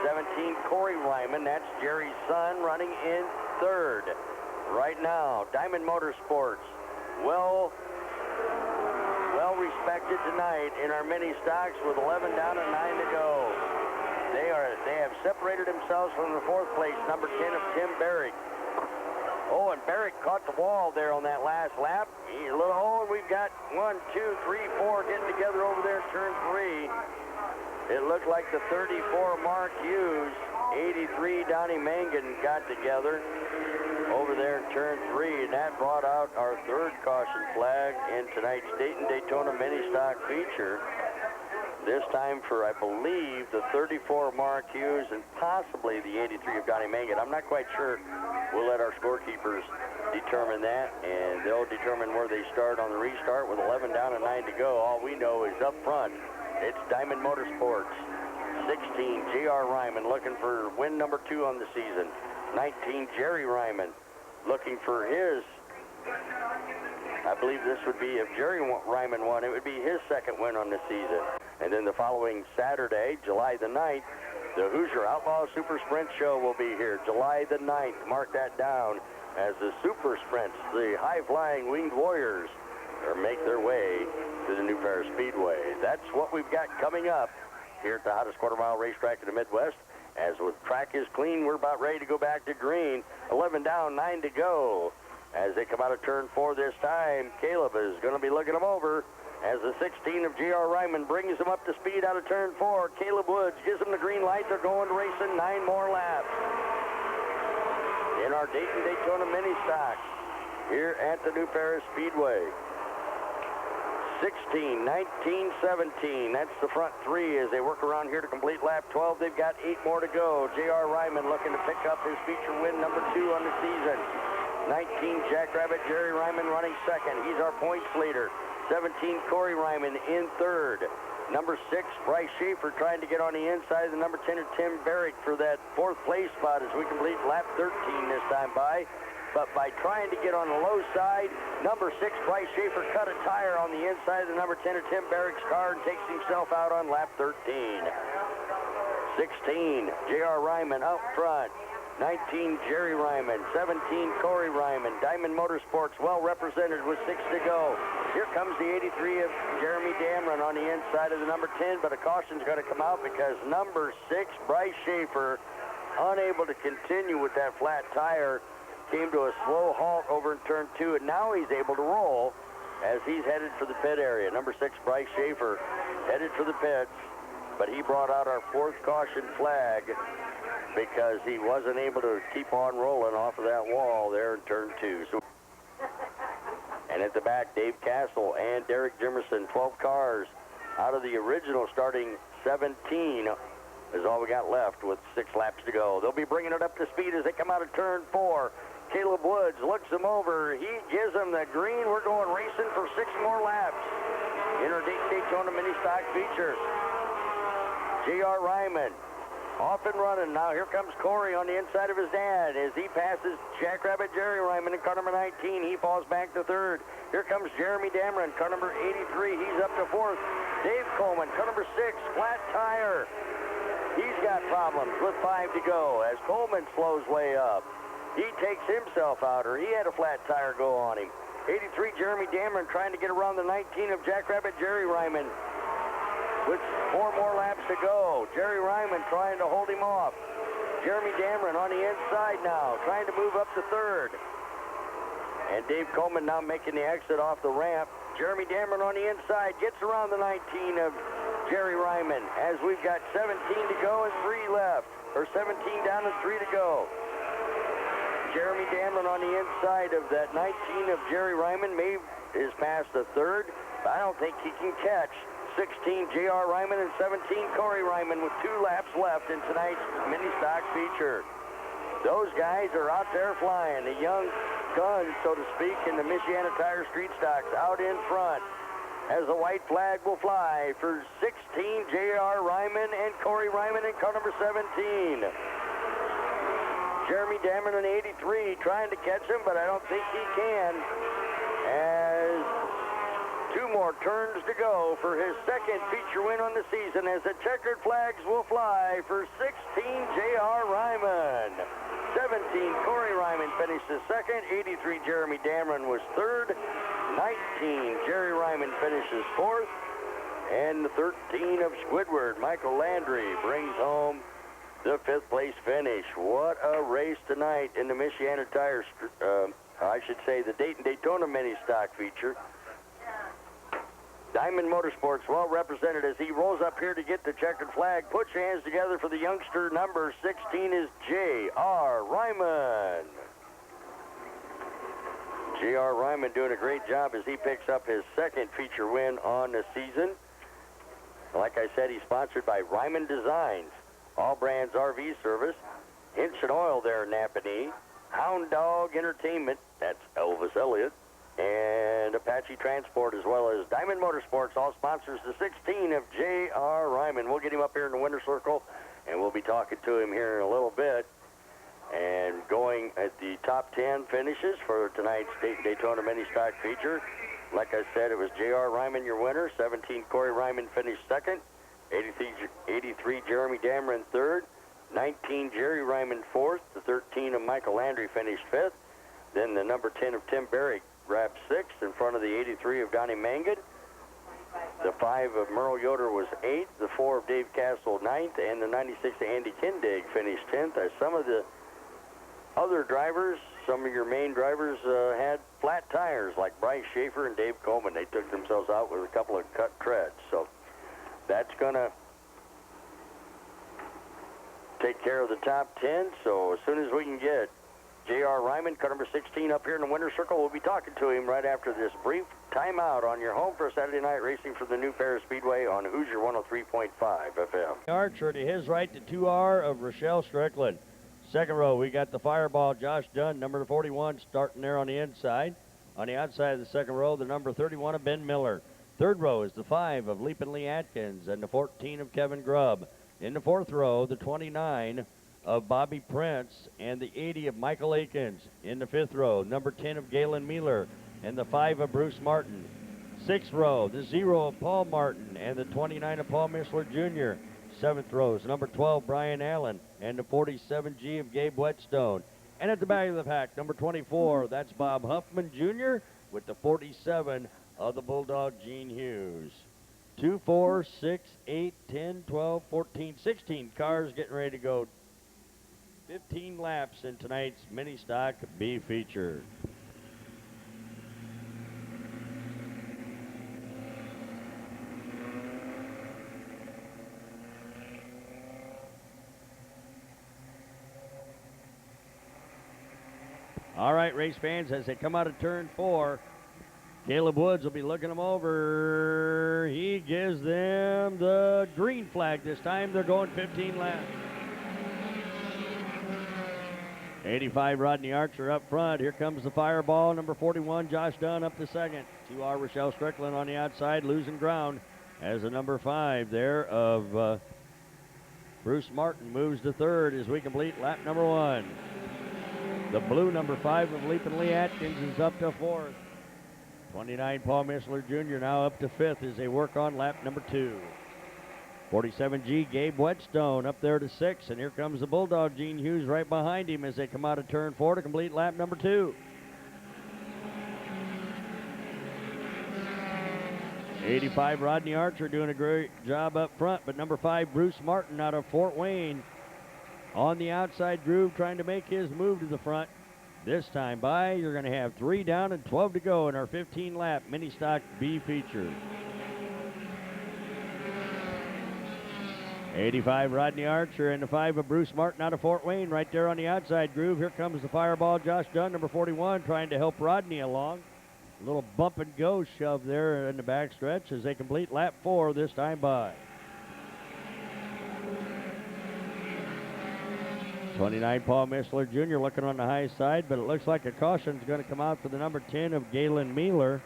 17 Corey Ryman, that's Jerry's son, running in third. Right now, Diamond Motorsports, well respected tonight in our mini stocks with 11 down and 9 to go. They have separated themselves from the fourth place, number 10 of Tim Barrick. Oh, and Barrick caught the wall there on that last lap. He's a little, and we've got 1, 2, 3, 4 getting together over there, turn 3. It looked like the 34 Mark Hughes, 83 Donnie Mangan got together over there in turn 3, and that brought out our third caution flag in tonight's Dayton-Daytona mini stock feature. This time for, I believe, the 34 Mark Hughes and possibly the 83 of Donnie Mangan. I'm not quite sure. We'll let our scorekeepers determine that, and they'll determine where they start on the restart with 11 down and 9 to go. All we know is up front, it's Diamond Motorsports. 16, J.R. Ryman looking for win number 2 on the season. 19, Jerry Ryman looking for his, I believe this would be, if Jerry Ryman won, it would be his second win on the season. And then the following Saturday, July the 9th, the Hoosier Outlaw Super Sprint Show will be here. July the 9th, mark that down, as the Super Sprints, the high-flying winged warriors, make their way to the new Paris Speedway. That's what we've got coming up here at the hottest quarter-mile racetrack in the Midwest. As the track is clean, we're about ready to go back to green. 11 down, 9 to go. As they come out of turn 4 this time, Caleb is going to be looking them over as the 16 of J.R. Ryman brings them up to speed out of turn 4. Caleb Woods gives them the green light. They're going racing 9 more laps in our Dayton-Daytona mini stock here at the new Paris Speedway. 16, 19, 17. That's the front 3 as they work around here to complete lap 12. They've got 8 more to go. J.R. Ryman looking to pick up his feature win number 2 on the season. 19, Jackrabbit Jerry Ryman running second. He's our points leader. 17, Corey Ryman in third. Number 6, Bryce Schaefer trying to get on the inside of the number 10 of Tim Barrick for that 4th place spot as we complete lap 13 this time by. But by trying to get on the low side, number 6, Bryce Schaefer cut a tire on the inside of the number 10 of Tim Barrick's car and takes himself out on lap 13. 16, J.R. Ryman out front. 19, Jerry Ryman. 17, Corey Ryman. Diamond Motorsports well represented with 6 to go. Here comes the 83 of Jeremy Damron on the inside of the number 10, but a caution's going to come out because number 6, Bryce Schaefer, unable to continue with that flat tire, came to a slow halt over in turn 2, and now he's able to roll as he's headed for the pit area. Number 6, Bryce Schaefer, headed for the pits, but he brought out our 4th caution flag because he wasn't able to keep on rolling off of that wall there in turn 2. So, and at the back, Dave Castle and Derek Jimerson, 12 cars out of the original starting 17 is all we got left with 6 laps to go. They'll be bringing it up to speed as they come out of turn 4. Caleb Woods looks them over. He gives them the green. We're going racing for 6 more laps in our Daytona mini stock feature. J.R. Ryman off and running. Now here comes Corey on the inside of his dad as he passes Jackrabbit Jerry Ryman in car number 19. He falls back to 3rd. Here comes Jeremy Damron, car number 83. He's up to 4th. Dave Coleman, car number 6, flat tire. He's got problems with 5 to go as Coleman slows way up. He takes himself out, or he had a flat tire go on him. 83, Jeremy Damron trying to get around the 19 of Jackrabbit Jerry Ryman with 4 more laps to go. Jerry Ryman trying to hold him off. Jeremy Damron on the inside now, trying to move up to 3rd. And Dave Coleman now making the exit off the ramp. Jeremy Damron on the inside gets around the 19 of Jerry Ryman as we've got 17 to go and 3 left, or 17 down and 3 to go. Jeremy Damron on the inside of that 19 of Jerry Ryman is past the 3rd, but I don't think he can catch 16 J.R. Ryman and 17 Corey Ryman with 2 laps left in tonight's mini stock feature. Those guys are out there flying, the young guns, so to speak, in the Michiana Tire Street Stocks out in front as the white flag will fly for 16 J.R. Ryman and Corey Ryman in car number 17. Jeremy Damron in 83 trying to catch him, but I don't think he can. As 2 more turns to go for his 2nd feature win on the season as the checkered flags will fly for 16 J.R. Ryman. 17 Corey Ryman finishes 2nd. 83 Jeremy Damron was 3rd. 19 Jerry Ryman finishes 4th. And the 13 of Squidward, Michael Landry, brings home the 5th place finish. What a race tonight in the Michiana Tire, I should say the Dayton-Daytona mini stock feature. Diamond Motorsports well represented as he rolls up here to get the checkered flag. Put your hands together for the youngster. Number 16 is J.R. Ryman. J.R. Ryman doing a great job as he picks up his second feature win on the season. Like I said, he's sponsored by Ryman Designs, All Brands RV Service, Hinch and Oil there in Napanee, Hound Dog Entertainment, that's Elvis Elliott, and Apache Transport, as well as Diamond Motorsports, all sponsors the 16 of J.R. Ryman. We'll get him up here in the winner's circle, and we'll be talking to him here in a little bit. And going at the top 10 finishes for tonight's Daytona Mini Stock feature. Like I said, it was J.R. Ryman your winner. 17, Corey Ryman finished second. 83, Jeremy Dameron third. 19, Jerry Ryman fourth. The 13 of Michael Landry finished fifth. Then the number 10 of Tim Berry grabbed sixth in front of the 83 of Donnie Mangin. The 5 of Merle Yoder was 8th. The 4 of Dave Castle 9th. And the 96 of Andy Kindig finished 10th. As some of the other drivers, some of your main drivers had flat tires, like Bryce Schaefer and Dave Coleman. They took themselves out with a couple of cut treads. So that's going to take care of the top 10. So as soon as we can get J.R. Ryman, car number 16, up here in the winner's circle, we'll be talking to him right after this brief timeout on your home for Saturday night racing for the new Paris Speedway on Hoosier 103.5 FM. Archer to his right, the 2R of Rochelle Strickland. Second row, we got the Fireball, Josh Dunn, number 41, starting there on the inside. On the outside of the second row, the number 31 of Ben Miller. Third row is the 5 of Leapin' Lee Atkins and the 14 of Kevin Grubb. In the fourth row, the 29 of Bobby Prince and the 80 of Michael Akins. In the fifth row, number 10 of Galen Mealer and the 5 of Bruce Martin. Sixth row, the 0 of Paul Martin and the 29 of Paul Mishler Jr. Seventh row is number 12, Brian Allen, and the 47G of Gabe Whetstone. And at the back of the pack, number 24, that's Bob Huffman Jr. with the 47 of the Bulldog Gene Hughes. 2, 4, 6, 8, 10, 12, 14, 16 cars getting ready to go. 15 laps in tonight's Mini Stock B feature. All right, race fans, as they come out of turn 4, Caleb Woods will be looking them over. He gives them the green flag this time. They're going 15 laps. 85, Rodney Archer up front. Here comes the Fireball, number 41, Josh Dunn up to second. 2R, Rochelle Strickland on the outside, losing ground as the number 5 there of Bruce Martin moves to third as we complete lap number 1. The blue number 5 of Leapin' Lee Atkins is up to fourth. 29, Paul Mishler Jr. now up to fifth as they work on lap number 2. 47G, Gabe Whetstone up there to sixth, and here comes the Bulldog Gene Hughes right behind him as they come out of turn 4 to complete lap number 2. 85, Rodney Archer doing a great job up front, but number 5, Bruce Martin out of Fort Wayne on the outside groove trying to make his move to the front. This time by, you're going to have 3 down and 12 to go in our 15-lap Mini Stock B feature. 85, Rodney Archer, and the 5 of Bruce Martin out of Fort Wayne right there on the outside groove. Here comes the Fireball, Josh Dunn, number 41, trying to help Rodney along. A little bump and go shove there in the backstretch as they complete lap 4 this time by. 29, Paul Mishler Jr. looking on the high side, but it looks like a caution's going to come out for the number 10 of Galen Mealer.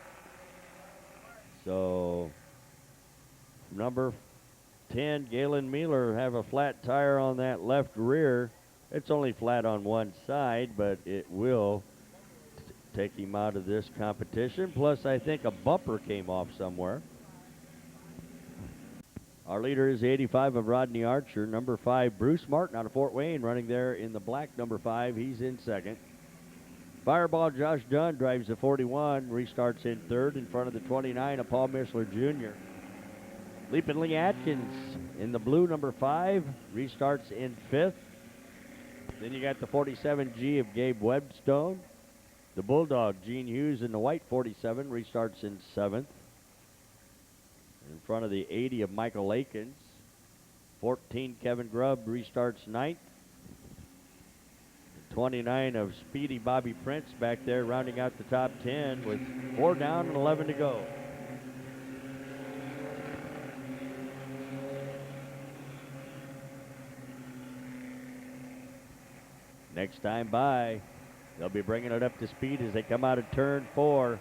So, number 10, Galen Mealer, have a flat tire on that left rear. It's only flat on one side, but it will take him out of this competition. Plus, I think a bumper came off somewhere. Our leader is the 85 of Rodney Archer. Number 5, Bruce Martin out of Fort Wayne, running there in the black number 5. He's in second. Fireball Josh Dunn drives the 41, restarts in third in front of the 29 of Paul Mishler Jr. Leapin' Lee Atkins in the blue number 5, restarts in fifth. Then you got the 47G of Gabe Whetstone. The Bulldog Gene Hughes in the white 47 restarts in seventh. in front of the 80 of Michael Lakins. 14, Kevin Grubb restarts ninth. 29 of Speedy Bobby Prince back there rounding out the top 10 with 4 down and 11 to go. Next time by, they'll be bringing it up to speed as they come out of turn 4.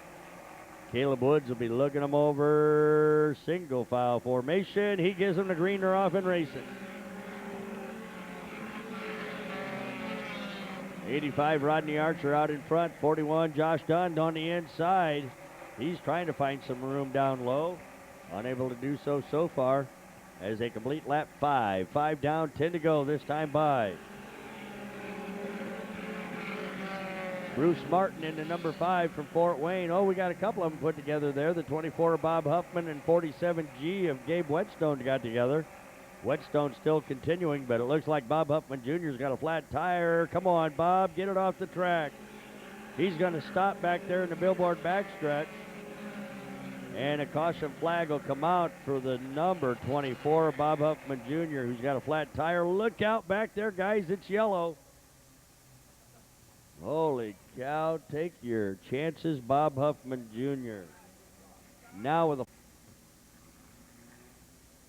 Caleb Woods will be looking them over. Single file formation. He gives them the green. They're off and racing. 85 Rodney Archer out in front. 41 Josh Dunn on the inside. He's trying to find some room down low. Unable to do so far as they complete lap 5. 5 down, 10 to go this time by. Bruce Martin in the number 5 from Fort Wayne. Oh, we got a couple of them put together there. The 24 of Bob Huffman and 47G of Gabe Whetstone got together. Whetstone still continuing, but it looks like Bob Huffman Jr.'s got a flat tire. Come on, Bob, get it off the track. He's going to stop back there in the billboard backstretch. And a caution flag will come out for the number 24, Bob Huffman Jr., who's got a flat tire. Look out back there, guys, it's yellow. Holy cow, take your chances, Bob Huffman Jr. Now with a...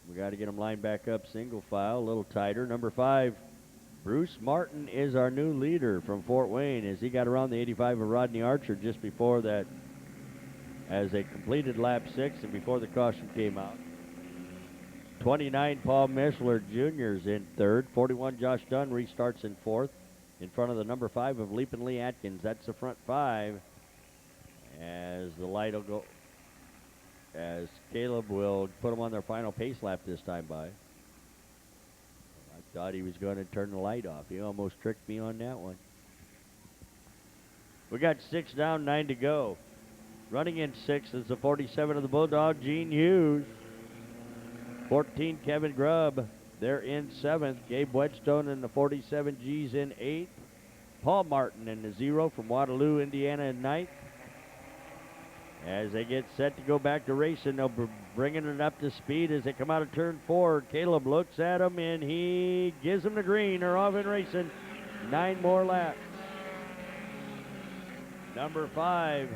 We got to get him lined back up, single file, a little tighter. Number 5, Bruce Martin is our new leader from Fort Wayne as he got around the 85 of Rodney Archer just before that, as they completed lap 6 and before the caution came out. 29, Paul Mishler Jr. is in third. 41, Josh Dunn restarts in fourth. In front of the number 5 of Leapin' Lee Atkins. That's the front 5. As the light will go, as Caleb will put them on their final pace lap this time by. I thought he was going to turn the light off. He almost tricked me on that one. We got 6 down, 9 to go. Running in 6th is the 47 of the Bulldog, Gene Hughes. 14, Kevin Grubb. They're in 7th. Gabe Whetstone and the 47G's in 8th. Paul Martin in the 0 from Waterloo, Indiana in 9th. As they get set to go back to racing, they'll be bringing it up to speed as they come out of turn 4. Caleb looks at them and he gives them the green. They're off and racing. 9 more laps. Number 5,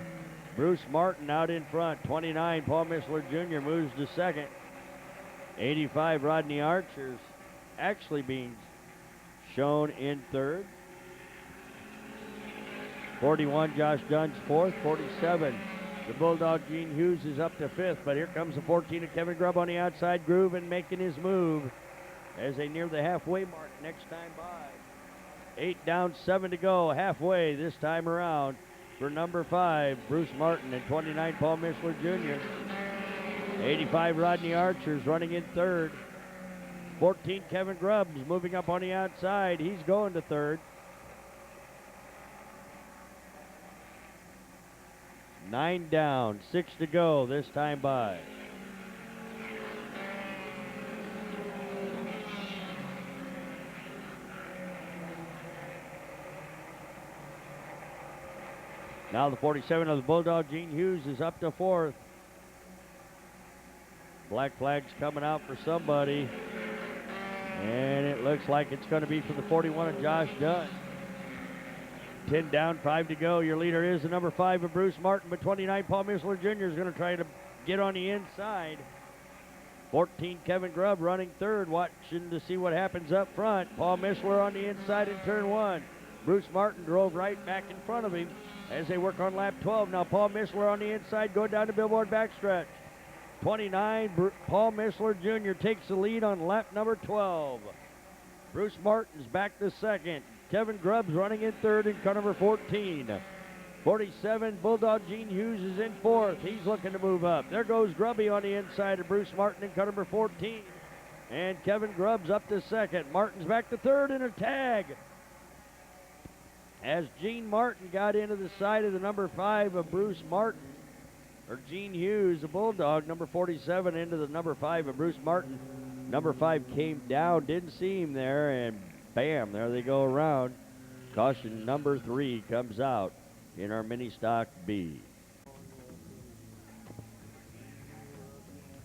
Bruce Martin out in front. 29, Paul Mishler Jr. moves to second. 85, Rodney Archer's actually being shown in third. 41, Josh Dunn's fourth. 47, the Bulldog Gene Hughes is up to fifth, but here comes the 14 of Kevin Grubb on the outside groove and making his move as they near the halfway mark next time by. 8 down, 7 to go, halfway this time around for number 5, Bruce Martin, and 29, Paul Mishler Jr. 85, Rodney Archer's running in third. 14, Kevin Grubb's moving up on the outside. He's going to third. 9 down, 6 to go this time by. Now the 47 of the Bulldog, Gene Hughes, is up to fourth. Black flag's coming out for somebody. And it looks like it's going to be for the 41 of Josh Dunn. 10 down, 5 to go. Your leader is the number 5 of Bruce Martin, but 29, Paul Mishler Jr. is going to try to get on the inside. 14, Kevin Grubb running third, watching to see what happens up front. Paul Mishler on the inside in turn 1. Bruce Martin drove right back in front of him as they work on lap 12. Now Paul Mishler on the inside going down the billboard backstretch. 29, Paul Mishler Jr. takes the lead on lap number 12. Bruce Martin's back to second. Kevin Grubb's running in third in car number 14. 47, Bulldog Gene Hughes is in fourth. He's looking to move up. There goes Grubby on the inside of Bruce Martin in car number 14. And Kevin Grubb's up to second. Martin's back to third in a tag. As Gene Martin got into the side of the number 5 of Bruce Martin, or Gene Hughes, the Bulldog, number 47, into the number 5 of Bruce Martin. Number 5 came down, didn't see him there, and bam, there they go around. Caution number 3 comes out in our mini stock B.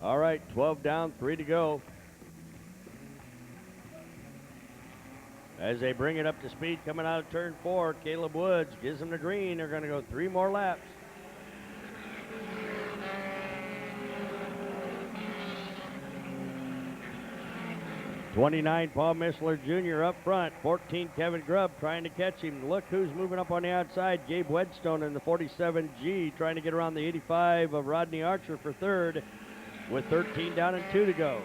All right, 12 down, 3 to go. As they bring it up to speed coming out of turn 4, Caleb Woods gives them the green. They're going to go 3 more laps. '29 Paul Missler Jr. up front. 14 Kevin Grubb trying to catch him. Look who's moving up on the outside. Gabe Wedstone in the 47G trying to get around the 85 of Rodney Archer for third with 13 down and 2 to go.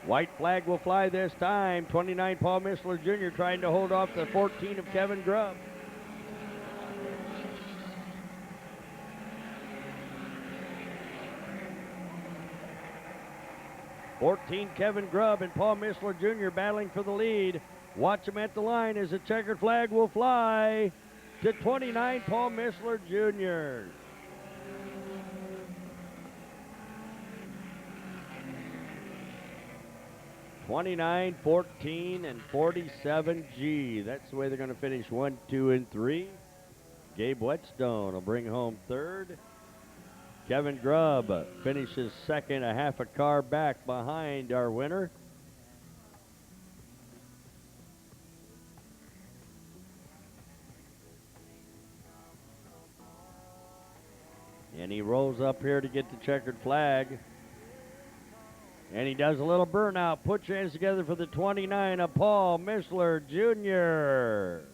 White flag will fly this time. 29 Paul Missler Jr. trying to hold off the 14 of Kevin Grubb. Kevin Grubb and Paul Missler Jr. battling for the lead. Watch them at the line as the checkered flag will fly to 29 Paul Missler Jr. 29, 14, and 47G. That's the way they're going to finish 1, 2, and 3. Gabe Whetstone will bring home third. Kevin Grubb finishes second, a half a car back behind our winner. And he rolls up here to get the checkered flag. And he does a little burnout. Put your hands together for the 29 of Paul Missler Jr.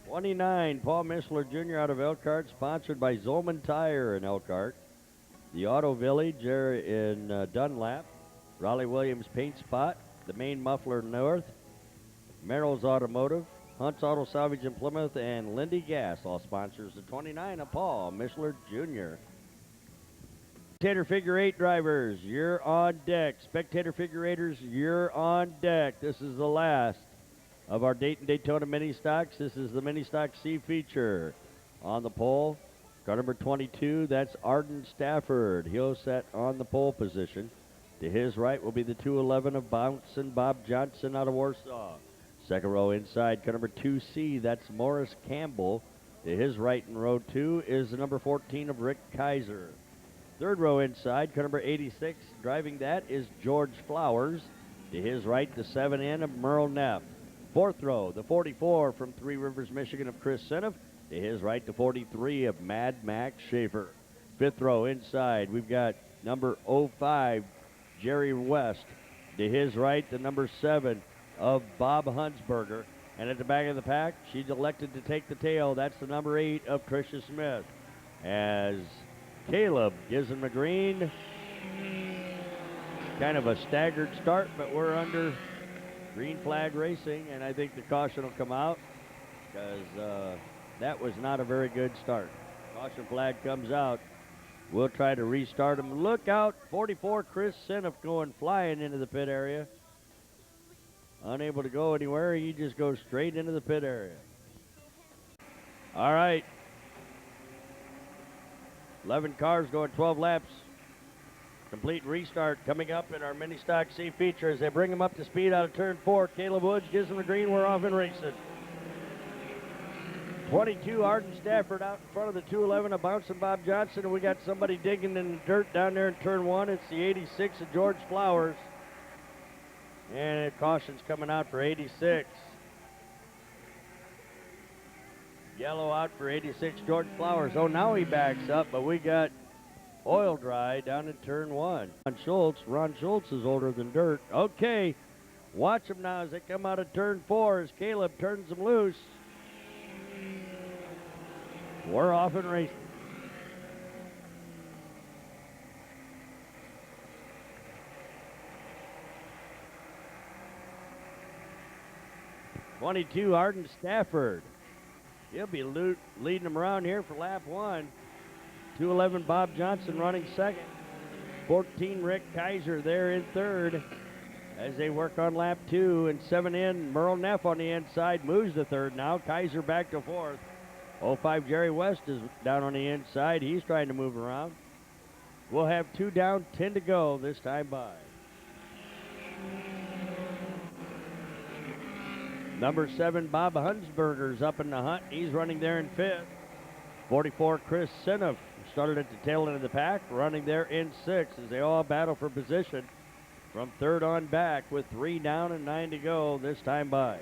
'29 Paul Missler Jr. out of Elkhart, sponsored by Zolman Tire in Elkhart, the Auto Village in Dunlap, Raleigh Williams Paint Spot, the Main Muffler North, Merrill's Automotive, Hunt's Auto Salvage in Plymouth, and Lindy Gas, all sponsors the 29 of Paul Missler Jr. Spectator figure 8 drivers, you're on deck. Spectator figure 8ers, you're on deck. This is the last of our Dayton Daytona mini stocks. This is the mini stock C feature. On the pole, car number 22, that's Arden Stafford. He'll set on the pole position. To his right will be the 211 of Bouncin' Bob Johnson out of Warsaw. Second row inside, car number 2C, that's Morris Campbell. To his right in row 2 is the number 14 of Rick Kaiser. Third row inside, car number 86, driving that is George Flowers. To his right, the 7N of Merle Neff. Fourth row, the 44 from Three Rivers, Michigan of Chris Seneff. To his right, the 43 of Mad Max Schaefer. Fifth row inside, we've got number 05, Jerry West. To his right, the number 7 of Bob Hunsberger. And at the back of the pack, she's elected to take the tail. That's the number 8 of Tricia Smith. As Caleb gives him a green. Kind of a staggered start, but we're under green flag racing, and I think the caution will come out because that was not a very good start. Caution flag comes out. We'll try to restart him. Look out, 44 Chris Seneff going flying into the pit area. Unable to go anywhere, he just goes straight into the pit area. All right. 11 cars going 12 laps. Complete restart coming up in our mini stock C feature as they bring him up to speed out of turn 4. Caleb Woods gives him the green. We're off and racing. 22 Arden Stafford out in front of the 211 of Bouncing Bob Johnson, and we got somebody digging in the dirt down there in turn 1. It's the 86 of George Flowers. And caution's coming out for 86. Yellow out for 86 George Flowers. Oh, now he backs up, but we got oil dry down in turn 1. Ron Schultz is older than dirt. Okay, watch them now as they come out of turn 4 as Caleb turns them loose. We're off and racing. '22 Arden Stafford. He'll be leading them around here for lap 1. 211 Bob Johnson running second. 14, Rick Kaiser there in third as they work on lap 2. And 7 in, Merle Neff on the inside moves to third now. Kaiser back to fourth. 05, Jerry West is down on the inside. He's trying to move around. We'll have 2 down, 10 to go this time by. Number 7, Bob Hunsberger's up in the hunt. He's running there in 5th. 44, Chris Sinoff started at the tail end of the pack, running there in 6th as they all battle for position from third on back with 3 down and 9 to go this time by.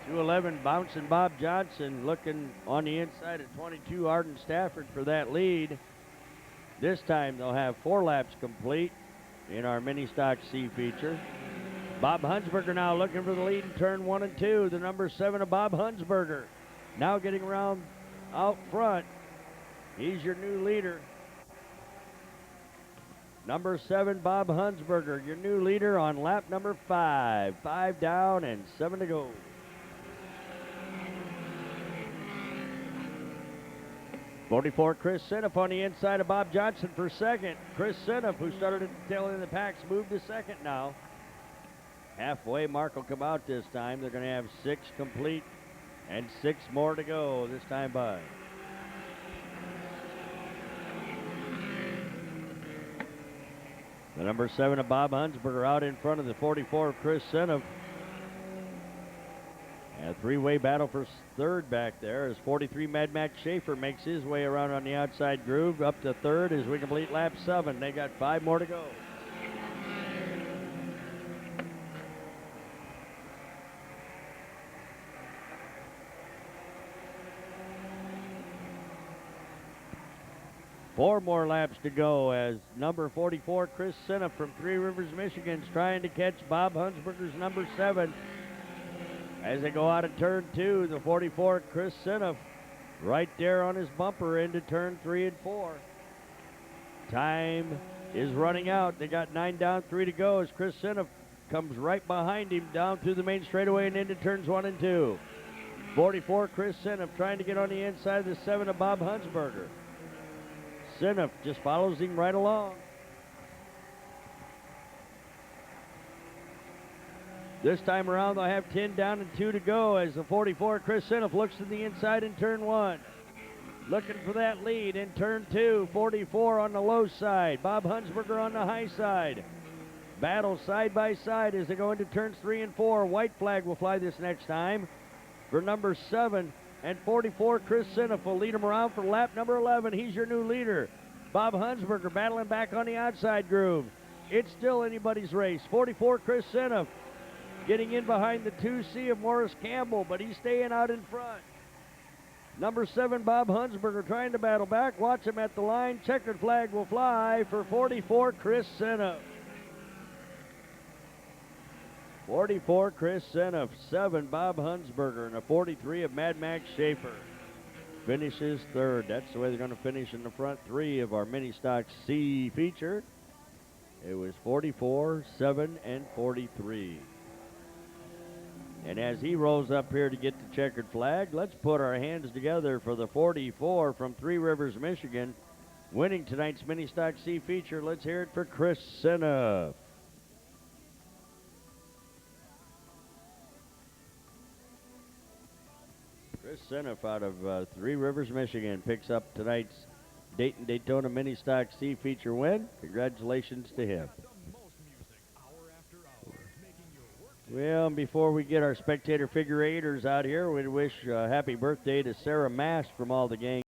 211, Bouncing Bob Johnson looking on the inside of 22, Arden Stafford for that lead. This time they'll have 4 laps complete in our mini stock C feature. Bob Hunsberger now looking for the lead in turn 1 and 2. The number 7 of Bob Hunsberger now getting around out front. He's your new leader. Number 7, Bob Hunsberger, your new leader on lap number 5. 5 down and 7 to go. 44, Chris Sinoff on the inside of Bob Johnson for second. Chris Sinoff, who started at the tail end of the packs, moved to second now. Halfway mark will come out this time. They're going to have 6 complete and 6 more to go this time by. The number 7 of Bob Hunsberger out in front of the 44 of Chris Sinoff. And a 3-way battle for third back there as 43 Mad Max Schaefer makes his way around on the outside groove up to third as we complete lap 7. They got 5 more to go. Four more laps to go as number 44, Chris Sinoff from Three Rivers, Michigan, is trying to catch Bob Hunsberger's number 7. As they go out of turn 2, the 44, Chris Sinoff, right there on his bumper into turn 3 and 4. Time is running out. They got 9 down, 3 to go as Chris Sinoff comes right behind him down through the main straightaway and into turns 1 and 2. 44, Chris Sinoff trying to get on the inside of the 7 of Bob Hunsberger. Sinoff just follows him right along. This time around, they'll have 10 down and 2 to go as the 44, Chris Sinoff, looks to the inside in turn 1. Looking for that lead in turn 2. 44 on the low side. Bob Hunsberger on the high side. Battle side by side as they go into turns 3 and 4. White flag will fly this next time for number 7. And 44, Chris Sinoff will lead him around for lap number 11. He's your new leader. Bob Hunsberger battling back on the outside groove. It's still anybody's race. 44, Chris Sinoff getting in behind the 2C of Morris Campbell, but he's staying out in front. Number 7, Bob Hunsberger trying to battle back. Watch him at the line. Checkered flag will fly for 44, Chris Sinoff. 44, Chris Sinoff. 7, Bob Hunsberger. And a 43 of Mad Max Schaefer finishes third. That's the way they're going to finish in the front 3 of our mini stock C feature. It was 44, 7, and 43. And as he rolls up here to get the checkered flag, let's put our hands together for the 44 from Three Rivers, Michigan, winning tonight's mini stock C feature. Let's hear it for Chris Sinoff. Chris Sinoff out of Three Rivers, Michigan, picks up tonight's Dayton-Daytona mini stock C feature win. Congratulations to him. Well, before we get our spectator figure eighters out here, we'd wish a happy birthday to Sarah Mast from all the gang.